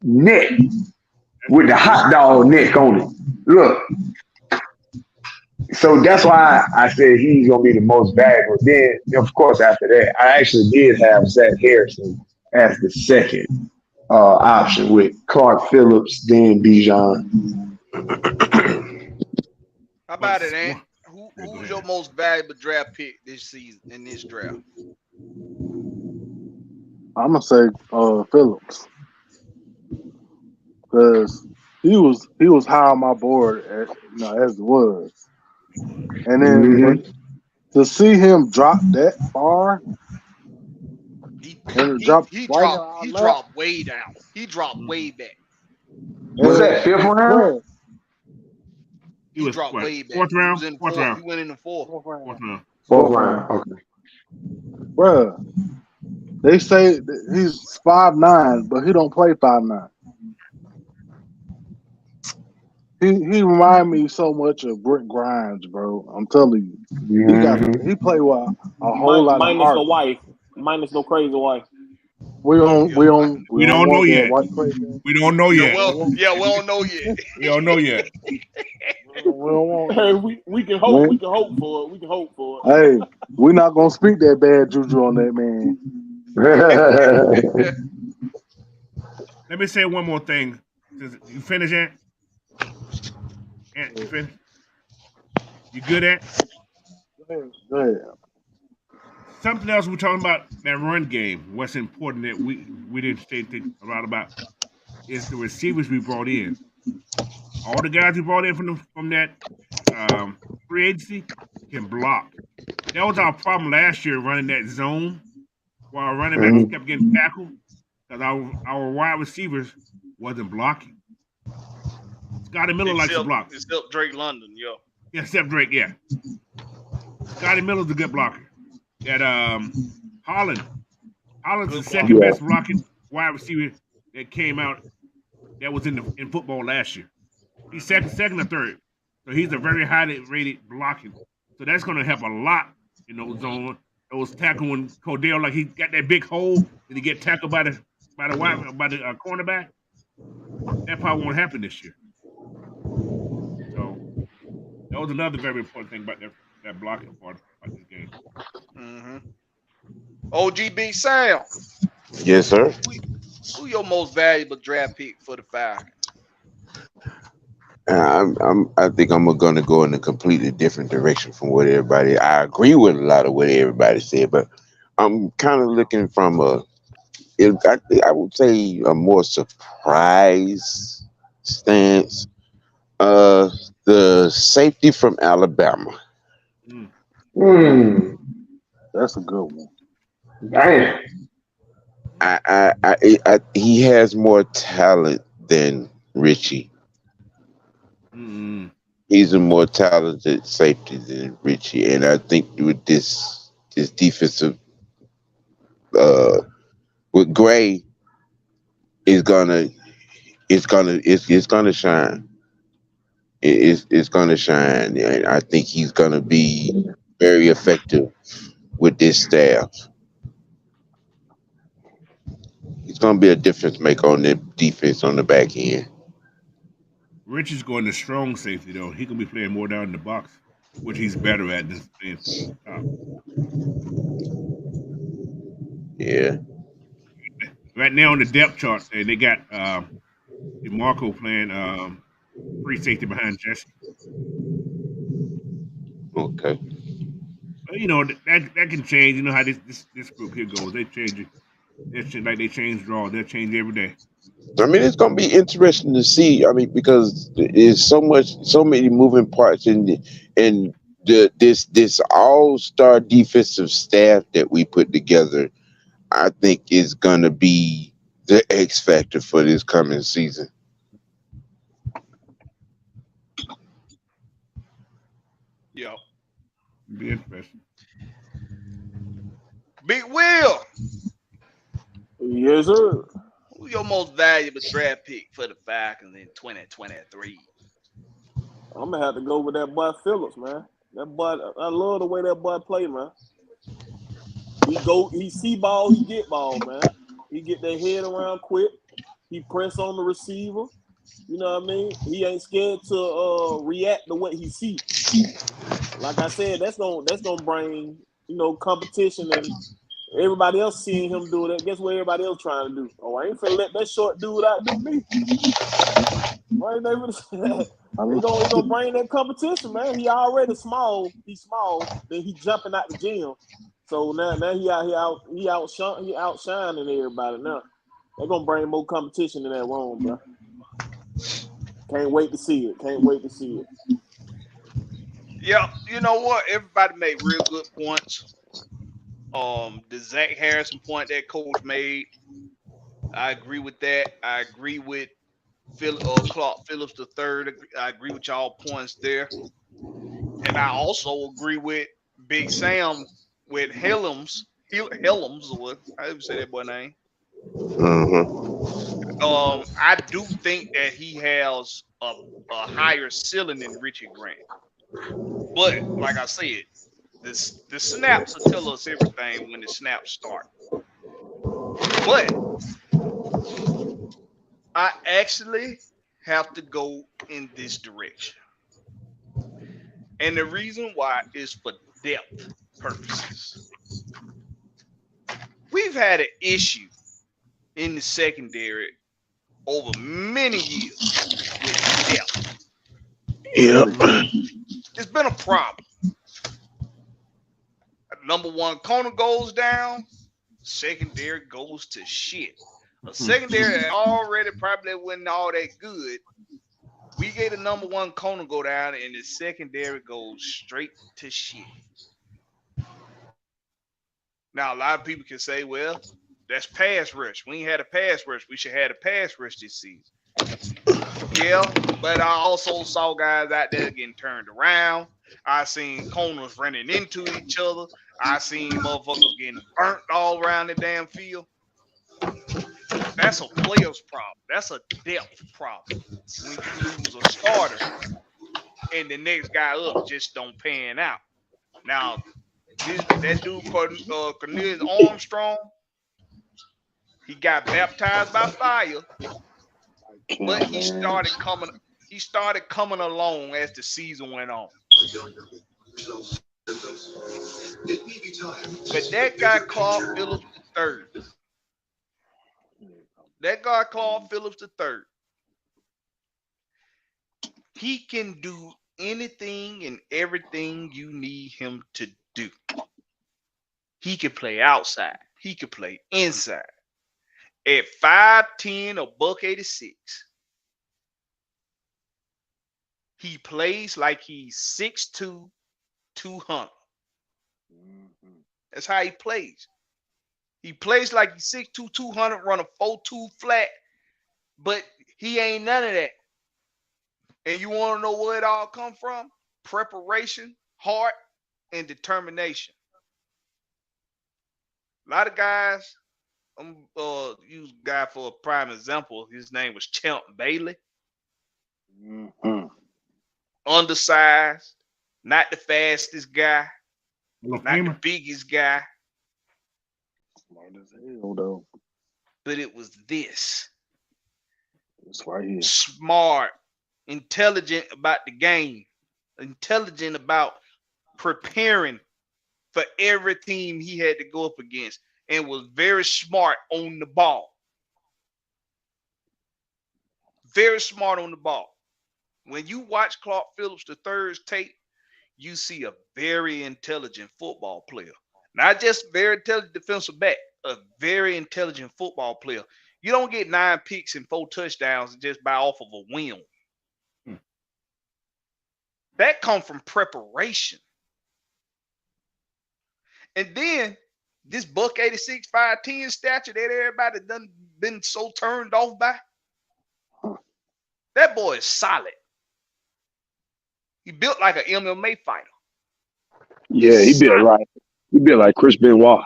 neck with the hot dog neck on it. Look. So that's why I said he's going to be the most valuable. Then, of course, after that, I actually did have Zach Harrison as the second option with Clark Phillips, then Bijan. How about it, Ant? Who's your most valuable draft pick this season in this draft? I'm going to say Phillips. Because he was high on my board as it was. And then to see him drop that far, he dropped way down. He dropped way back. Was that fifth round? He dropped way back. Fourth round. He went in the fourth. Fourth round. Okay. Bruh, they say that he's 5'9", but he don't play 5'9". He remind me so much of Brent Grimes, bro. I'm telling you, he play with a whole lot of Minus the heart. wife, minus no crazy wife. We don't We don't know want that yet. white crazy. We don't know Yeah, yet. well, yeah, we don't know yet. We don't know yet. We don't want. Hey, we can hope. We can hope for it. We can hope for it. Hey, we're not gonna speak that bad juju on that man. Let me say one more thing. You finish, Ant? Ant, you finish? You good, Ant? Go ahead. Something else we're talking about that run game. What's important that we didn't think a lot about is the receivers we brought in. All the guys we brought in from that free agency can block. That was our problem last year running that zone while running backs kept getting tackled because our wide receivers wasn't blocking. Scotty Miller likes to block. Except Drake London, yo. Yeah, except Drake, yeah. Scotty Miller's a good blocker. That Holland's the second best blocking wide receiver that came out that was in football last year. He's second or third. So he's a very highly rated blocking. So that's going to help a lot in those zones. Those tackle when Cordell, like he got that big hole and he get tackled by the cornerback. That probably won't happen this year. So that was another very important thing about that blocking part of this game. Mm-hmm. OGB Sam. Yes, sir. Who your most valuable draft pick for the Falcons? I think I'm gonna go in a completely different direction from what everybody. I agree with a lot of what everybody said, but I'm kind of looking from I would say a more surprise stance. The safety from Alabama. That's a good one. Damn. He has more talent than Richie. He's a more talented safety than Richie, and I think with this defensive with Gray it's gonna shine. It's gonna shine, and I think he's gonna be very effective with this staff. He's gonna be a difference maker on the defense on the back end. Rich is going to strong safety though. He can be playing more down in the box, which he's better at than playing top. Yeah. Right now on the depth chart, they got DeMarco playing free safety behind Jesse. Okay. But, you know that can change. You know how this group here goes. They change it. Like they change draw. They'll change every day. I mean, it's gonna be interesting to see. I mean, because there's so many moving parts in this all-star defensive staff that we put together. I think is gonna be the X factor for this coming season. Yeah. Be interesting. Big Will. Yes, sir. Who's your most valuable draft pick for the Falcons in 2023? I'm gonna have to go with that boy Phillips, man. That boy, I love the way that boy play, man. He see ball, he get ball, man. He get that head around quick. He press on the receiver. You know what I mean? He ain't scared to react to what he see. Like I said, that's gonna bring competition, and everybody else seeing him do that. Guess what everybody else trying to do? Oh, I ain't finna let that short dude outdo me. Right, David? He gonna bring that competition, man. He already small. He's small. Then he jumping out the gym. So now he outshining everybody now. They're gonna bring more competition in that room, bro. Can't wait to see it. Yeah, you know what? Everybody made real good points. The Zach Harrison point that coach made, I agree with that. I agree with Clark Phillips III. I agree with y'all points there. And I also agree with Big Sam with Helms, or what? I didn't say that boy name. I do think that he has a higher ceiling than Richie Grant. But like I said, the snaps will tell us everything when the snaps start. But I actually have to go in this direction. And the reason why is for depth purposes. We've had an issue in the secondary over many years with depth. It's been a problem. Number one corner goes down, secondary goes to shit. A secondary that already probably wasn't all that good. We get a number one corner go down, and the secondary goes straight to shit. Now, a lot of people can say, well, that's pass rush. We ain't had a pass rush. We should have had a pass rush this season. Yeah, but I also saw guys out there getting turned around. I seen corners running into each other. I seen motherfuckers getting burnt all around the damn field. That's a player's problem. That's a depth problem. When you lose a starter and the next guy up just don't pan out. Now, that dude Cornelius Armstrong, he got baptized by fire, but he started coming along as the season went on. But that guy Clark Phillips III, he can do anything and everything you need him to do. He can play outside. He can play inside. At 5'10", or $186, he plays like he's 6'2", 200. That's how he plays. He plays like he's 6'2", 200, run a 4.2 flat, but he ain't none of that. And you want to know where it all come from? Preparation, heart, and determination. A lot of guys, I'm use a guy for a prime example. His name was Champ Bailey. Undersized, not the fastest guy, not the biggest guy. Smart as hell, though. But it was this. That's right here. Smart, intelligent about the game, intelligent about preparing for every team he had to go up against, and was very smart on the ball. Very smart on the ball. When you watch Clark Phillips III's tape, you see a very intelligent football player. Not just very intelligent defensive back, a very intelligent football player. You don't get 9 picks and 4 touchdowns just by off of a whim. That comes from preparation. And then this $186, 5'10" stature that everybody done been so turned off by, that boy is solid. He built like an MMA fighter. Yeah, he built right. He built like Chris Benoit.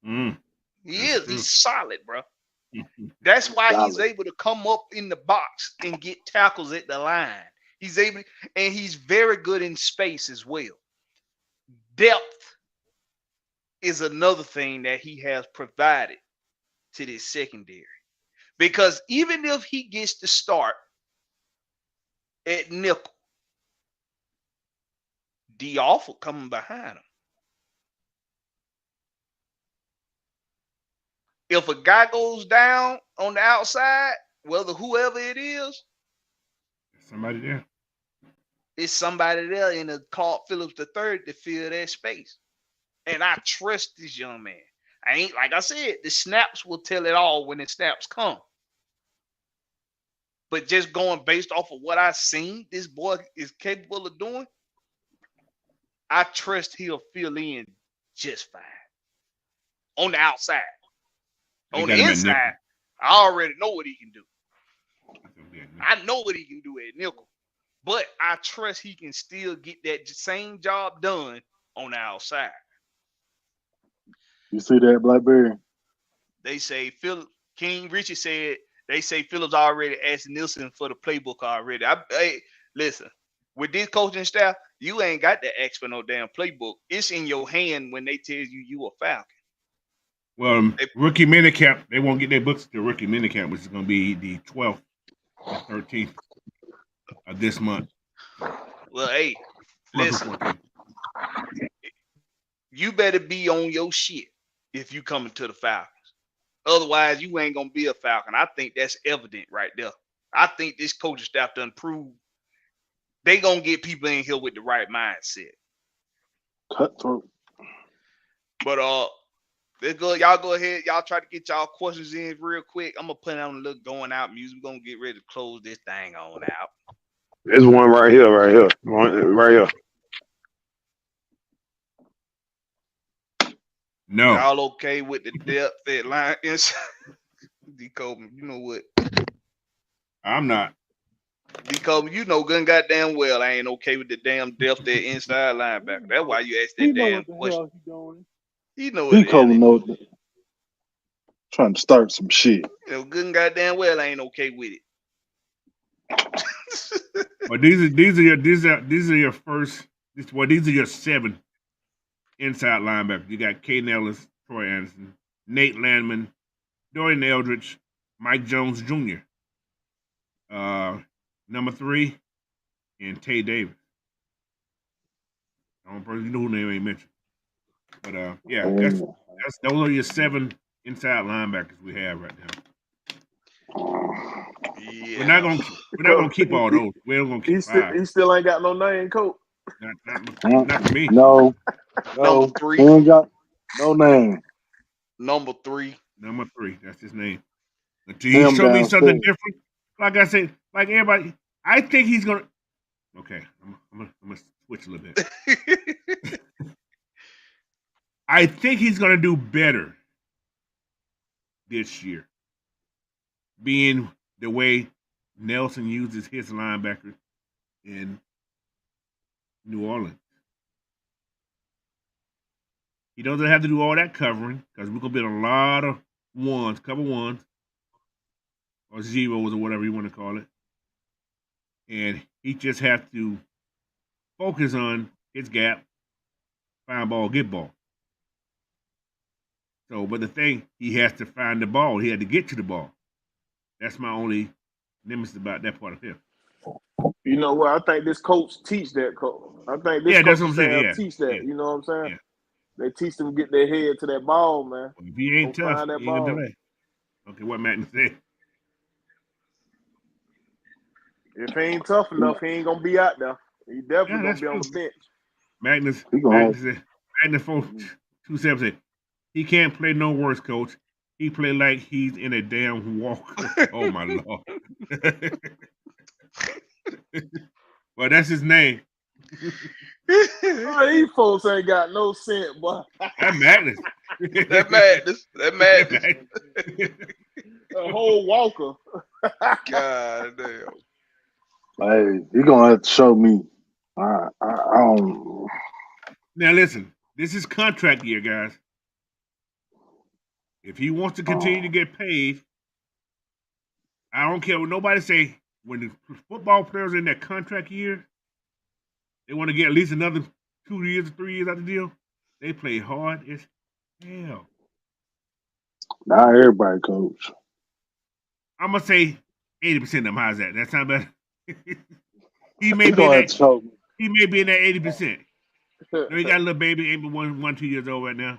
He is. He's solid, bro. That's why he's able to come up in the box and get tackles at the line. He's able, and he's very good in space as well. Depth is another thing that he has provided to this secondary. Because even if he gets to start at nickel, D Awful coming behind him. If a guy goes down on the outside, whether whoever it is, somebody there. It's somebody there in the Clark Phillips III to fill that space. And I trust this young man. I ain't, like I said, the snaps will tell it all when the snaps come. But just going based off of what I've seen this boy is capable of doing, I trust he'll fill in just fine. On the outside. On the inside, I already know what he can do. I know what he can do at nickel. But I trust he can still get that same job done on the outside. You see that, Blackberry? They say King Richie said they say Phillips already asked Nielsen for the playbook already. Hey, listen, with this coaching staff, you ain't got to ask for no damn playbook. It's in your hand when they tell you a Falcon. Well, rookie minicamp, they won't get their books to rookie minicamp, which is going to be the 12th or 13th of this month. Well, hey, listen, you better be on your shit if you coming to the Falcons. Otherwise, you ain't gonna be a Falcon. I think that's evident right there. I think this coaching staff done proved they gonna get people in here with the right mindset. Cutthroat. But let's go. Y'all go ahead. Y'all try to get y'all questions in real quick. I'm gonna put on a little going out music. We're gonna get ready to close this thing on out. There's one right here. One right here. No. Y'all okay with the depth at line inside? D. Coleman, you know what? I'm not. D. Coleman, you know good and goddamn well I ain't okay with the damn depth at inside linebacker. That's why you asked that damn question. He know D. what Coleman knows that. Trying to start some shit. You know good and goddamn well I ain't okay with it. Well, these are your first. These are your 7 inside linebackers. You got Caden Ellis, Troy Anderson, Nate Landman, Dorian Eldridge, Mike Jones Jr. Number 3, and Tay Davis. The only person you know who name ain't mentioned. But yeah, that's those are your 7 inside linebackers we have right now. Yeah. We're not gonna keep all those. We're gonna keep 5. He still ain't got no name, coach. Not for me. No. Number 3. He ain't got no name. Number 3. Number 3. That's his name. Until he show me something different. Like I said, like everybody, I think he's gonna. Okay, I'm gonna switch a little bit. I think he's gonna do better this year, being the way Nelson uses his linebackers in New Orleans. He doesn't have to do all that covering because we're gonna be a lot of cover ones, or zeros or whatever you want to call it. And he just has to focus on his gap, find ball, get ball. So, but the thing, he has to find the ball. He had to get to the ball. That's my only nemesis about that part of him. You know what? I think this coach teach that coach. I think this coach teach that. You know what I'm saying? Yeah. They teach them to get their head to that ball, man. Well, if he ain't tough, he ain't gonna do that. Okay, what Matt said. If he ain't tough enough, he ain't gonna be out there. He definitely gonna be on the bench. Magnus 427 said he can't play no worse, coach. He play like he's in a damn walker. Oh my lord. Well, that's his name. Oh, these folks ain't got no sense, boy. That Magnus. That madness. A whole walker. God damn. Hey, you're gonna have to show me. I don't. Now listen, this is contract year, guys. If he wants to continue to get paid, I don't care what nobody say. When the football players are in that contract year, they want to get at least another 2 years or 3 years out of the deal. They play hard as hell. Not everybody, coach. I'm gonna say 80% of them. How's that? That sound better? He may be in that 80%. He got a little baby, ain't but 1, 2 years old right now.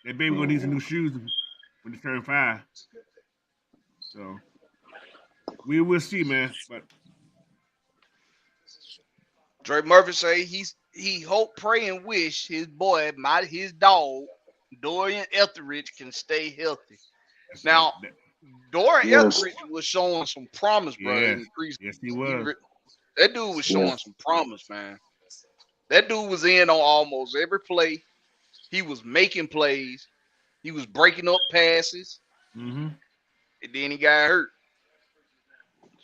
That baby gonna need some new shoes when they turn 5. So we will see, man. But Dre Murphy say he hope, pray, and wish his boy, his dog, Dorian Etheridge, can stay healthy. Now, Dorian Etheridge was showing some promise, bro. Yes, yes, he was. That dude was showing some promise, man. That dude was in on almost every play. He was making plays. He was breaking up passes. Mm-hmm. And then he got hurt.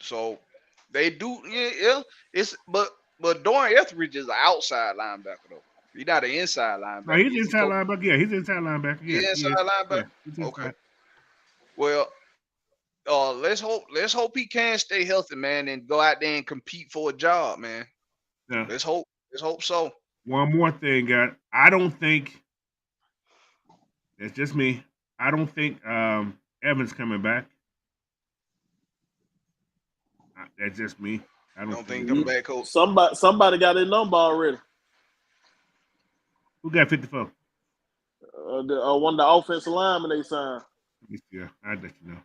So they do, yeah. But Dorian Etheridge is an outside linebacker though. He's not an inside linebacker. No, he's inside linebacker. Yeah, he's inside linebacker. Yeah, he's inside linebacker. Yeah, okay. Well, let's hope he can stay healthy, man, and go out there and compete for a job, man. Yeah. Let's hope so. One more thing, guys. I don't think that's just me. I don't think Evans coming back. That's just me. I don't think coming back, Coach. Somebody got his number already. Who got 54? One of the offensive linemen they signed. Yeah, I'll let you know.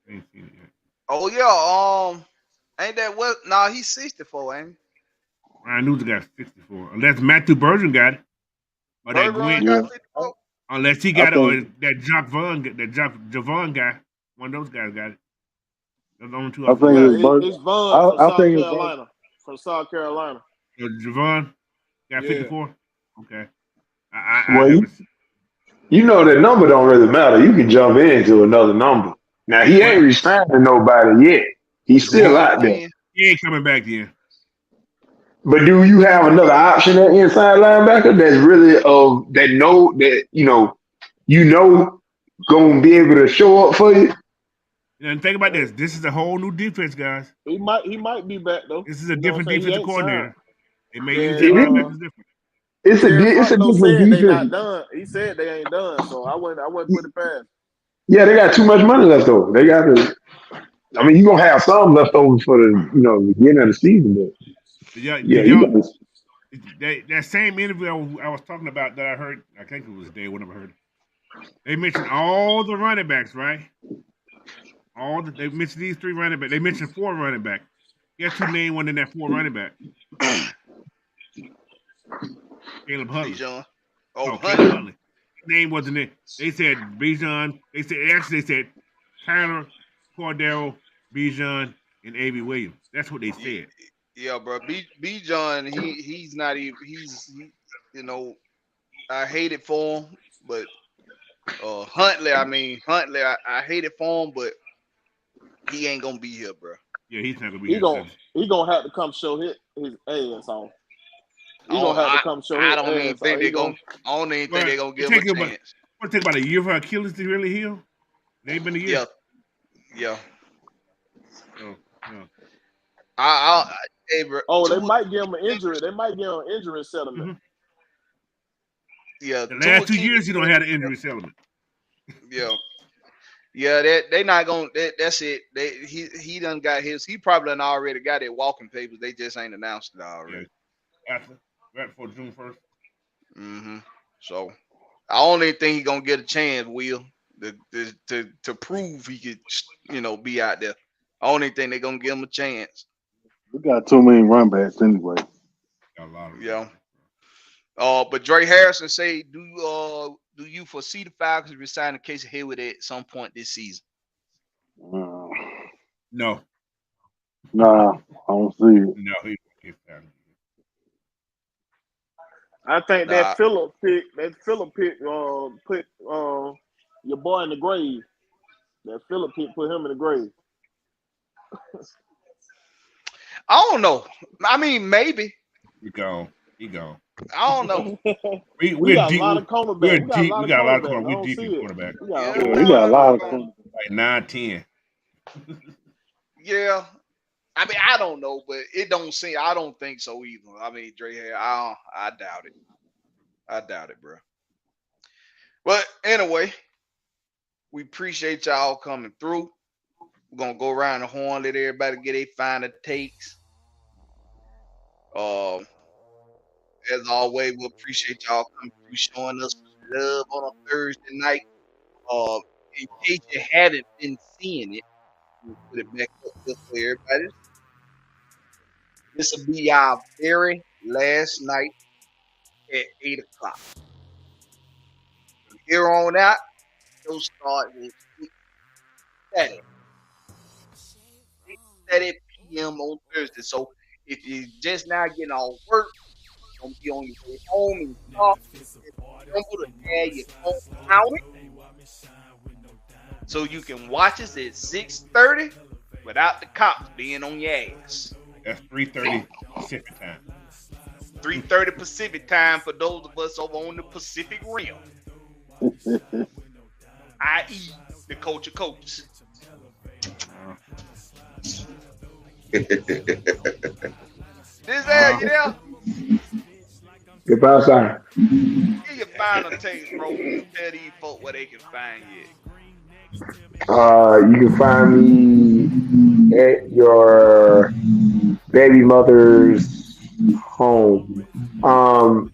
I ain't seen it yet. Oh yeah, ain't that what? Nah, he's 64, ain't he? Ryan Newton got 64. Unless Matthew Bergeron got it. Or that Gwen. Unless he got it, or that Javon guy. One of those guys got it. Those only two. I think it's Vaughn from South Carolina. Javon got 54? Okay. You know that number don't really matter. You can jump into another number. Now, he ain't resigning nobody yet. He's still out there. He ain't coming back then. But do you have another option at inside linebacker that's really gonna be able to show up for you? And think about this. This is a whole new defense, guys. He might be back though. This is a different defensive coordinator. It may use different. It's a different defense. They not done. He said they ain't done, so I wouldn't put it past. Yeah, they got too much money left over. They got to. I mean, you're gonna have some left over for the beginning of the season, but that same interview I was talking about that I heard, I think it was Day, whenever I heard it. They mentioned all the running backs, right? They mentioned these 3 running backs. They mentioned 4 running backs. Guess who named one in that 4 running back? Caleb Huntley. Bijan. Caleb Huntley. His name wasn't it. They said Bijan. They said Tyler, Cordero, Bijan, and A.B. Williams. That's what they said. Yeah, bro. Bijan, he's not even. I hate it for him, but Huntley, I hate it for him, but he ain't gonna be here, bro. Yeah, he's not gonna be here. He gonna have to come show his ass off. He gonna have to come show his ass. I don't even think they're gonna give him a chance. What take about a year for Achilles to really heal? It ain't been a year. Yeah. They might give him an injury. They might give him an injury settlement. Mm-hmm. Yeah, the last 2 years he don't have an injury settlement. Yeah, they not gonna. That's it. He done got his. He probably done already got it walking papers. They just ain't announced it already. Yeah. Right before June 1st. Mm-hmm. So I only think he gonna get a chance, Will, to prove he could, be out there. I only think they gonna give him a chance. We got too many run backs anyway. Yeah. But Dre Harrison say, do you foresee the Falcons resigning Casey Hayward at some point this season? No. Nah, I don't see it. No, he won't get that. I think that Phillip pick, put your boy in the grave. That Phillip pick put him in the grave. I don't know. I mean, maybe. He gone. I don't know. we got a lot of cornerbacks. We got a lot of cornerbacks. We deep in quarterback. We got a lot of cornerbacks. Like 9-10. Yeah. I mean, I don't know, but it don't seem. I don't think so either. I mean, Dre, I doubt it. I doubt it, bro. But anyway, we appreciate y'all coming through. We're gonna go around the horn, let everybody get their final takes. As always, we appreciate y'all coming through, showing us love on a Thursday night. In case you haven't been seeing it, we'll put it back up just for everybody. This will be our very last night at 8 o'clock. From here on out, it'll start at 6:30. 6:30 p.m. on Thursday. So if you're just now getting off work, you're going to be on your way home and talk, remember to add your phone counter so you can watch us at 6:30 without the cops being on your ass. That's 3:30 Pacific time. 3:30 Pacific time for those of us over on the Pacific Rim. I.e. the culture coaches. This air, you there? Get outside. Give your final takes, bro. Tell these folk where they can find you. You can find me at your baby mother's home. What?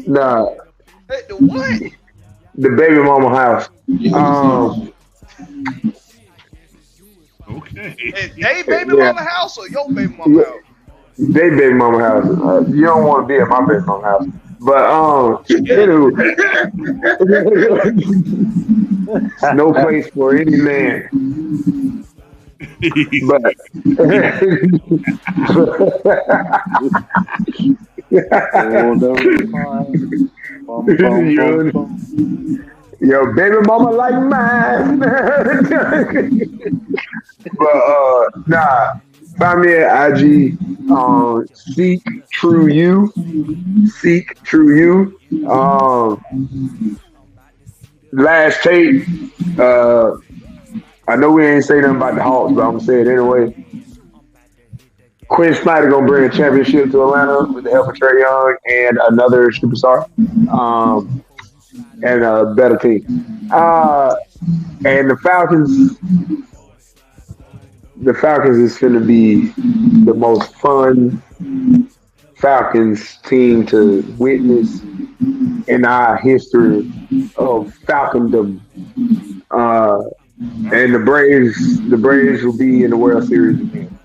Nah. At the what? The baby mama house. Okay. Is they baby mama house or your baby mama house? They baby mama house. You don't want to be at my baby mama house. But anyway, no place for any man. But yo, baby mama like mine. But nah. Find me at IG. Seek True You. Seek True You. Last tape. I know we ain't say nothing about the Hawks, but I'm gonna say it anyway. Quinn Snyder gonna bring a championship to Atlanta with the help of Trae Young and another superstar, and a better team. And the Falcons. The Falcons is going to be the most fun Falcons team to witness in our history of Falcondom. And the Braves will be in the World Series again.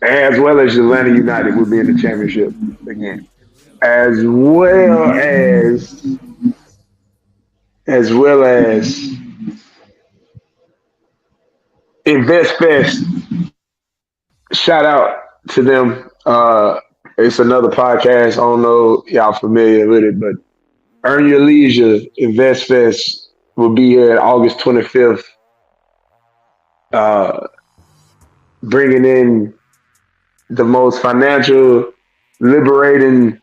As well as Atlanta United will be in the championship again. As well as Invest Fest, shout out to them. It's another podcast. I don't know if y'all familiar with it, but Earn Your Leisure Invest Fest will be here August 25th, bringing in the most financial, liberating,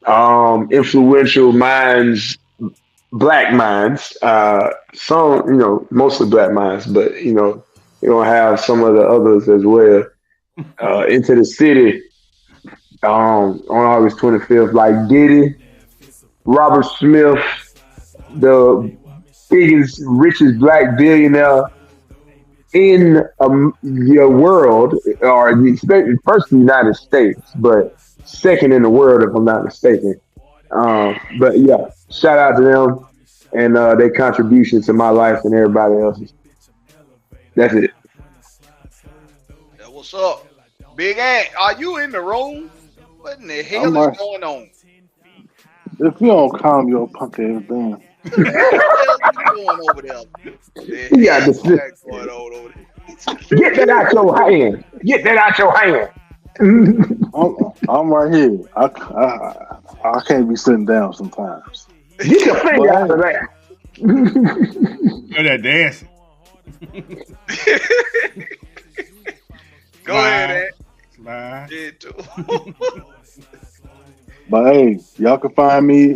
influential minds, black minds. Some, mostly black minds, but, you're going to have some of the others as well into the city on August 25th, like Diddy, Robert Smith, the biggest, richest black billionaire in your world, or first in the United States, but second in the world, if I'm not mistaken. But yeah, shout out to them and their contribution to my life and everybody else's. That's it. What's up? Big Ant, are you in the room? What in the hell is going on? If you don't calm your punk ass down. What the hell is going over there? Going on over there? Get that out your hand. Get that out your hand. I'm right here. I can't be sitting down sometimes. Get your finger out of there. You're that dancing. Go ahead, Ed. But hey, y'all can find me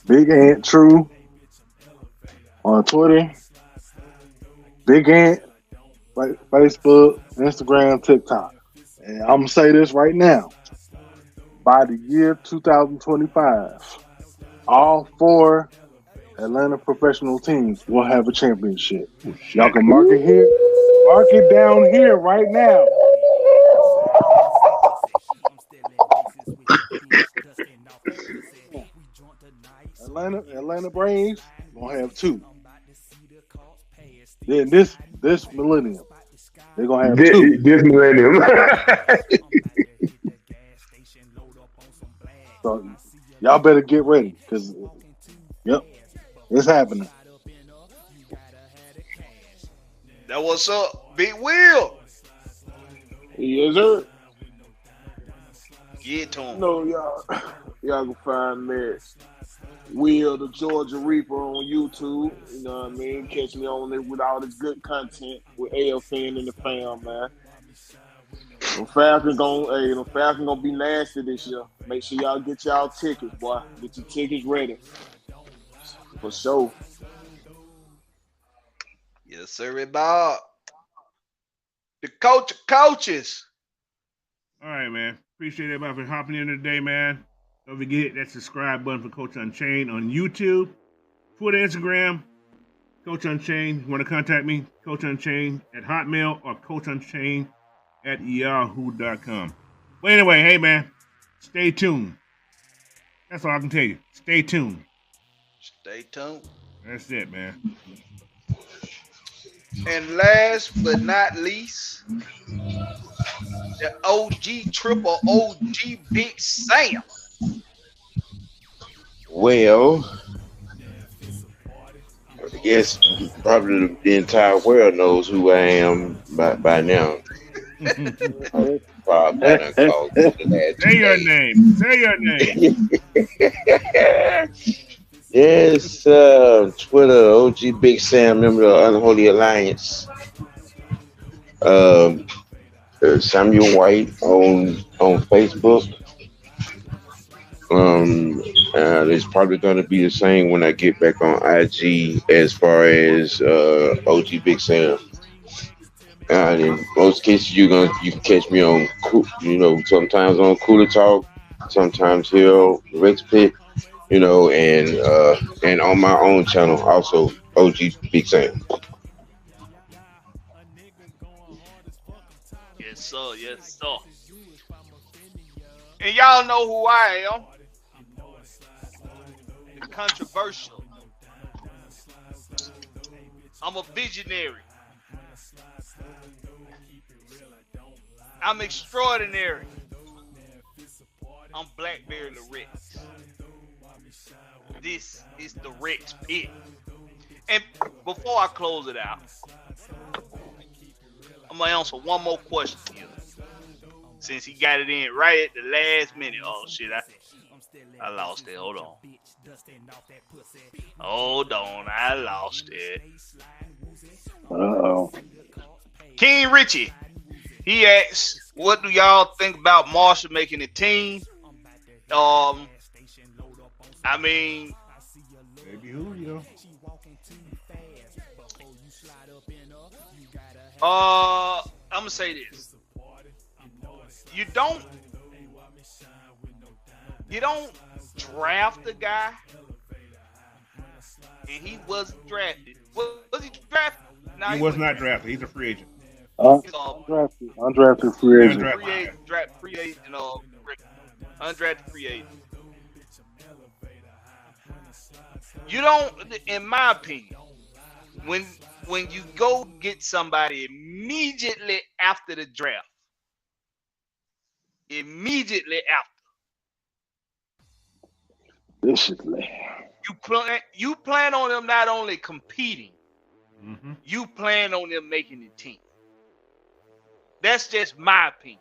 Big Ant True on Twitter, Big Ant, Facebook, Instagram, TikTok. And I'm gonna say this right now. By the year 2025, all 4 Atlanta professional teams will have a championship. Y'all can mark it here. Mark it down here right now. Atlanta Braves gonna have 2. Then this millennium, they're gonna have 2. This millennium. So y'all better get ready, because it's happening. That what's up, Big Will? Yes, sir. Get to him. No, y'all can find me Will the Georgia Reaper on YouTube. You know what I mean? Catch me on there with all this good content with AFN and the fam, man. The Falcons gonna be nasty this year. Make sure y'all get y'all tickets, boy. Get your tickets ready. For sure. Yes, sir, Bob. The coach of coaches. All right, man. Appreciate everybody for hopping in today, man. Don't forget that subscribe button for Coach Unchained on YouTube, Twitter, Instagram, Coach Unchained. You want to contact me, Coach Unchained at Hotmail or Coach Unchained at yahoo.com. But anyway, hey, man, stay tuned. That's all I can tell you. Stay tuned. Stay tuned. That's it, man. And last but not least, the OG triple OG Big Sam. Well, I guess probably the entire world knows who I am by now. Say your name. Say your name. Yes, Twitter, OG Big Sam, member of the Unholy Alliance. Samuel White on Facebook. It's probably going to be the same when I get back on IG as far as OG Big Sam. In most cases, you can catch me on, sometimes on Cooler Talk, sometimes here Rex Pit, and on my own channel also, OG Big Sam. Yes, sir. Yes, sir. And y'all know who I am. The controversial. I'm a visionary. I'm extraordinary. I'm Blackberry the Rex. This is the Rex Pit. And before I close it out, I'm going to answer one more question here. Since he got it in right at the last minute. Oh, shit. I lost it. Hold on. I lost it. Uh-oh. King Richie. He asks, what do y'all think about Marshall making the team? I mean, Baby Julio. I'm gonna say this. You don't draft a guy, and he wasn't drafted. Was he drafted? No, he was not drafted. He's a free agent. Undrafted free agent. Undrafted free agent. You don't, in my opinion, when you go get somebody immediately after the draft, you plan on them not only competing, you plan on them making the team. That's just my opinion.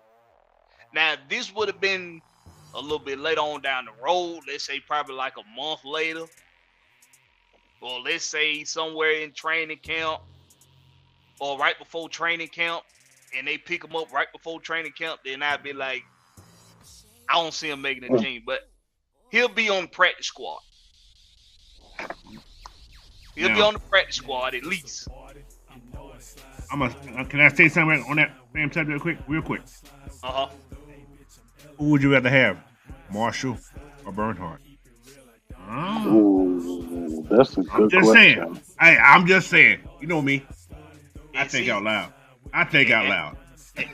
Now, if this would have been a little bit later on down the road, let's say probably like a month later, or let's say somewhere in training camp or right before training camp, and they pick him up right before training camp, then I'd be like, I don't see him making the team, but he'll be on the practice squad. He'll be on the practice squad at least. Can I say something on that same subject real quick? Who would you rather have, Marshall or Bernhardt? Ooh, that's a good question. I'm just saying. You know me. I think out loud. And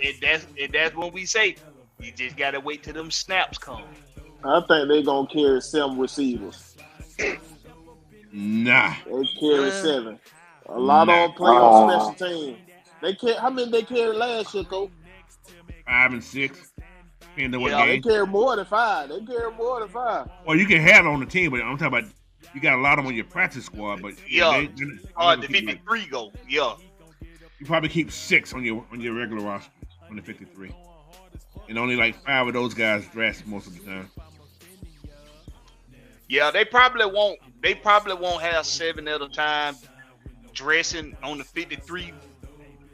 that's what we say. You just gotta wait till them snaps come. I think they're gonna carry 7 receivers. Nah. They carry 7. A lot of them play on special teams. How many they carried last year, Coach? 5 and 6. Depending on what They game. carry more than 5. Well, you can have it on the team, but I'm talking about you got a lot of them on your practice squad. But the 53 go. Yeah. You probably keep 6 on your regular roster on the 53, and only like 5 of those guys dress most of the time. Yeah, they probably won't. They probably won't have 7 at a time dressing on the 53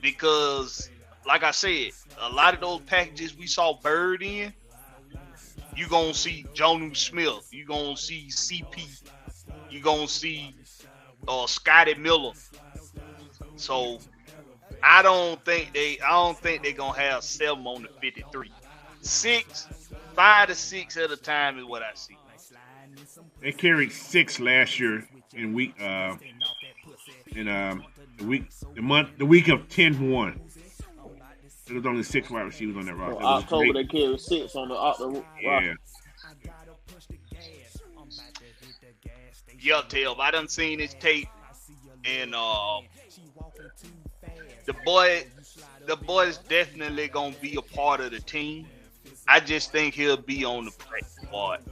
because like I said, a lot of those packages we saw Bird in, you gonna see Jonu Smith, you gonna see CP, you gonna see Scotty Miller. So I don't think they gonna have 7 on the 53. 5 to 6 at a time is what I see. They carried 6 last year in week the week of 10-1. There was only 6 wide receivers on that roster. October they carried 6 on the roster. Yeah. Yeah, Tel, I done seen his tape, and the boy's definitely gonna be a part of the team. I just think he'll be on the practice squad.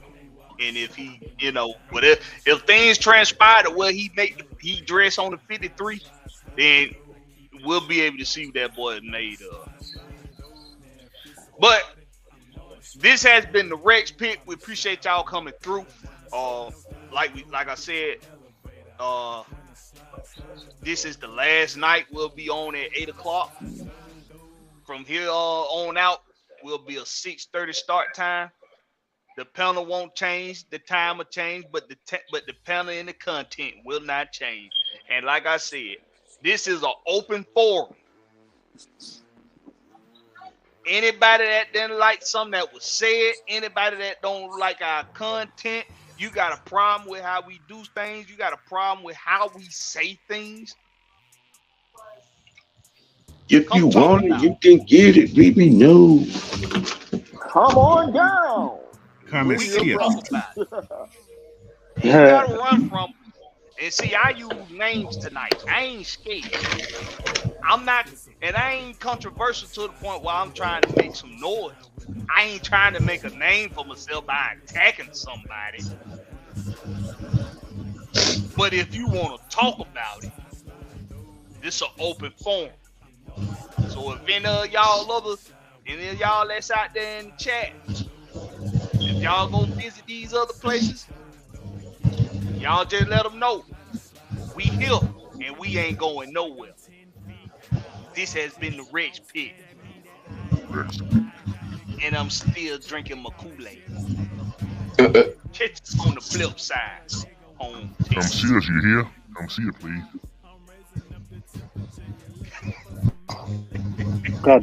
And if he, if things transpire to where he dress on the 53, then we'll be able to see what that boy is made of. But this has been the Rex pick. We appreciate y'all coming through. Like I said, this is the last night. We'll be on at 8:00. From here on out, will be a 6:30 start time. The panel won't change. The time will change, but the panel and the content will not change. And like I said, this is an open forum. Anybody that didn't like something that was said, anybody that don't like our content, you got a problem with how we do things, you got a problem with how we say things. If you want it, you can get it, baby. No. Come on down. Come and see it. You gotta run from. And see, I use names tonight. I ain't scared. I'm not, and I ain't controversial to the point where I'm trying to make some noise. I ain't trying to make a name for myself by attacking somebody. But if you want to talk about it, this is an open forum. So if any of y'all that's out there in the chat, if y'all go visit these other places, y'all just let them know we here and we ain't going nowhere. This has been the Rex Pick, and I'm still drinking my Kool-Aid. Catch us on the flip side. Come see us, you hear? Come see it, please. God